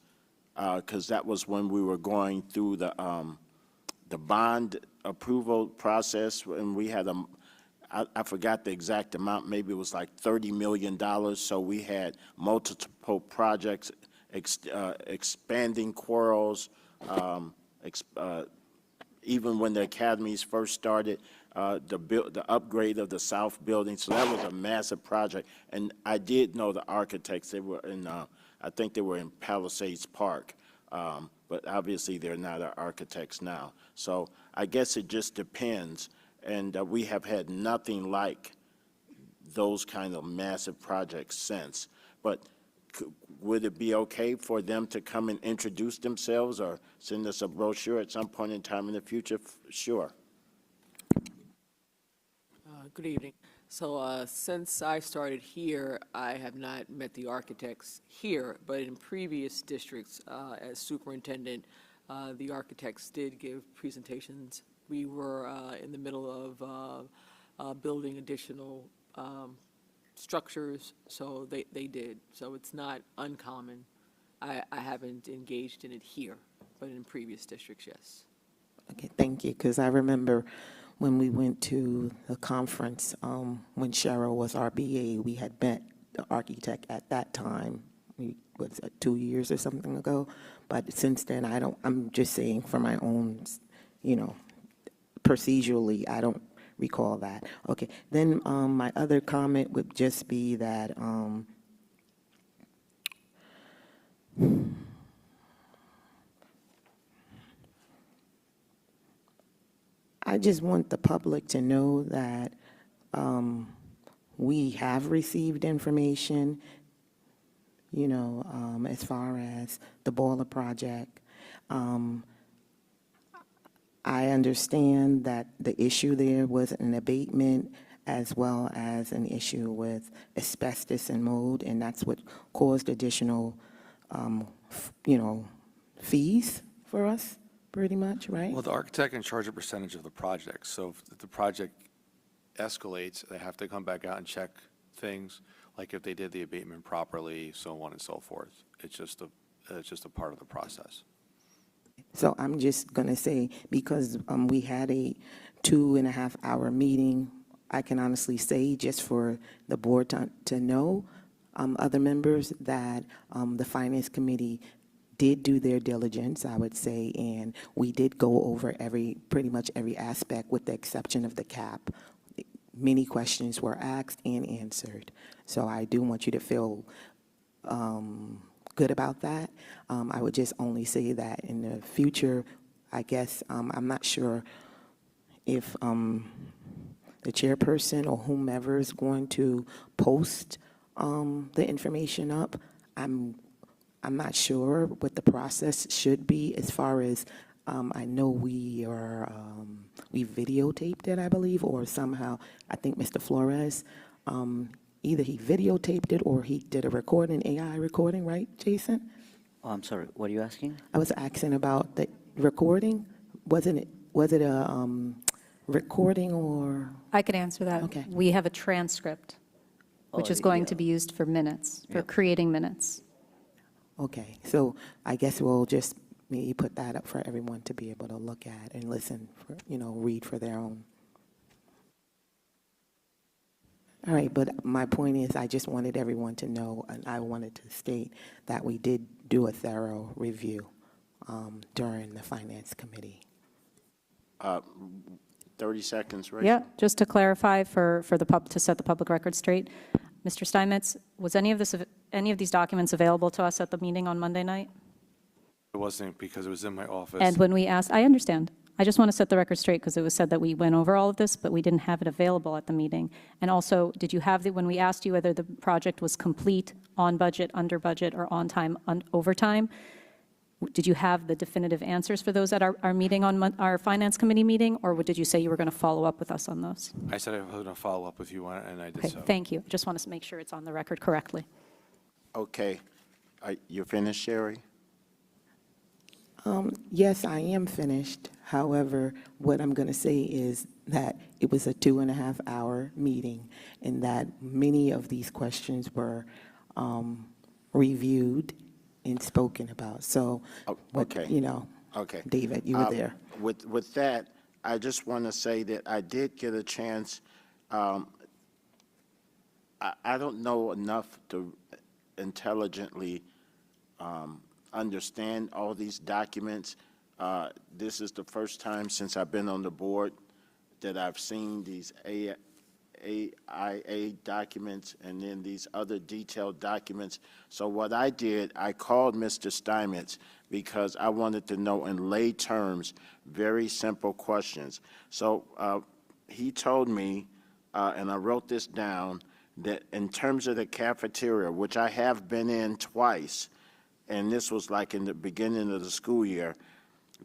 because that was when we were going through the bond approval process, and we had I forgot the exact amount, maybe it was like $30 million, so we had multiple projects, expanding quarrels, even when the academies first started, the upgrade of the South Building, so that was a massive project. And I did know the architects. They were in, I think they were in Palisades Park, but obviously they're not our architects now. So I guess it just depends, and we have had nothing like those kind of massive projects since. But would it be okay for them to come and introduce themselves or send us a brochure at some point in time in the future? Sure.
Good evening. So since I started here, I have not met the architects here, but in previous districts as superintendent, the architects did give presentations. We were in the middle of building additional structures, so they did. So it's not uncommon. I haven't engaged in it here, but in previous districts, yes.
Okay, thank you, because I remember when we went to the conference, when Cheryl was our BA, we had met the architect at that time. Was it 2 years or something ago? But since then, I'm just saying for my own, procedurally, I don't recall that. Okay, then my other comment would just be that I just want the public to know that we have received information, as far as the boiler project. I understand that the issue there was an abatement as well as an issue with asbestos and mold, and that's what caused additional, fees for us, pretty much, right?
Well, the architect can charge a percentage of the project, so if the project escalates, they have to come back out and check things, like if they did the abatement properly, so on and so forth. It's just a part of the process.
So I'm just going to say, because we had a 2.5-hour meeting, I can honestly say, just for the board to know, other members, that the Finance Committee did do their diligence, I would say, and we did go over pretty much every aspect with the exception of the cap. Many questions were asked and answered. So I do want you to feel good about that. I would just only say that in the future, I guess, I'm not sure if the chairperson or whomever is going to post the information up. I'm not sure what the process should be as far as, I know we videotaped it, I believe, or somehow, I think Mr. Flores, either he videotaped it or he did a recording, AI recording, right, Jason?
Oh, I'm sorry, what are you asking?
I was asking about the recording. Was it a recording or?
I could answer that.
Okay.
We have a transcript, which
Oh,
is going
yeah.
to be used for minutes, for
Yeah.
creating minutes.
Okay, so I guess we'll just maybe put that up for everyone to be able to look at and listen, for, read for their own. All right, but my point is, I just wanted everyone to know, and I wanted to state that we did do a thorough review during the Finance Committee.
30 seconds, Rachel.
Yeah, just to clarify for the to set the public record straight, Mr. Steinmetz, was any of these documents available to us at the meeting on Monday night?
It wasn't because it was in my office.
And when we asked, I understand. I just want to set the record straight because it was said that we went over all of this, but we didn't have it available at the meeting. And also, did you have when we asked you whether the project was complete, on budget, under budget, or on time, over time, did you have the definitive answers for those at our meeting our Finance Committee meeting, or did you say you were going to follow up with us on those?
I said I was going to follow up with you on it, and I did
Okay,
so.
thank you. I just want to make sure it's on the record correctly.
Okay. You finished, Sherry?
Yes, I am finished. However, what I'm going to say is that it was a 2.5-hour meeting and that many of these questions were reviewed and spoken about. So,
Okay. Okay.
David, you were there.
With that, I just want to say that I did get a chance. I don't know enough to intelligently understand all these documents. This is the first time since I've been on the board that I've seen these AIA documents and then these other detailed documents. So what I did, I called Mr. Steinmetz because I wanted to know in lay terms, very simple questions. So he told me, and I wrote this down, that in terms of the cafeteria, which I have been in twice, and this was like in the beginning of the school year,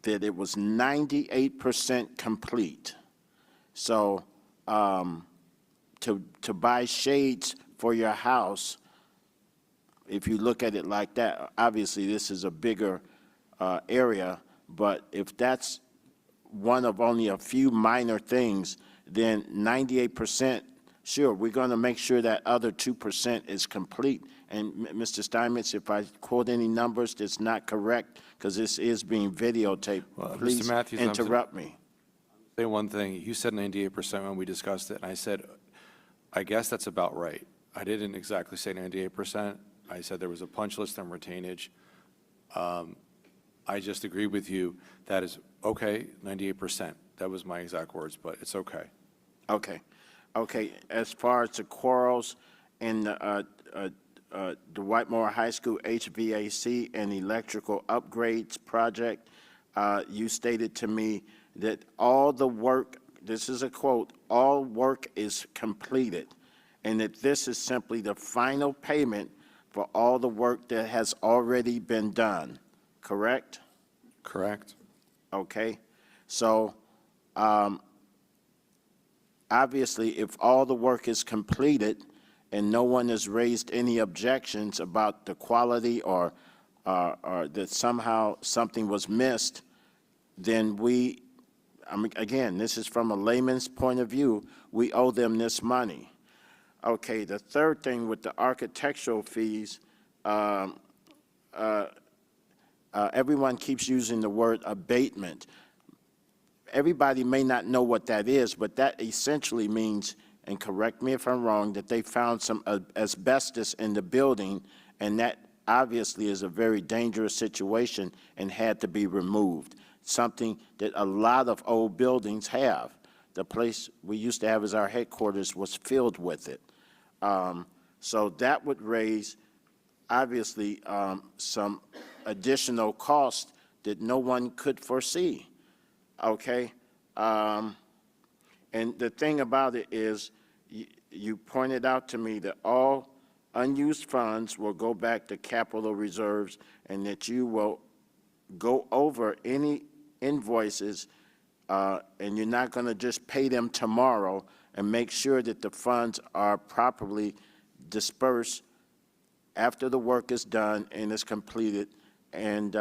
that it was 98% complete. So to buy shades for your house, if you look at it like that, obviously this is a bigger area, but if that's one of only a few minor things, then 98%, sure, we're going to make sure that other 2% is complete. And Mr. Steinmetz, if I quote any numbers that's not correct, because this is being videotaped, please
Mr. Matthews,
interrupt me.
Say one thing. You said 98% when we discussed it, and I said, I guess that's about right. I didn't exactly say 98%. I said there was a punch list on retainage. I just agree with you. That is okay, 98%. That was my exact words, but it's okay.
Okay. Okay, as far as the quarrels in the Whitemore High School HVAC and electrical upgrades project, you stated to me that all the work, this is a quote, all work is completed, and that this is simply the final payment for all the work that has already been done, correct?
Correct.
Okay, so obviously, if all the work is completed and no one has raised any objections about the quality or that somehow something was missed, then we, again, this is from a layman's point of view, we owe them this money. Okay, the third thing with the architectural fees, everyone keeps using the word abatement. Everybody may not know what that is, but that essentially means, and correct me if I'm wrong, that they found some asbestos in the building, and that obviously is a very dangerous situation and had to be removed, something that a lot of old buildings have. The place we used to have as our headquarters was filled with it. So that would raise, obviously, some additional cost that no one could foresee. Okay, and And the thing about it is, you pointed out to me that all unused funds will go back to capital reserves, and that you will go over any invoices, and you're not going to just pay them tomorrow, and make sure that the funds are properly dispersed after the work is done and is completed. And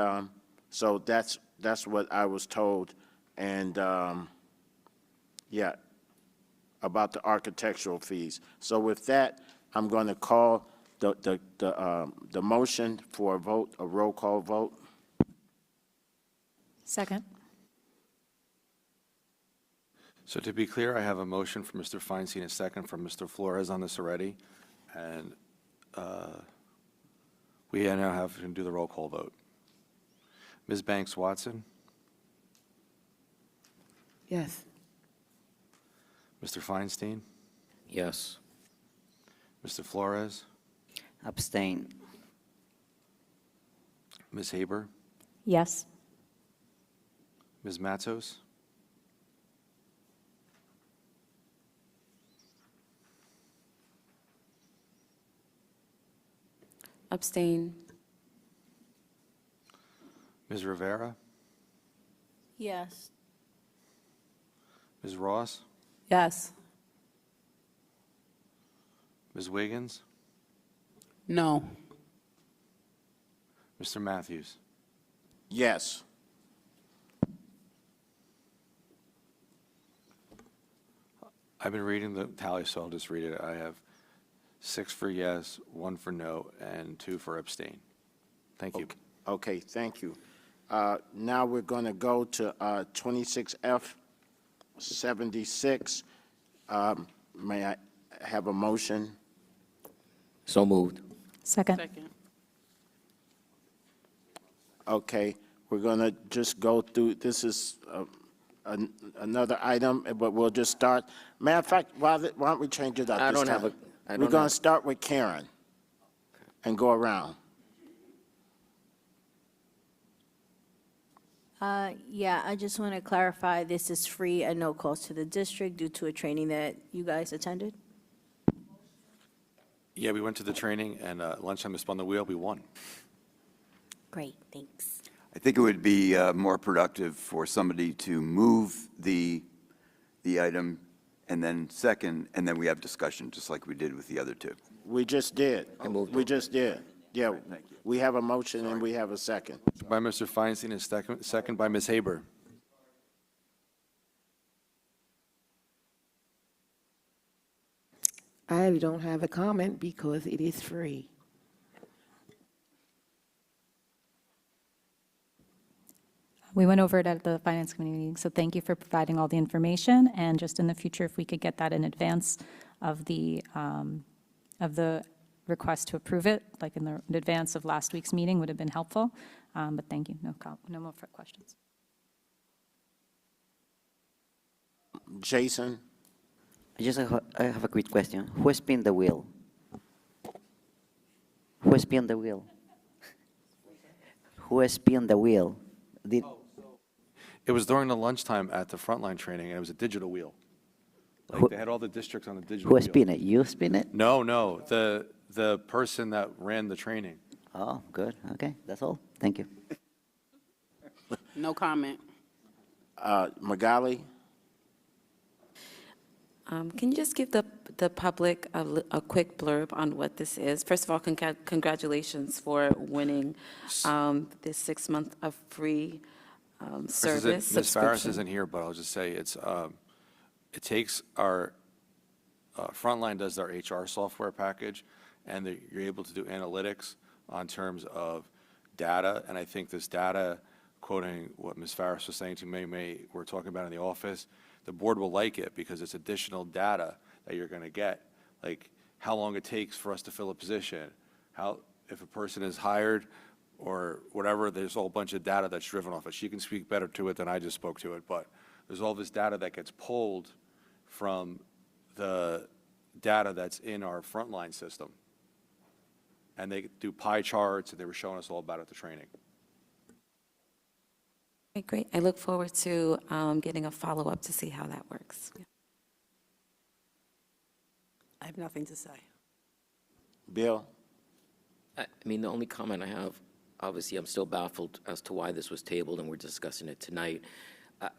so that's what I was told. And yeah, about the architectural fees. So with that, I'm going to call the motion for a vote, a roll call vote.
Second.
So to be clear, I have a motion from Mr. Feinstein, a second from Mr. Flores on this already, and we now have to do the roll call vote. Ms. Banks Watson,
Yes.
Mr. Feinstein,
Yes.
Mr. Flores,
Abstain.
Ms. Haber,
Yes.
Ms. Matos,
Abstain.
Ms. Rivera,
Yes.
Ms. Ross,
Yes.
Ms. Wiggins,
No.
Mr. Matthews.
Yes.
I've been reading the tally, so I'll just read it. I have 6 for yes, 1 for no, and 2 for abstain. Thank you.
Okay, thank you. Now we're going to go to 26F 76. May I have a motion?
So moved.
Second.
Second.
Okay, we're going to just go through, this is another item, but we'll just start. Matter of fact, why don't we change it up
I
this
don't have
time?
a- I
We're
don't
going
have-
to start with Karen and go around.
Yeah, I just want to clarify, this is free at no cost to the district due to a training that you guys attended?
Yeah, we went to the training, and lunchtime we spun the wheel, we won.
Great, thanks.
I think it would be more productive for somebody to move the item, and then second, and then we have discussion, just like we did with the other two.
We just did.
I moved
We
it.
just did. Yeah,
thank you.
we have a motion and we have a second.
By Mr. Feinstein, and second by Ms. Haber.
I don't have a comment because it is free.
We went over it at the Finance Committee meeting, so thank you for providing all the information. And just in the future, if we could get that in advance of the request to approve it, like in advance of last week's meeting, would have been helpful. But thank you. No more questions.
Jason?
I have a quick question. Who spin the wheel? Who spin the wheel? Who spin the wheel? Did,
It was during the lunchtime at the frontline training, and it was a digital wheel. Like,
Who-
they had all the districts on the digital
who
wheel.
spin it? You spin it?
No, the person that ran the training.
Oh, good. Okay, that's all. Thank you.
No comment.
Magali?
Can you just give the public a quick blurb on what this is? First of all, congratulations for winning this 6 month of free service
Ms. Farris
subscription.
isn't here, but I'll just say it takes our, Frontline does our HR software package, and you're able to do analytics on terms of data, and I think this data, quoting what Ms. Farris was saying to me, we're talking about in the office, the board will like it because it's additional data that you're going to get, like how long it takes for us to fill a position, if a person is hired or whatever, there's a whole bunch of data that's driven off it. She can speak better to it than I just spoke to it, but there's all this data that gets pulled from the data that's in our frontline system. And they do pie charts, and they were showing us all about it at the training.
Okay, great. I look forward to getting a follow-up to see how that works.
have nothing to say.
Bill?
I mean, the only comment I have, obviously, I'm still baffled as to why this was tabled and we're discussing it tonight.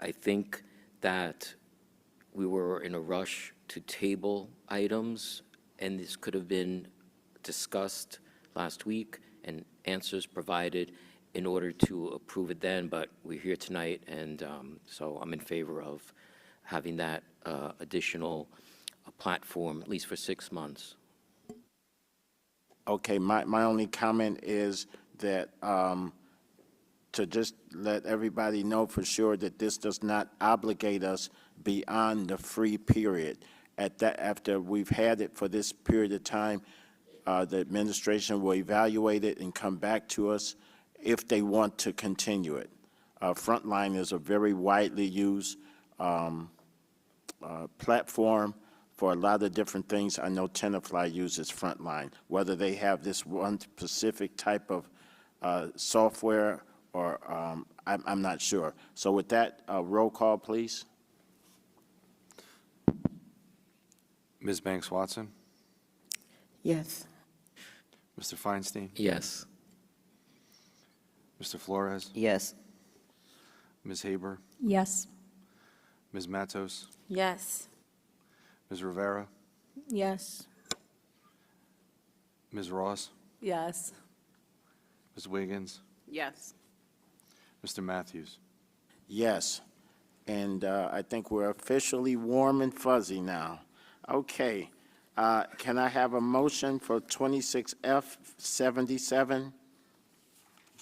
I think that we were in a rush to table items, and this could have been discussed last week and answers provided in order to approve it then, but we're here tonight, and so I'm in favor of having that additional platform, at least for 6 months.
Okay, my only comment is that to just let everybody know for sure that this does not obligate us beyond the free period. After we've had it for this period of time, the administration will evaluate it and come back to us if they want to continue it. Frontline is a very widely used platform for a lot of different things. I know Tenafly uses Frontline. Whether they have this one specific type of software or I'm not sure. So with that, roll call, please.
Ms. Banks Watson?
Yes.
Mr. Feinstein?
Yes.
Mr. Flores?
Yes.
Ms. Haber?
Yes.
Ms. Matos?
Yes.
Ms. Rivera?
Yes.
Ms. Ross?
Yes.
Ms. Wiggins?
Yes.
Mr. Matthews?
Yes. And I think we're officially warm and fuzzy now. Okay. Can I have a motion for 26F77?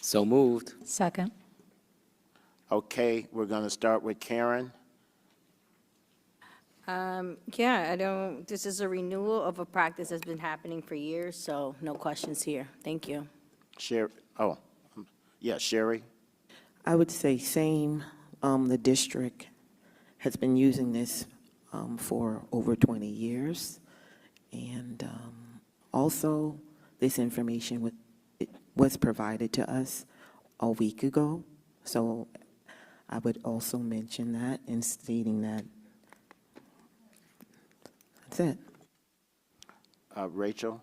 So moved.
Second.
Okay, we're going to start with Karen.
This is a renewal of a practice that's been happening for years, so no questions here. Thank you.
Sherry?
I would say same. The district has been using this for over 20 years. And also, this information was provided to us a week ago. So I would also mention that in stating that. That's it.
Rachel?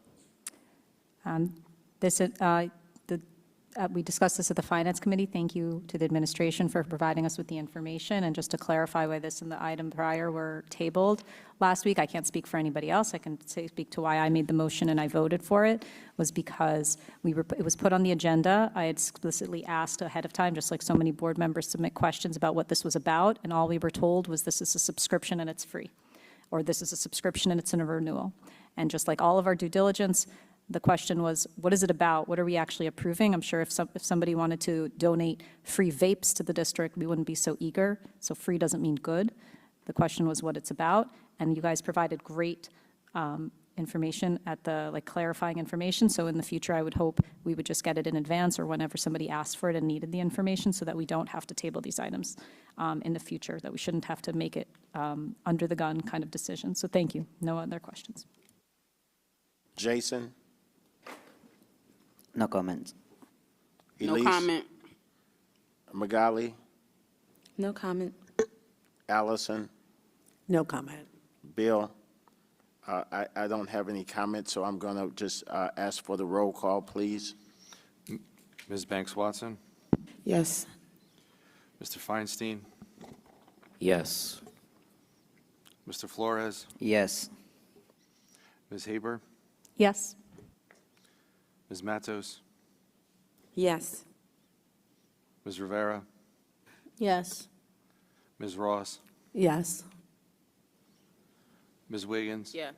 We discussed this at the Finance Committee. Thank you to the administration for providing us with the information. And just to clarify why this and the item prior were tabled last week, I can't speak for anybody else. I can speak to why I made the motion and I voted for it, was because it was put on the agenda. I had explicitly asked ahead of time, just like so many board members submit questions about what this was about, and all we were told was this is a subscription and it's free, or this is a subscription and it's a renewal. And just like all of our due diligence, the question was, what is it about? What are we actually approving? I'm sure if somebody wanted to donate free vapes to the district, we wouldn't be so eager. So free doesn't mean good. The question was what it's about. And you guys provided great information at the, clarifying information. So in the future, I would hope we would just get it in advance or whenever somebody asked for it and needed the information so that we don't have to table these items in the future, that we shouldn't have to make it under the gun kind of decision. So thank you. No other questions.
Jason?
No comments.
No
Elise?
comment.
Magali?
No comment.
Allison?
No comment.
Bill? I don't have any comments, so I'm going to just ask for the roll call, please.
Ms. Banks Watson?
Yes.
Mr. Feinstein?
Yes.
Mr. Flores?
Yes.
Ms. Haber?
Yes.
Ms. Matos?
Yes.
Ms. Rivera?
Yes.
Ms. Ross?
Yes.
Ms. Wiggins?
Yes.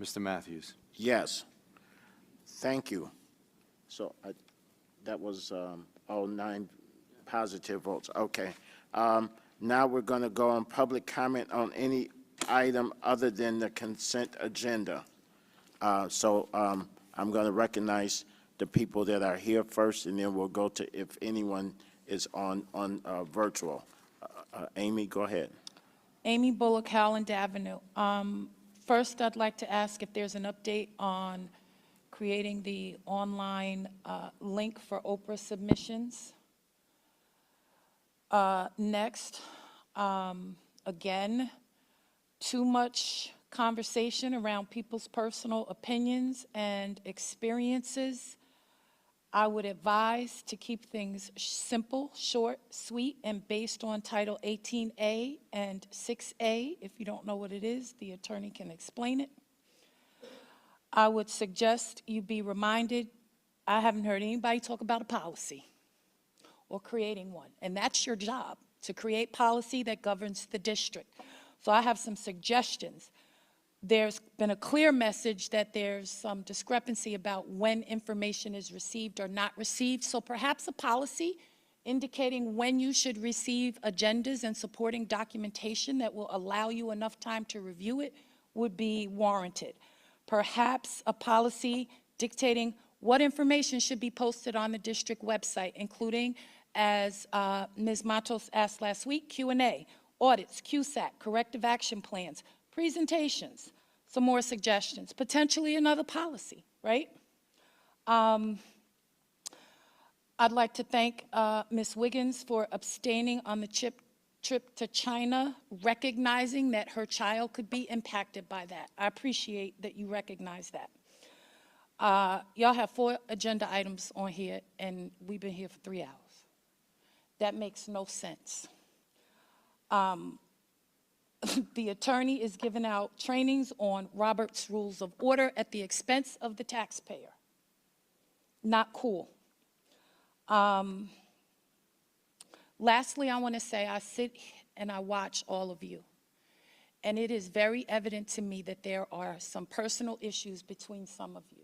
Mr. Matthews?
Yes. Thank you. So that was all 9 positive votes. Okay. Now we're going to go on public comment on any item other than the consent agenda. I'm going to recognize the people that are here first, and then we'll go to if anyone is on virtual. Amy, go ahead.
Amy Bullock, Howland Avenue. First, I'd like to ask if there's an update on creating the online link for Oprah submissions. Next, again, too much conversation around people's personal opinions and experiences. I would advise to keep things simple, short, sweet, and based on Title 18A and 6A. If you don't know what it is, the attorney can explain it. I would suggest you be reminded, I haven't heard anybody talk about a policy or creating one, and that's your job, to create policy that governs the district. So I have some suggestions. There's been a clear message that there's some discrepancy about when information is received or not received, so perhaps a policy indicating when you should receive agendas and supporting documentation that will allow you enough time to review it would be warranted. Perhaps a policy dictating what information should be posted on the district website, including, as Ms. Matos asked last week, Q&A, audits, CUSAC, corrective action plans, presentations, some more suggestions, potentially another policy, right? I'd like to thank Ms. Wiggins for abstaining on the trip to China, recognizing that her child could be impacted by that. I appreciate that you recognize that. Y'all have 4 agenda items on here, and we've been here for 3 hours. That makes no sense. The attorney is giving out trainings on Robert's Rules of Order at the expense of the taxpayer. Not cool. Lastly, I want to say I sit and I watch all of you, and it is very evident to me that there are some personal issues between some of you.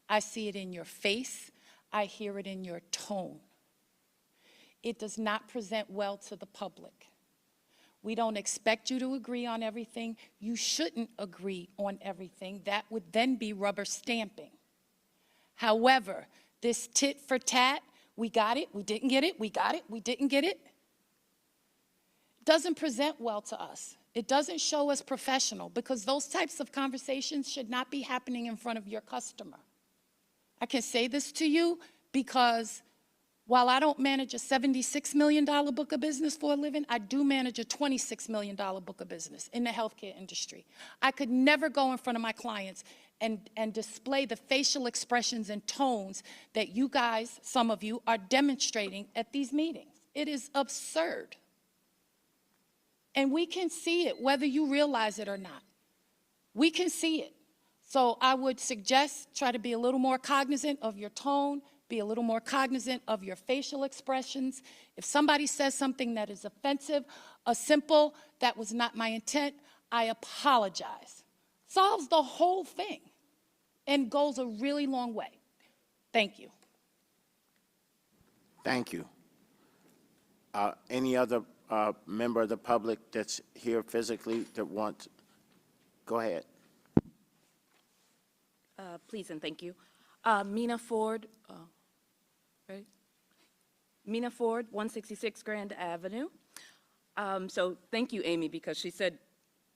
I see it in your face. I hear it in your tone. It does not present well to the public. We don't expect you to agree on everything. You shouldn't agree on everything. That would then be rubber stamping. However, this tit for tat, we got it, we didn't get it, we got it, we didn't get it, doesn't present well to us. It doesn't show us professional, because those types of conversations should not be happening in front of your customer. I can say this to you because while I don't manage a $76 million book of business for a living, I do manage a $26 million book of business in the healthcare industry. I could never go in front of my clients and display the facial expressions and tones that you guys, some of you, are demonstrating at these meetings. It is absurd. And we can see it, whether you realize it or not. We can see it. So I would suggest try to be a little more cognizant of your tone, be a little more cognizant of your facial expressions. If somebody says something that is offensive, a simple, that was not my intent, I apologize, solves the whole thing and goes a really long way. Thank you.
Thank you. Any other member of the public that's here physically that wants? Go ahead.
Please and thank you. Mina Ford, right? Mina Ford, 166 Grand Avenue. So thank you, Amy, because she said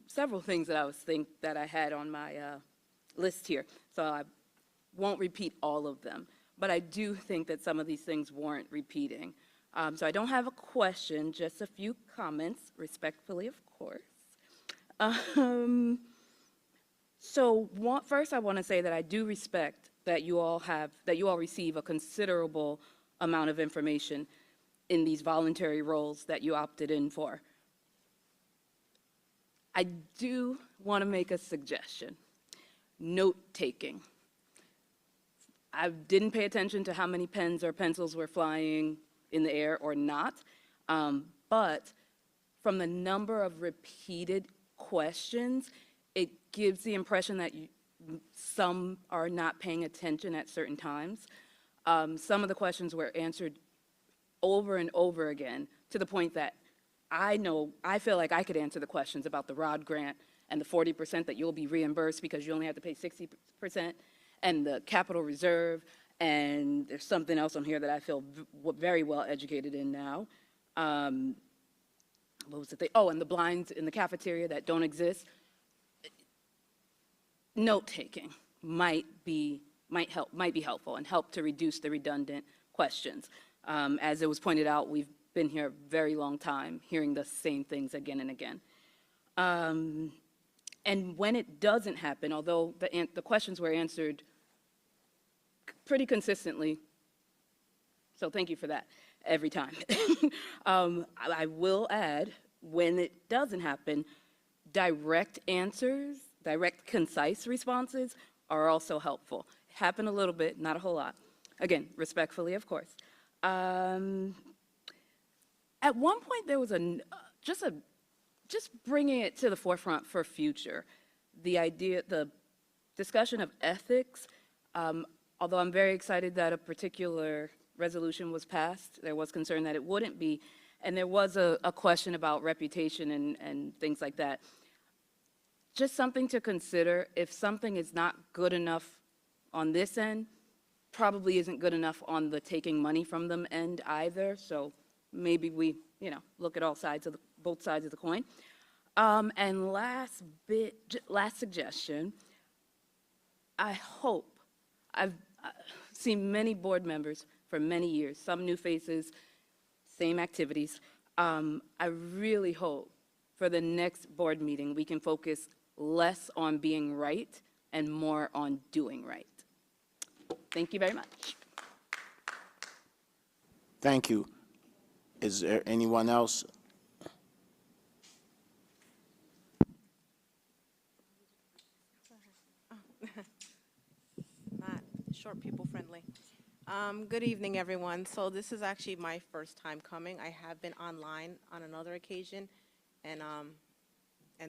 several things that I had on my list here. So I won't repeat all of them, but I do think that some of these things warrant repeating. So I don't have a question, just a few comments, respectfully, of course. First I want to say that I do respect that you all receive a considerable amount of information in these voluntary roles that you opted in for. I do want to make a suggestion. Note-taking. I didn't pay attention to how many pens or pencils were flying in the air or not, but from the number of repeated questions, it gives the impression that some are not paying attention at certain times. Some of the questions were answered over and over again to the point that I feel like I could answer the questions about the ROD grant and the 40% that you'll be reimbursed because you only have to pay 60%, and the capital reserve, and there's something else on here that I feel very well educated in now. What was the thing? Oh, and the blinds in the cafeteria that don't exist. Note-taking might be helpful and help to reduce the redundant questions. As it was pointed out, we've been here a very long time hearing the same things again and again. And when it doesn't happen, although the questions were answered pretty consistently, so thank you for that every time. I will add, when it doesn't happen, direct answers, direct, concise responses are also helpful. Happen a little bit, not a whole lot. Again, respectfully, of course. At one point, there was just bringing it to the forefront for future, the discussion of ethics, although I'm very excited that a particular resolution was passed, there was concern that it wouldn't be, and there was a question about reputation and things like that. Just something to consider. If something is not good enough on this end, probably isn't good enough on the taking money from them end either, so maybe we, look at both sides of the coin. And last suggestion, I hope, I've seen many board members for many years, some new faces, same activities. I really hope for the next board meeting we can focus less on being right and more on doing right. Thank you very much.
Thank you. Is there anyone else?
Not short, people friendly. Good evening, everyone. So this is actually my first time coming. I have been online on another occasion, and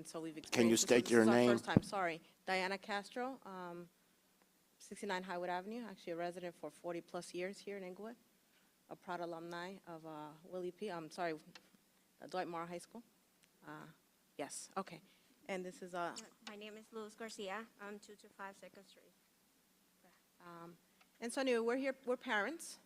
so we've experienced.
Can you state your name?
This is our first time. Sorry, Diana Castro, 69 Highwood Avenue. Actually, a resident for 40+ years here in Inglewood. A proud alumni of Dwight Morrow High School. Yes. Okay. And this is
My name is Luz Garcia. I'm 225 2nd Street.
And so anyway, we're here, we're parents.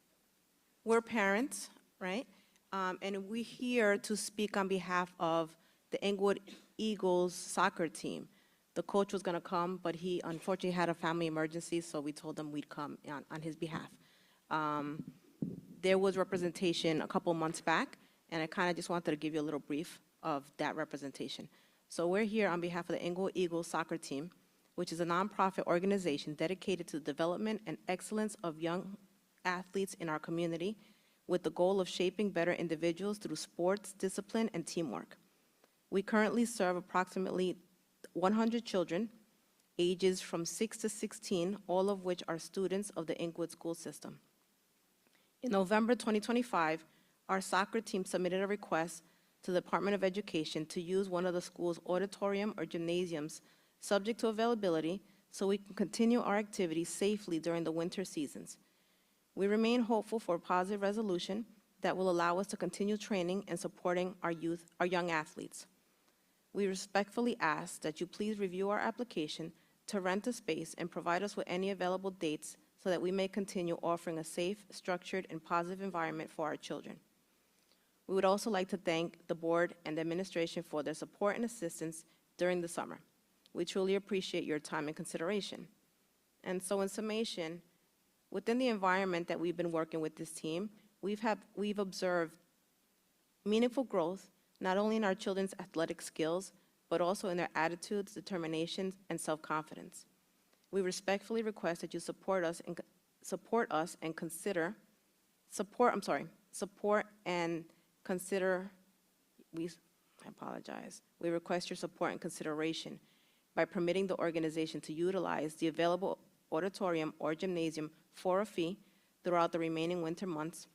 We're parents, right? And we're here to speak on behalf of the Inglewood Eagles soccer team. The coach was gonna come, but he unfortunately had a family emergency, so we told him we'd come on his behalf. There was representation a couple months back, and I kind of just wanted to give you a little brief of that representation. So we're here on behalf of the Inglewood Eagles soccer team, which is a nonprofit organization dedicated to the development and excellence of young athletes in our community, with the goal of shaping better individuals through sports, discipline, and teamwork. We currently serve approximately 100 children, ages from 6 to 16, all of which are students of the Inglewood school system. In November 2025, our soccer team submitted a request to the Department of Education to use one of the school's auditorium or gymnasiums, subject to availability, so we can continue our activities safely during the winter seasons. We remain hopeful for a positive resolution that will allow us to continue training and supporting our young athletes. We respectfully ask that you please review our application to rent a space and provide us with any available dates so that we may continue offering a safe, structured, and positive environment for our children. We would also like to thank the board and the administration for their support and assistance during the summer. We truly appreciate your time and consideration. And so in summation, within the environment that we've been working with this team, we've observed meaningful growth, not only in our children's athletic skills, but also in their attitudes, determinations, and self-confidence. We respectfully request that you support and consider, I apologize. We request your support and consideration by permitting the organization to utilize the available auditorium or gymnasium for a fee throughout the remaining winter months.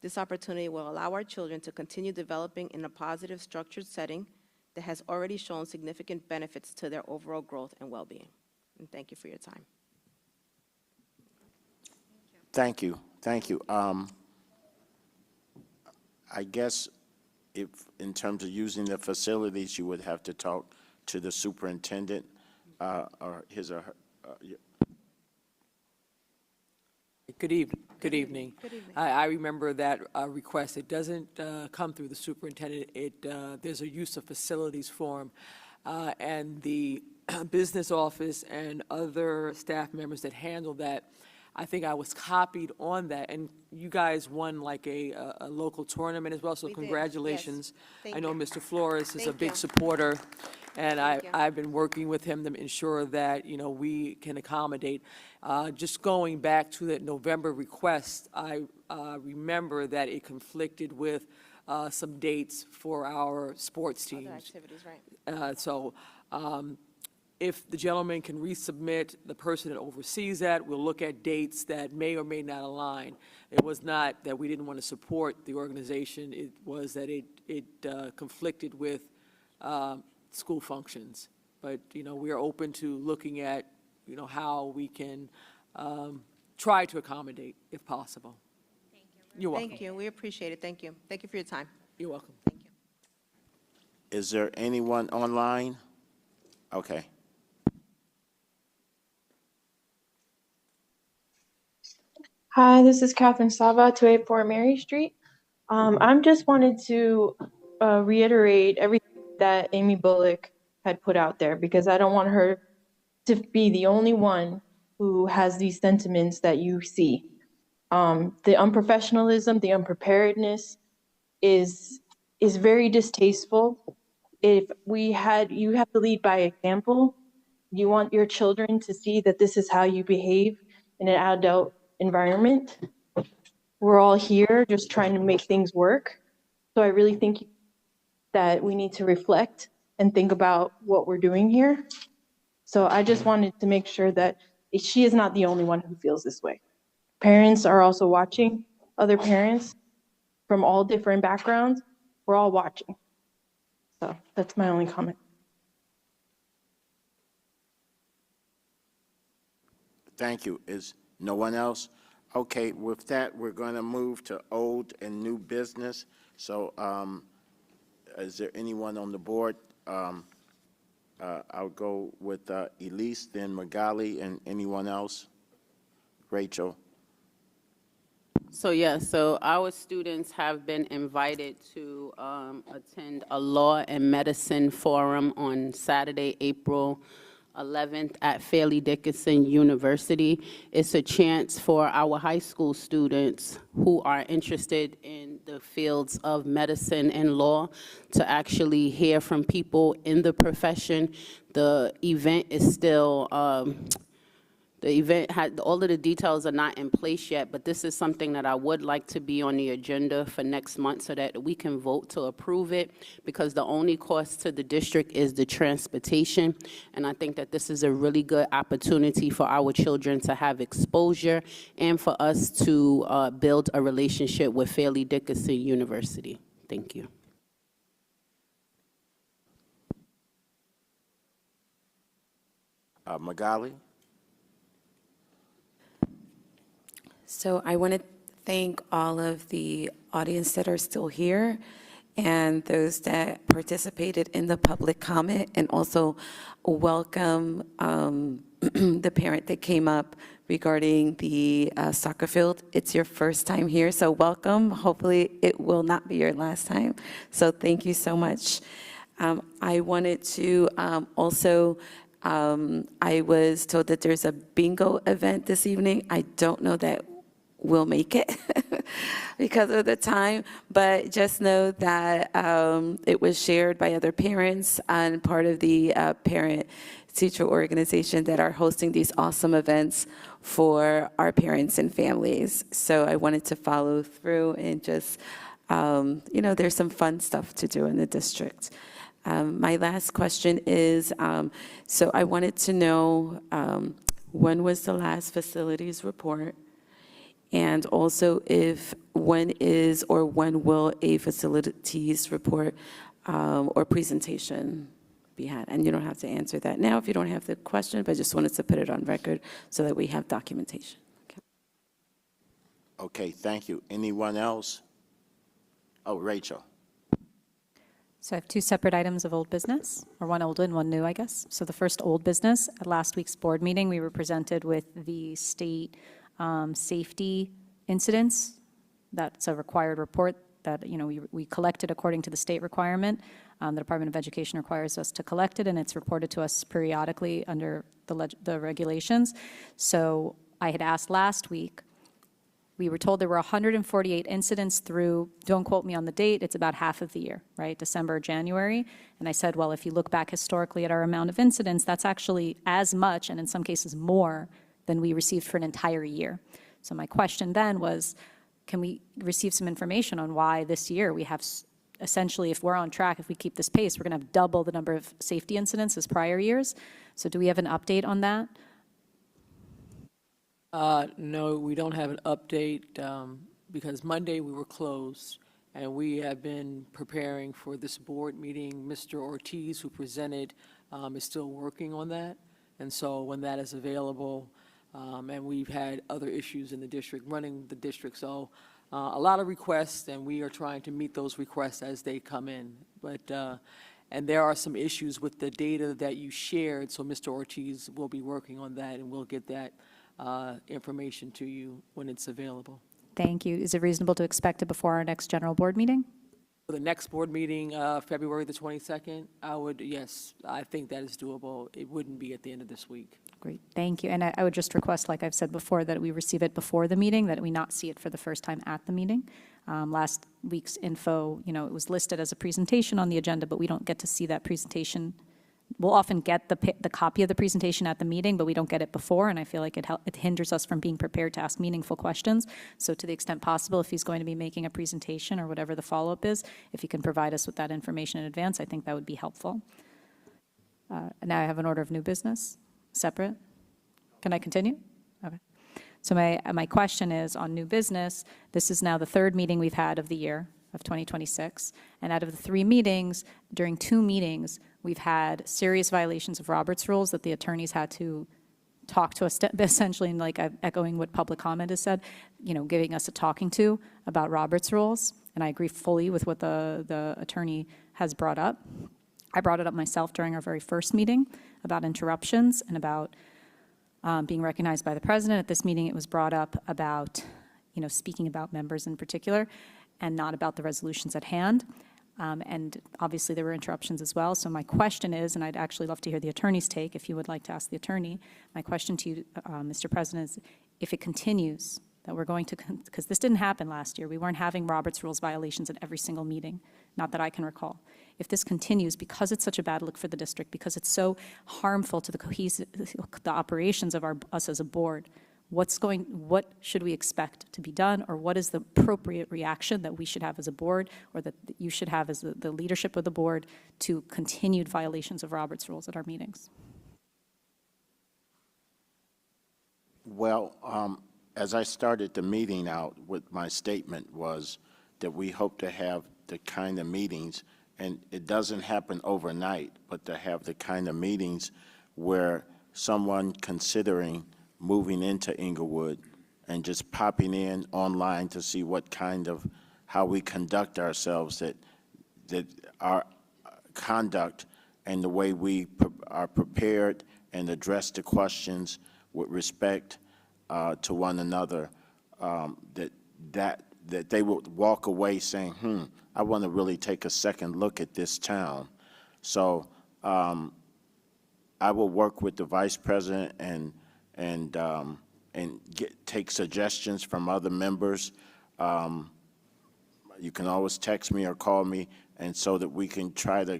This opportunity will allow our children to continue developing in a positive, structured setting that has already shown significant benefits to their overall growth and well-being. And thank you for your time.
Thank you. Thank you. I guess if, in terms of using the facilities, you would have to talk to the superintendent or his or her.
Good evening. Good evening. I remember that request. It doesn't come through the superintendent. There's a use of facilities form, and the business office and other staff members that handle that, I think I was copied on that, and you guys won like a local tournament as well, so
We did,
congratulations.
yes. Thank
I know
you.
Mr. Flores is a
Thank
big
you.
supporter, And I've been working with him to ensure that, we can accommodate. Just going back to that November request, I remember that it conflicted with some dates for our sports teams.
Other activities, right.
So if the gentleman can resubmit, the person that oversees that will look at dates that may or may not align. It was not that we didn't want to support the organization, it was that it conflicted with school functions. But, we are open to looking at, how we can try to accommodate if possible.
Thank you.
You're welcome.
Thank you. We appreciate it. Thank you. Thank you for your time.
You're welcome.
Thank you.
Is there anyone online? Okay.
Hi, this is Catherine Sava, 284 Mary Street. I'm just wanted to reiterate everything that Amy Bullock had put out there because I don't want her to be the only one who has these sentiments that you see. The unprofessionalism, the unpreparedness is very distasteful. If you have to lead by example. You want your children to see that this is how you behave in an adult environment. We're all here just trying to make things work. So I really think that we need to reflect and think about what we're doing here. So I just wanted to make sure that she is not the only one who feels this way. Parents are also watching, other parents from all different backgrounds. We're all watching. So that's my only comment.
Thank you. Is no one else? Okay, with that, we're going to move to old and new business. So is there anyone on the board? I'll go with Elise, then Magali, and anyone else? Rachel.
So our students have been invited to attend a law and medicine forum on Saturday, April 11th at Fairleigh Dickinson University. It's a chance for our high school students who are interested in the fields of medicine and law to actually hear from people in the profession. The event is still all of the details are not in place yet, but this is something that I would like to be on the agenda for next month so that we can vote to approve it, because the only cost to the district is the transportation. And I think that this is a really good opportunity for our children to have exposure and for us to build a relationship with Fairleigh Dickinson University. Thank you.
Magali?
So I want to thank all of the audience that are still here and those that participated in the public comment, and also welcome the parent that came up regarding the soccer field. It's your first time here, so welcome. Hopefully it will not be your last time. So thank you so much. I wanted to also I was told that there's a bingo event this evening. I don't know that we'll make it because of the time, but just know that it was shared by other parents and part of the parent-teacher organization that are hosting these awesome events for our parents and families. So I wanted to follow through and just, there's some fun stuff to do in the district. My last question is, so I wanted to know when was the last facilities report? And also when will a facilities report or presentation be had? And you don't have to answer that now if you don't have the question, but I just wanted to put it on record so that we have documentation.
Okay, thank you. Anyone else? Oh, Rachel.
So I have two separate items of old business, or one old and one new, I guess. So the first old business, at last week's board meeting, we were presented with the state safety incidents. That's a required report that, we collected according to the state requirement. The Department of Education requires us to collect it, and it's reported to us periodically under the regulations. So I had asked last week We were told there were 148 incidents through, don't quote me on the date, it's about half of the year, right, December, January. And I said, well, if you look back historically at our amount of incidents, that's actually as much, and in some cases more, than we received for an entire year. So my question then was, can we receive some information on why this year we have, essentially, if we're on track, if we keep this pace, we're going to have double the number of safety incidents as prior years? So do we have an update on that?
No, we don't have an update because Monday we were closed, and we have been preparing for this board meeting. Mr. Ortiz, who presented, is still working on that. And so when that is available, and we've had other issues in the district, running the district. So a lot of requests, and we are trying to meet those requests as they come in. But and there are some issues with the data that you shared, so Mr. Ortiz will be working on that, and we'll get that information to you when it's available.
Thank you. Is it reasonable to expect it before our next general board meeting?
For the next board meeting, February the 22nd, yes, I think that is doable. It wouldn't be at the end of this week.
Great, thank you. And I would just request, like I've said before, that we receive it before the meeting, that we not see it for the first time at the meeting. Last week's info, it was listed as a presentation on the agenda, but we don't get to see that presentation. We'll often get the copy of the presentation at the meeting, but we don't get it before, and I feel like it hinders us from being prepared to ask meaningful questions. So to the extent possible, if he's going to be making a presentation or whatever the follow-up is, if he can provide us with that information in advance, I think that would be helpful. Now I have an order of new business, separate. Can I continue? Okay. So my question is on new business. This is now the third meeting we've had of the year of 2026, and out of the 3 meetings, during 2 meetings, we've had serious violations of Robert's rules that the attorneys had to talk to us, essentially, and like echoing what public comment has said, giving us a talking to about Robert's rules. And I agree fully with what the attorney has brought up. I brought it up myself during our very first meeting about interruptions and about being recognized by the president. At this meeting, it was brought up about, speaking about members in particular and not about the resolutions at hand. And obviously, there were interruptions as well. So my question is, and I'd actually love to hear the attorney's take, if you would like to ask the attorney, my question to you, Mr. President, is if it continues, that we're going to, because this didn't happen last year. We weren't having Robert's Rules violations at every single meeting, not that I can recall. If this continues, because it's such a bad look for the district, because it's so harmful to the operations of us as a board, what should we expect to be done, or what is the appropriate reaction that we should have as a board, or that you should have as the leadership of the board to continued violations of Robert's Rules at our meetings?
Well, as I started the meeting out with my statement was that we hope to have the kind of meetings, and it doesn't happen overnight, but to have the kind of meetings where someone considering moving into Inglewood and just popping in online to see what kind of, how we conduct ourselves, that our conduct and the way we are prepared and address the questions with respect to one another, that they would walk away saying, I want to really take a second look at this town. So I will work with the Vice President and take suggestions from other members. You can always text me or call me, and so that we can try to,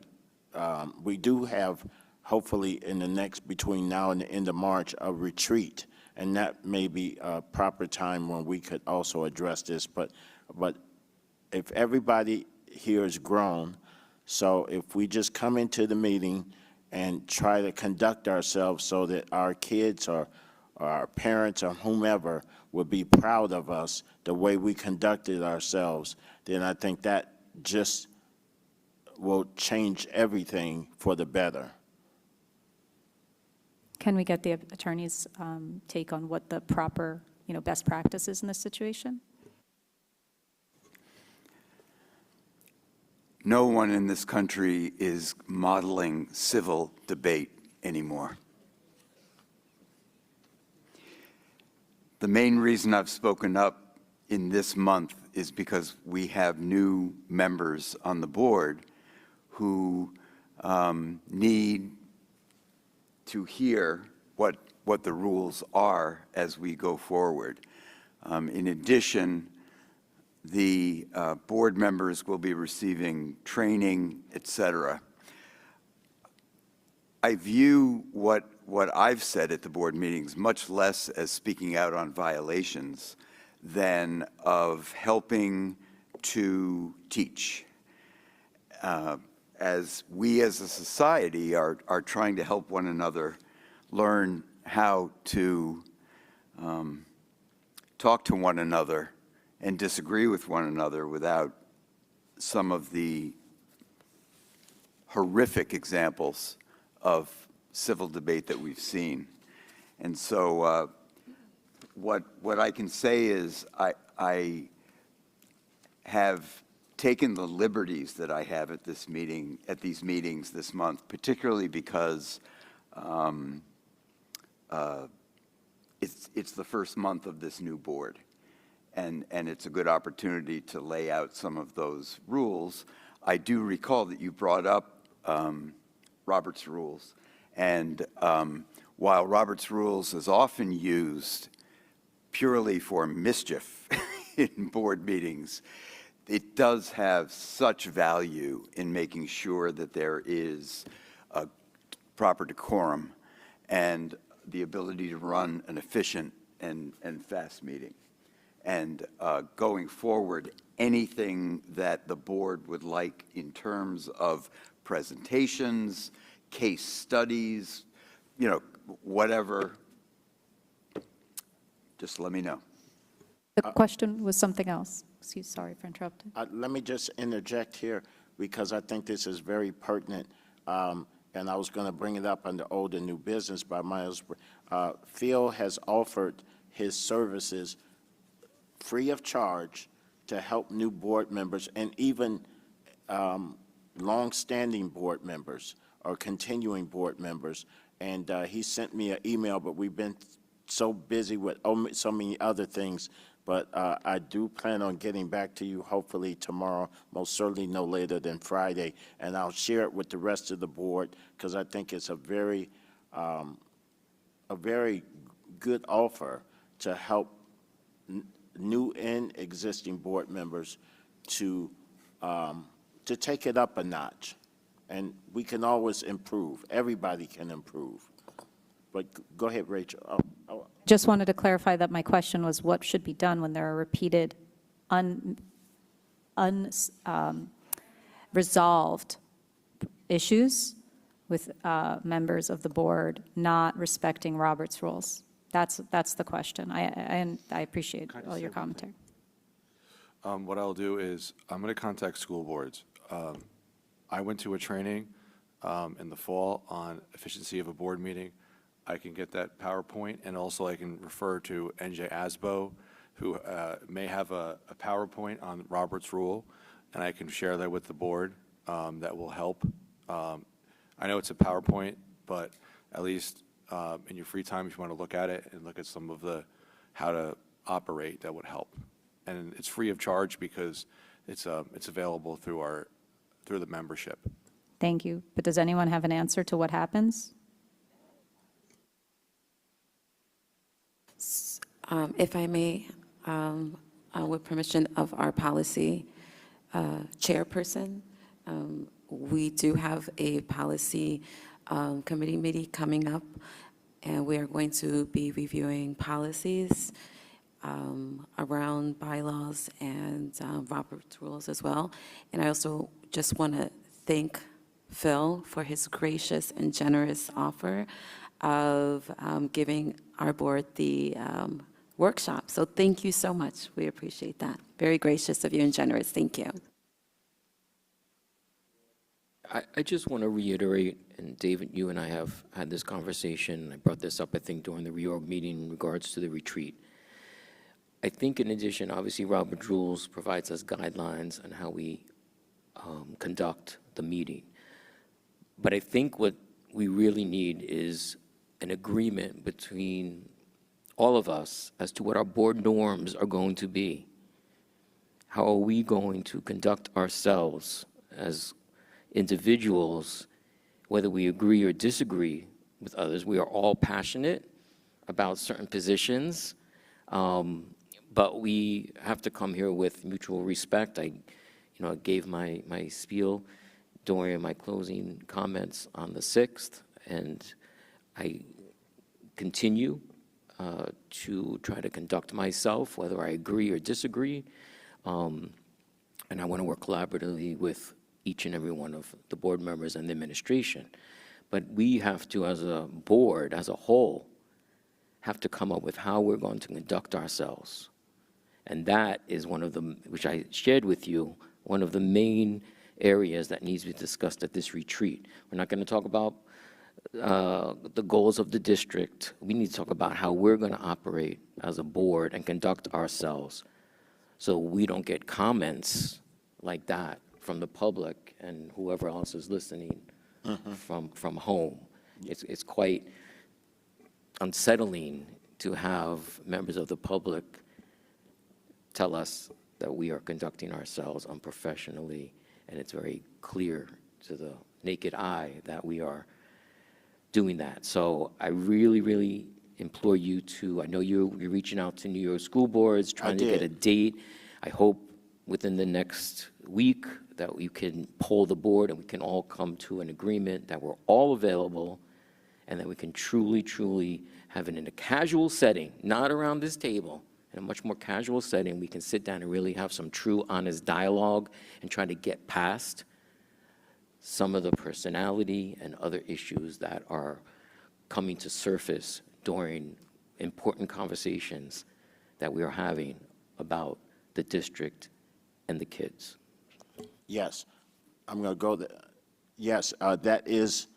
we do have, hopefully in the next, between now and the end of March, a retreat, and that may be a proper time when we could also address this. But if everybody here is grown, so if we just come into the meeting and try to conduct ourselves so that our kids or our parents or whomever will be proud of us the way we conducted ourselves, then I think that just will change everything for the better.
Can we get the attorney's take on what the proper, best practice is in this situation?
No one in this country is modeling civil debate anymore. The main reason I've spoken up in this month is because we have new members on the board who need to hear what the rules are as we go forward. In addition, the board members will be receiving training, et cetera. I view what I've said at the board meetings much less as speaking out on violations than of helping to teach. As we as a society are trying to help one another learn how to talk to one another and disagree with one another without some of the horrific examples of civil debate that we've seen. And so what I can say is I have taken the liberties that I have at this meeting, at these meetings this month, particularly because it's the first month of this new board. And it's a good opportunity to lay out some of those rules. I do recall that you brought up Robert's Rules. And while Robert's Rules is often used purely for mischief in board meetings, it does have such value in making sure that there is a proper decorum and the ability to run an efficient and fast meeting. And going forward, anything that the board would like in terms of presentations, case studies, you know, whatever, just let me know.
The question was something else. Sorry for interrupting.
Let me just interject here because I think this is very pertinent. And I was going to bring it up under old and new business by Miles. Phil has offered his services free of charge to help new board members and even long-standing board members or continuing board members. And he sent me an email, but we've been so busy with so many other things. But I do plan on getting back to you hopefully tomorrow, most certainly no later than Friday. And I'll share it with the rest of the board because I think it's a very good offer to help new and existing board members to take it up a notch. And we can always improve. Everybody can improve. But go ahead, Rachel.
Just wanted to clarify that my question was what should be done when there are repeated unresolved issues with members of the board not respecting Robert's rules. That's the question. And I appreciate all your commentary.
What I'll do is I'm going to contact school boards. I went to a training in the fall on efficiency of a board meeting. I can get that PowerPoint, and also I can refer to NJ Asbo, who may have a PowerPoint on Robert's Rule, and I can share that with the board. That will help. I know it's a PowerPoint, but at least in your free time, if you want to look at it and look at some of the how to operate, that would help. And it's free of charge because it's available through the membership.
Thank you. But does anyone have an answer to what happens?
If I may, with permission of our policy chairperson, we do have a policy committee meeting coming up, and we are going to be reviewing policies around bylaws and Robert's rules as well. And I also just want to thank Phil for his gracious and generous offer of giving our board the workshop. So thank you so much. We appreciate that. Very gracious of you and generous. Thank you.
I just want to reiterate, and David, you and I have had this conversation. I brought this up, I think, during the reorg meeting in regards to the retreat. I think in addition, obviously, Robert's Rules provides us guidelines on how we conduct the meeting. But I think what we really need is an agreement between all of us as to what our board norms are going to be. How are we going to conduct ourselves as individuals, whether we agree or disagree with others? We are all passionate about certain positions, But we have to come here with mutual respect. I gave my spiel during my closing comments on the 6th, and I continue to try to conduct myself, whether I agree or disagree. And I want to work collaboratively with each and every one of the board members and the administration. But we have to, as a board, as a whole, have to come up with how we're going to conduct ourselves. And that is one of the, which I shared with you, one of the main areas that needs to be discussed at this retreat. We're not going to talk about the goals of the district. We need to talk about how we're going to operate as a board and conduct ourselves so we don't get comments like that from the public and whoever else is listening from home. It's quite unsettling to have members of the public tell us that we are conducting ourselves unprofessionally, and it's very clear to the naked eye that we are doing that. So I really, really implore you to, I know you're reaching out to New York school boards, trying to get a date. I hope within the next week that you can poll the board and we can all come to an agreement that we're all available and that we can truly, truly have it in a casual setting, not around this table, in a much more casual setting. We can sit down and really have some true, honest dialogue and try to get past some of the personality and other issues that are coming to surface during important conversations that we are having about the district and the kids.
Yes, I'm going to go there. Yes, that is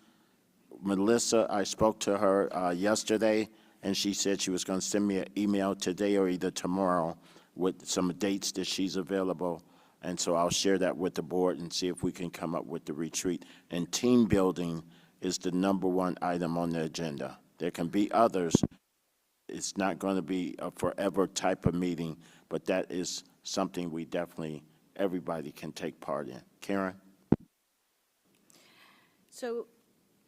Melissa. I spoke to her yesterday, and she said she was going to send me an email today or either tomorrow with some dates that she's available. And so I'll share that with the board and see if we can come up with the retreat. And team building is the #1 item on the agenda. There can be others. It's not going to be a forever type of meeting, but that is something we definitely, everybody can take part in. Karen?
So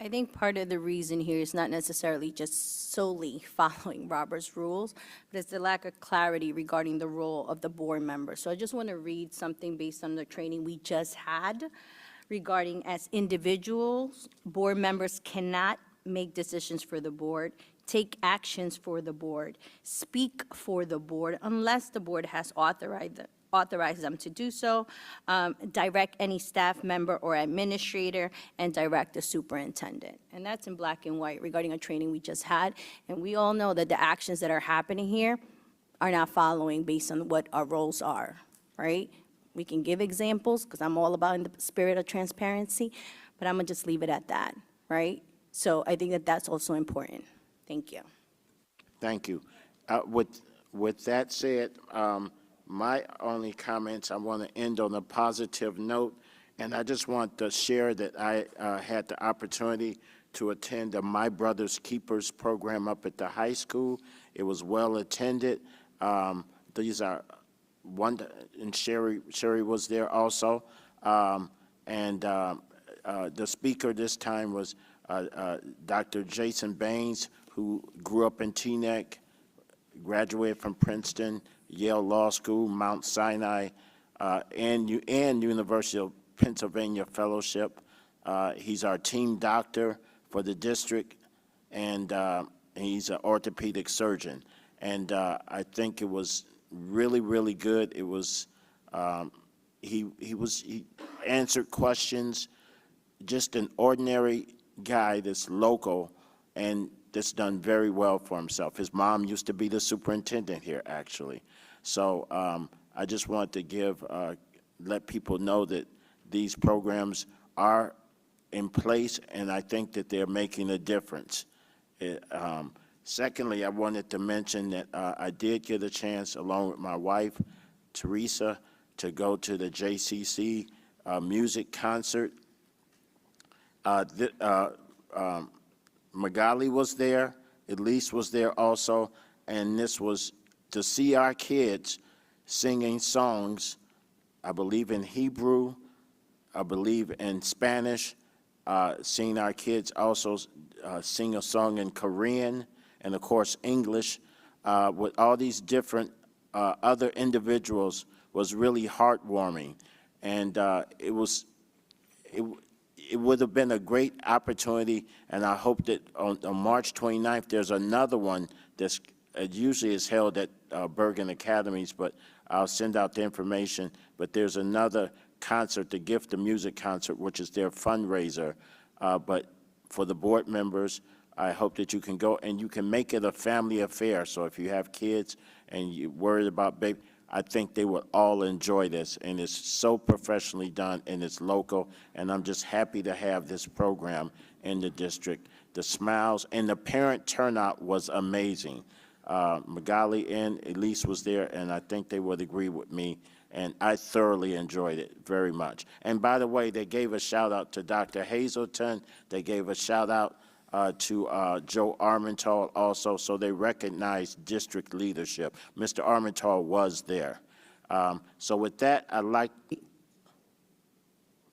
I think part of the reason here is not necessarily just solely following Robert's rules, but it's the lack of clarity regarding the role of the board member. So I just want to read something based on the training we just had regarding, as individuals, board members cannot make decisions for the board, take actions for the board, speak for the board unless the board has authorized them to do so, direct any staff member or administrator, and direct the superintendent. And that's in black and white regarding a training we just had. And we all know that the actions that are happening here are not following based on what our roles are, right? We can give examples, because I'm all about in the spirit of transparency, but I'm going to just leave it at that, right? So I think that that's also important. Thank you.
Thank you. With that said, my only comments, I want to end on a positive note, and I just want to share that I had the opportunity to attend the My Brother's Keepers program up at the high school. It was well attended. These are and Sherry was there also. And the speaker this time was Dr. Jason Baines, who grew up in Teaneck, graduated from Princeton, Yale Law School, Mount Sinai, and University of Pennsylvania Fellowship. He's our team doctor for the district, and he's an orthopedic surgeon. And I think it was really, really good. It was, he answered questions, just an ordinary guy that's local and that's done very well for himself. His mom used to be the superintendent here, actually. So I just want to let people know that these programs are in place, and I think that they're making a difference. Secondly, I wanted to mention that I did get a chance, along with my wife, Teresa, to go to the JCC music concert. Magali was there, Elise was there also, and this was to see our kids singing songs, I believe in Hebrew, I believe in Spanish, seeing our kids also sing a song in Korean, and of course English, with all these different other individuals was really heartwarming. And it would have been a great opportunity, and I hope that on March 29th, there's another one that's, it usually is held at Bergen Academies, but I'll send out the information. But there's another concert, the Gift of Music concert, which is their fundraiser. But for the board members, I hope that you can go, and you can make it a family affair. So if you have kids and you're worried about baby, I think they will all enjoy this, and it's so professionally done, and it's local, and I'm just happy to have this program in the district. The smiles and the parent turnout was amazing. Magali and Elise was there, and I think they would agree with me, and I thoroughly enjoyed it very much. And by the way, they gave a shout-out to Dr. Hazelton. They gave a shout-out to Joe Armental also, so they recognized district leadership. Mr. Armental was there. So with that, I'd like,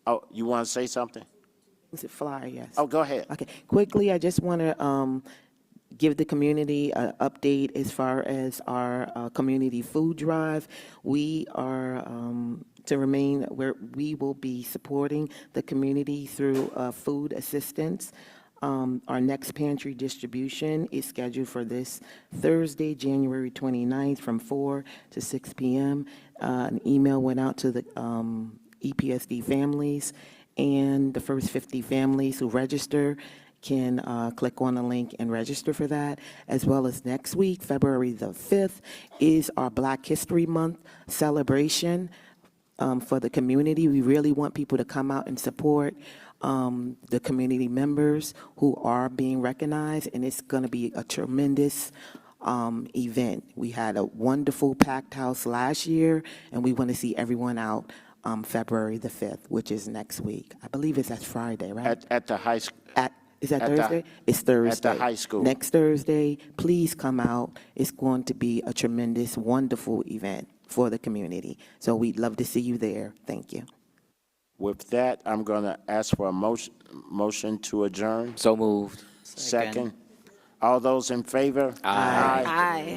oh, you want to say something?
Was it flyer? Yes.
Oh, go ahead.
Okay. Quickly, I just want to give the community an update as far as our community food drive. We are to remain where we will be supporting the community through food assistance. Our next pantry distribution is scheduled for this Thursday, January 29th from 4 to 6 p.m. An email went out to the EPSD families, and the first 50 families who register can click on the link and register for that, as well as next week, February the 5th, is our Black History Month celebration for the community. We really want people to come out and support the community members who are being recognized, and it's going to be a tremendous event. We had a wonderful packed house last year, and we want to see everyone out February the 5th, which is next week. I believe it's that Friday, right?
At the high school.
Is that
At the-
Thursday? It's Thursday.
At the high school.
Next Thursday, please come out. It's going to be a tremendous, wonderful event for the community. So we'd love to see you there. Thank you.
With that, I'm going to ask for a motion to adjourn.
So moved.
Second. All those in favor?
Aye.
Aye.